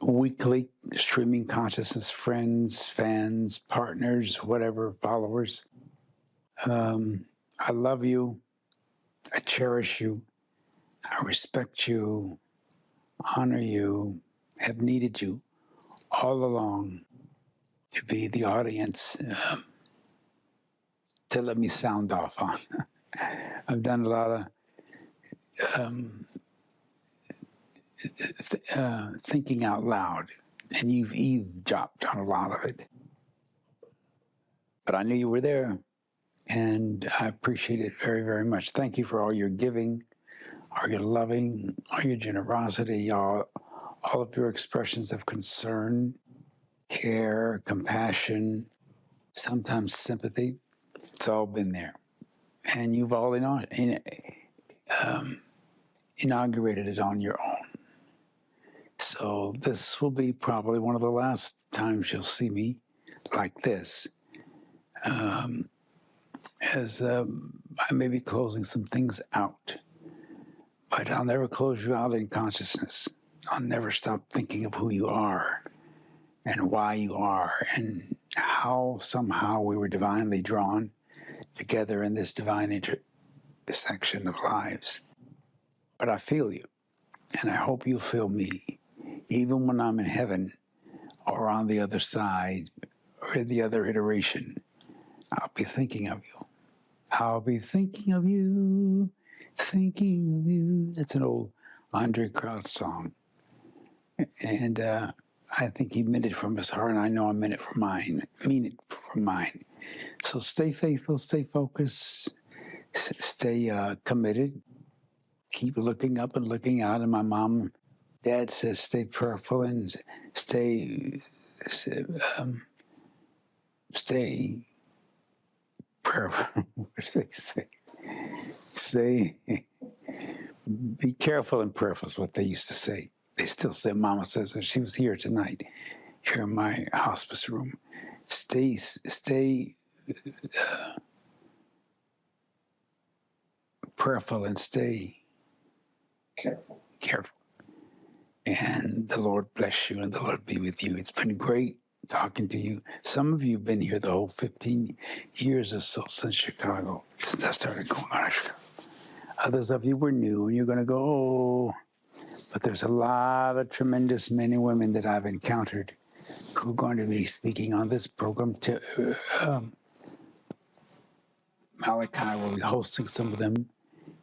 weekly streaming consciousness friends, fans, partners, whatever, followers, I love you. I cherish you. I respect you, honor you, have needed you all along to be the audience to let me sound off on. I've done a lot of thinking out loud, and you've eavesdropped on a lot of it. But I knew you were there, and I appreciate it very, very much. Thank you for all your giving, all your loving, all your generosity, all of your expressions of concern, care, compassion, sometimes sympathy. It's all been there. And you've all inaugurated it on your own. So this will be probably one of the last times you'll see me like this, as I may be closing some things out. But I'll never close you out in consciousness. I'll never stop thinking of who you are and why you are and how somehow we were divinely drawn together in this divine intersection of lives. But I feel you, and I hope you feel me. Even when I'm in heaven or on the other side or in the other iteration, I'll be thinking of you. I'll be thinking of you, thinking of you. That's an old Andre Crouch song. And I think he meant it from his heart, and I know I meant it from mine. So stay faithful, stay focused, stay committed. Keep looking up and looking out. And my mom, dad says, stay prayerful and stay prayerful. What do they say? Say, be careful and prayerful is what they used to say. They still say, Mama says, she was here tonight, here in my hospice room. Stay prayerful and stay careful. And the Lord bless you and the Lord be with you. It's been great talking to you. Some of you have been here the whole 15 years or so since Chicago, since I started going on to Chicago. Others of you were new and you're going to go, oh. But there's a lot of tremendous men and women that I've encountered who are going to be speaking on this program. Malachi will be hosting some of them,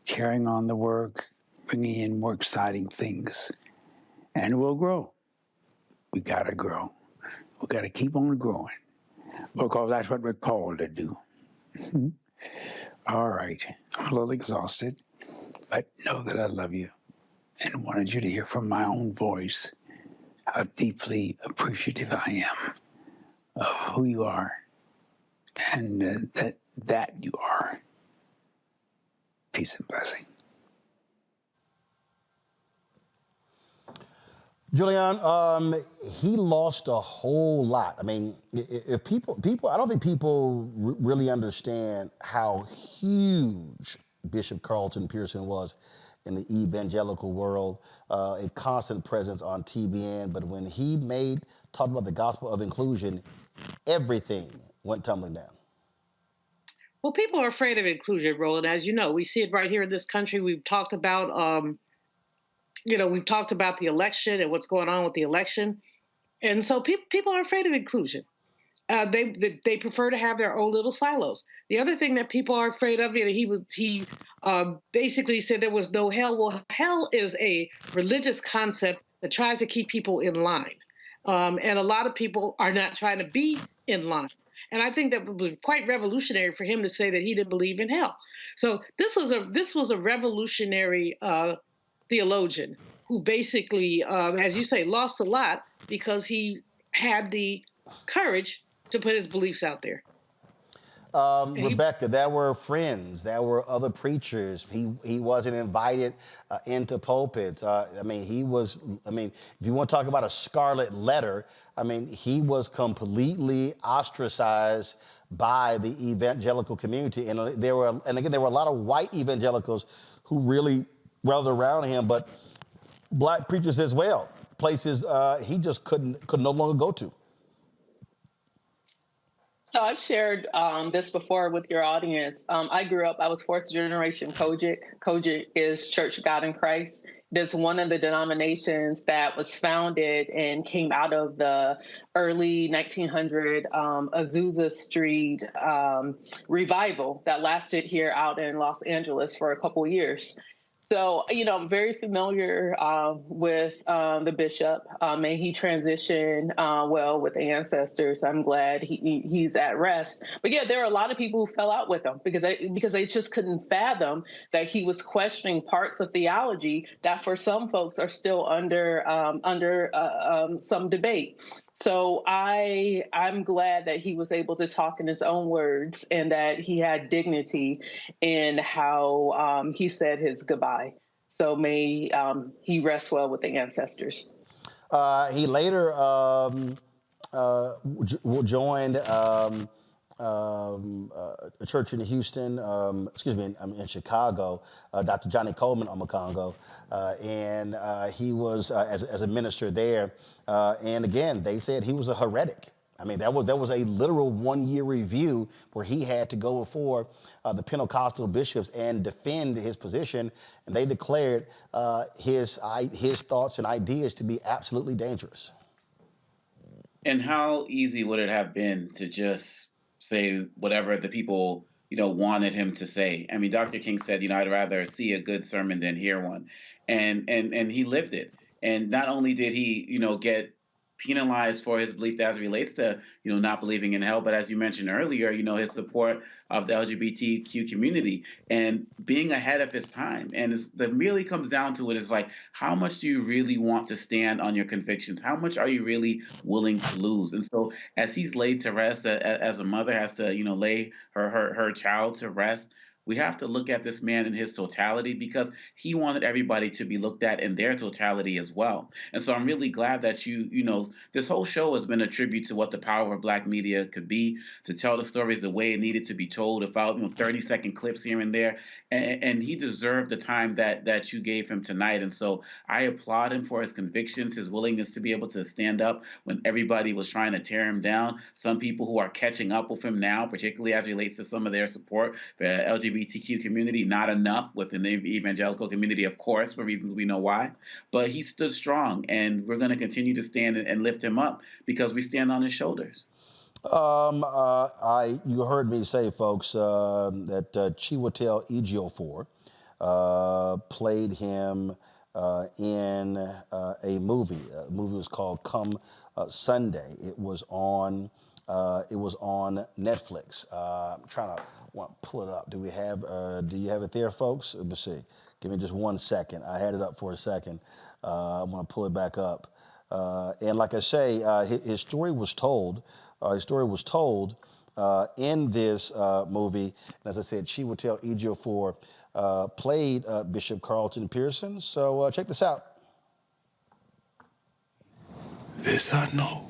carrying on the work, bringing in more exciting things. And we'll grow. We got to grow. We got to keep on growing because that's what we're called to do. All right. I'm a little exhausted, but know that I love you and wanted you to hear from my own voice how deeply appreciative I am of who you are and that you are. Peace and blessing. Julian, he lost a whole lot. I mean, if people, I don't think people really understand how huge Bishop Carlton Pearson was in the evangelical world, a constant presence on TBN. But when he talked about the gospel of inclusion, everything went tumbling down. Well, people are afraid of inclusion, Roland. As you know, we see it right here in this country. We've talked about, we've talked about the election and what's going on with the election. And so people are afraid of inclusion. They prefer to have their own little silos. The other thing that people are afraid of, he basically said there was no hell. Well, hell is a religious concept that tries to keep people in line. And a lot of people are not trying to be in line. And I think that was quite revolutionary for him to say that he didn't believe in hell. So this was a revolutionary theologian who basically, as you say, lost a lot because he had the courage to put his beliefs out there. Rebecca, there were friends, there were other preachers. He wasn't invited into pulpits. If you want to talk about a scarlet letter, he was completely ostracized by the evangelical community. And there were a lot of white evangelicals who really rallied around him, but black preachers as well, places he just could no longer go to. So I've shared this before with your audience. I was fourth generation Kojic. Kojic is Church of God in Christ. It is one of the denominations that was founded and came out of the early 1900 Azusa Street revival that lasted here out in Los Angeles for a couple years. So, I'm very familiar with the bishop. May he transition well with the ancestors. I'm glad he's at rest. But yeah, there are a lot of people who fell out with him because they just couldn't fathom that he was questioning parts of theology that for some folks are still under some debate. So I'm glad that he was able to talk in his own words and that he had dignity in how he said his goodbye. So may he rest well with the ancestors. He later joined a church in Houston, in Chicago, Dr. Johnny Coleman Omokongo, and he was as a minister there. And again, they said he was a heretic. That was a literal 1-year review where he had to go before the Pentecostal bishops and defend his position, and they declared his thoughts and ideas to be absolutely dangerous. And how easy would it have been to just say whatever the people, wanted him to say? Dr. King said, I'd rather see a good sermon than hear one. And he lived it. And not only did he, get penalized for his belief as it relates to, not believing in hell. But as you mentioned earlier, his support of the LGBTQ community and being ahead of his time. And that really comes down to it is like, how much do you really want to stand on your convictions? How much are you really willing to lose? And so as he's laid to rest, as a mother has to, lay her child to rest, we have to look at this man in his totality because he wanted everybody to be looked at in their totality as well. And so I'm really glad that this whole show has been a tribute to what the power of Black media could be, to tell the stories the way it needed to be told, without 30-second clips here and there. And he deserved the time that you gave him tonight. And so I applaud him for his convictions, his willingness to be able to stand up when everybody was trying to tear him down. Some people who are catching up with him now, particularly as it relates to some of their support for LGBTQ community, not enough within the evangelical community, of course, for reasons we know why. But he stood strong, and we're going to continue to stand and lift him up because we stand on his shoulders. You heard me say, folks, that Chiwetel Ejiofor played him in a movie. The movie was called Come Sunday. It was on Netflix. I'm trying to pull it up. Do you have it there, folks? Let me see. Give me just 1 second. I had it up for a second. I want to pull it back up. And like I say, his story was told. In this movie. And as I said, Chiwetel Ejiofor played Bishop Carlton Pearson. So check this out. This I know,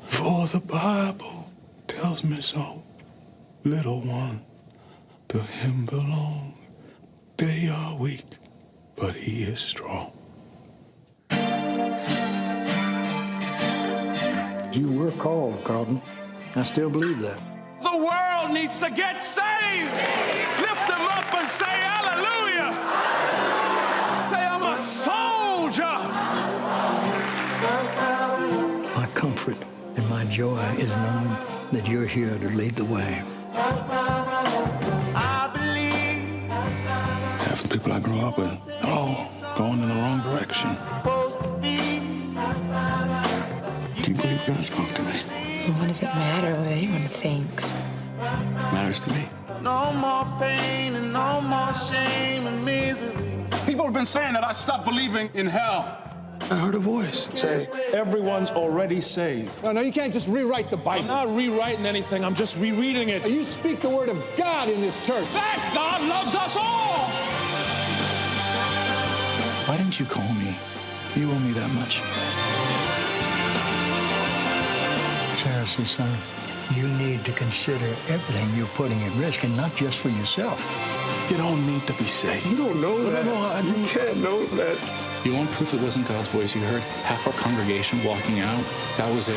for the Bible tells me so. Little ones to him belong. They are weak, but he is strong. You were called, Carlton. I still believe that. The world needs to get saved. Lift them up and say hallelujah. Say, I'm a soldier. My comfort and my joy is knowing that you're here to lead the way. I believe. Half the people I grew up with are all going in the wrong direction. Do you believe God spoke to me? What does it matter what anyone thinks? Matters to me. No more pain and no more shame and misery. People have been saying that I stopped believing in hell. I heard a voice say, everyone's already saved. No, you can't just rewrite the Bible. I'm not rewriting anything, I'm just rereading it. You speak the word of God in this church. That God loves us all! Why didn't you call me? You owe me that much. Seriously, son, you need to consider everything you're putting at risk, and not just for yourself. You don't need to be saved. You don't know that. You can't know that. You want proof it wasn't God's voice you heard? Half our congregation walking out. That was it.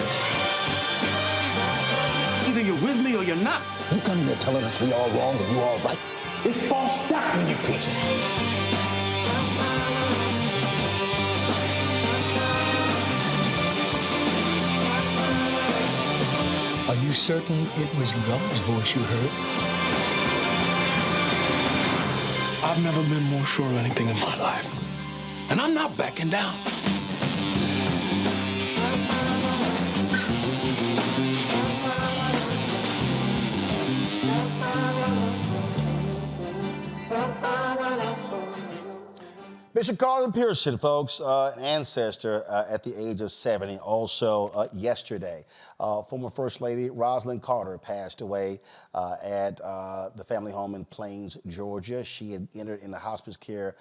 Either you're with me or you're not. You coming here telling us we all wrong and you all right? It's false doctrine you're preaching. Are you certain it was God's voice you heard? I've never been more sure of anything in my life. And I'm not backing down. Bishop Carlton Pearson, folks, an ancestor at the age of 70. Also, yesterday, former First Lady Rosalynn Carter passed away at the family home in Plains, Georgia. She had entered into hospice care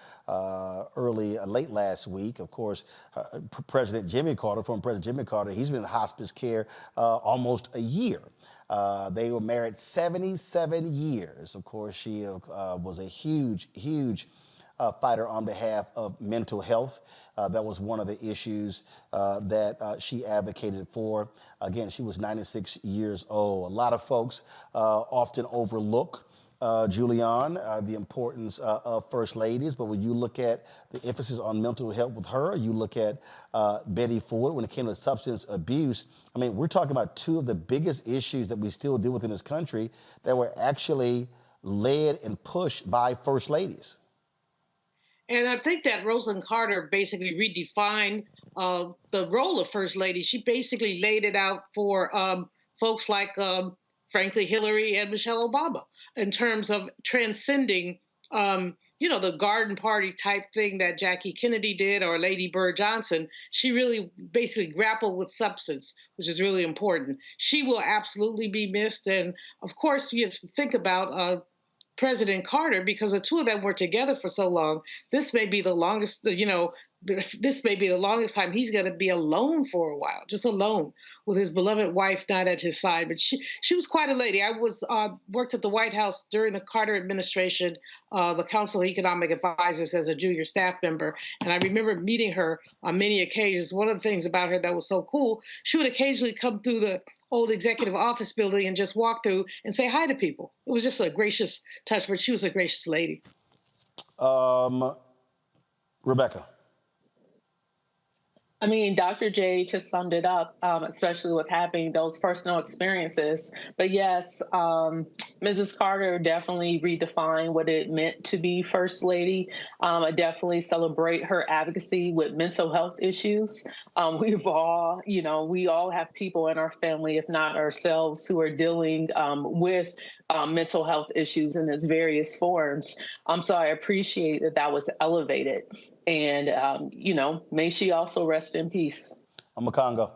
late last week. Of course, President Jimmy Carter, former President Jimmy Carter, he's been in hospice care almost a year. They were married 77 years. Of course, she was a huge fighter on behalf of mental health. That was one of the issues that she advocated for. Again, she was 96 years old. A lot of folks often overlook Julianne, the importance of first ladies, but when you look at the emphasis on mental health with her, you look at Betty Ford when it came to substance abuse. I mean, we're talking about two of the biggest issues that we still deal with in this country that were actually led and pushed by first ladies. And I think that Rosalynn Carter basically redefined the role of First Lady. She basically laid it out for folks like, frankly, Hillary and Michelle Obama in terms of transcending, the garden party type thing that Jackie Kennedy did or Lady Bird Johnson. She really basically grappled with substance, which is really important. She will absolutely be missed. And of course, you have to think about President Carter, because the two of them were together for so long. This may be the longest, this may be the longest time he's going to be alone for a while, just alone with his beloved wife not at his side. But she was quite a lady. I worked at the White House during the Carter administration, the Council of Economic Advisors as a junior staff member. And I remember meeting her on many occasions. One of the things about her that was so cool, she would occasionally come through the old executive office building and just walk through and say hi to people. It was just a gracious touch, but she was a gracious lady. Rebecca. I mean, Dr. J just summed it up, especially with having those personal experiences. But yes, Mrs. Carter definitely redefined what it meant to be First Lady. I definitely celebrate her advocacy with mental health issues. We all have people in our family, if not ourselves, who are dealing with mental health issues in its various forms. So I appreciate that was elevated. And, may she also rest in peace. I'm a Congo.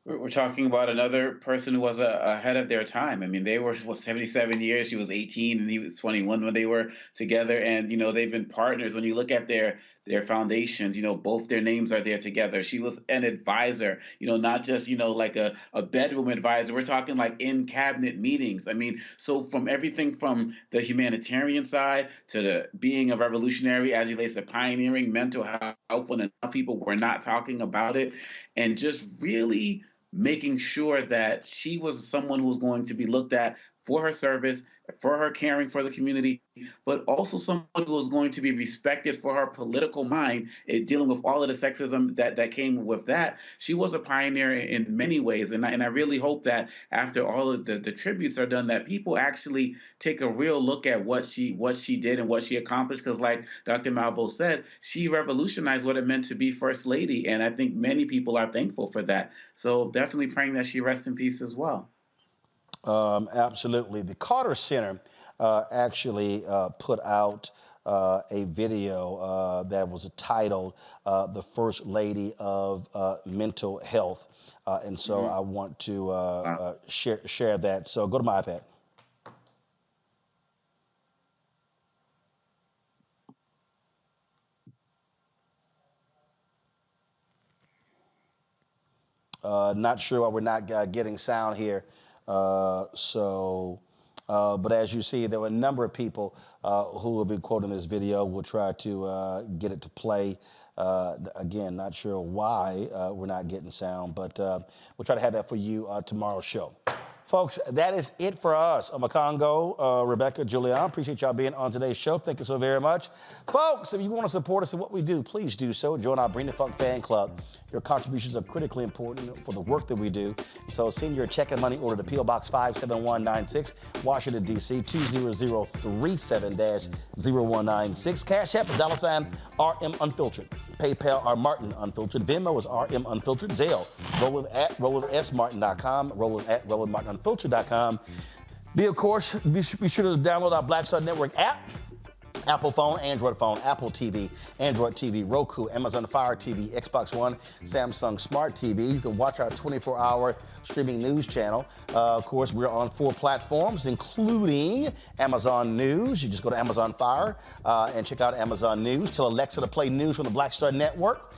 We're talking about another person who was ahead of their time. I mean, they were 77 years. She was 18 and he was 21 when they were together. And, they've been partners. When you look at their foundations, both their names are there together. She was an advisor, not just, like a bedroom advisor. We're talking like in cabinet meetings. I mean, so from everything from the humanitarian side to the being a revolutionary as it relates to pioneering mental health when enough people were not talking about it, and just really making sure that she was someone who was going to be looked at for her service, for her caring for the community, but also someone who was going to be respected for her political mind, dealing with all of the sexism that came with that. She was a pioneer in many ways. And I really hope that after all of the tributes are done, that people actually take a real look at what she did and what she accomplished. Because like Dr. Malvo said, she revolutionized what it meant to be First Lady. And I think many people are thankful for that. So definitely praying that she rests in peace as well. Absolutely. The Carter Center actually put out a video that was titled The First Lady of Mental Health. And so I want to share that. So go to my iPad. Not sure why we're not getting sound here. But as you see, there were a number of people who will be quoting this video. We'll try to get it to play. Again, not sure why we're not getting sound, but we'll try to have that for you tomorrow's show. Folks, that is it for us. I'm a Congo, Rebecca, Julian. Appreciate y'all being on today's show. Thank you so very much. Folks, if you want to support us in what we do, please do so. Join our Bring the Funk fan club. Your contributions are critically important for the work that we do. So send your check and money order to P.O. Box 57196, Washington, D.C., 20037-0196. Cash App is $RM Unfiltered. PayPal are Martin Unfiltered. Venmo is RM Unfiltered. Zelle, Roland at RolandSMartin.com, Roland at RolandMartinUnfiltered.com. Of course, be sure to download our Black Star Network app. Apple phone, Android phone, Apple TV, Android TV, Roku, Amazon Fire TV, Xbox One, Samsung Smart TV. You can watch our 24-hour streaming news channel. Of course, we're on 4 platforms, including Amazon News. You just go to Amazon Fire and check out Amazon News. Tell Alexa to play news from the Black Star Network.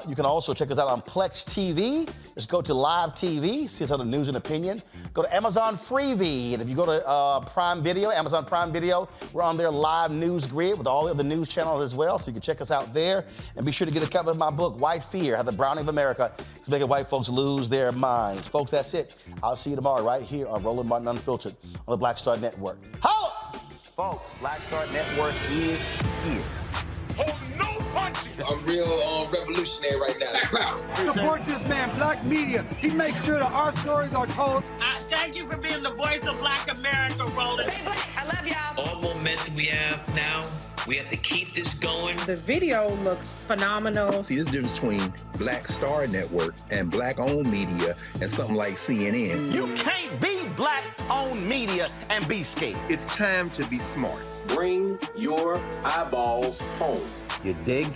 You can also check us out on Plex TV. Just go to Live TV, see us on the news and opinion. Go to Amazon Freevee. And if you go to Prime Video, Amazon Prime Video, we're on their live news grid with all the other news channels as well. So you can check us out there. And be sure to get a copy of my book, White Fear, How the Browning of America is Making White Folks Lose Their Minds. Folks, that's it. I'll see you tomorrow right here on Roland Martin Unfiltered on the Black Star Network. Holla! Folks, Black Star Network is here. Oh, no punches! I'm real revolutionary right now. Support this man, Black Media. He makes sure that our stories are told. I got Thank you for being the voice of Black America, Roland. Stay black. I love y'all. All momentum we have now, we have to keep this going. The video looks phenomenal. See, there's a difference between Black Star Network and Black-owned media and something like CNN. You can't be Black-owned media and be scared. It's time to be smart. Bring your eyeballs home. You dig?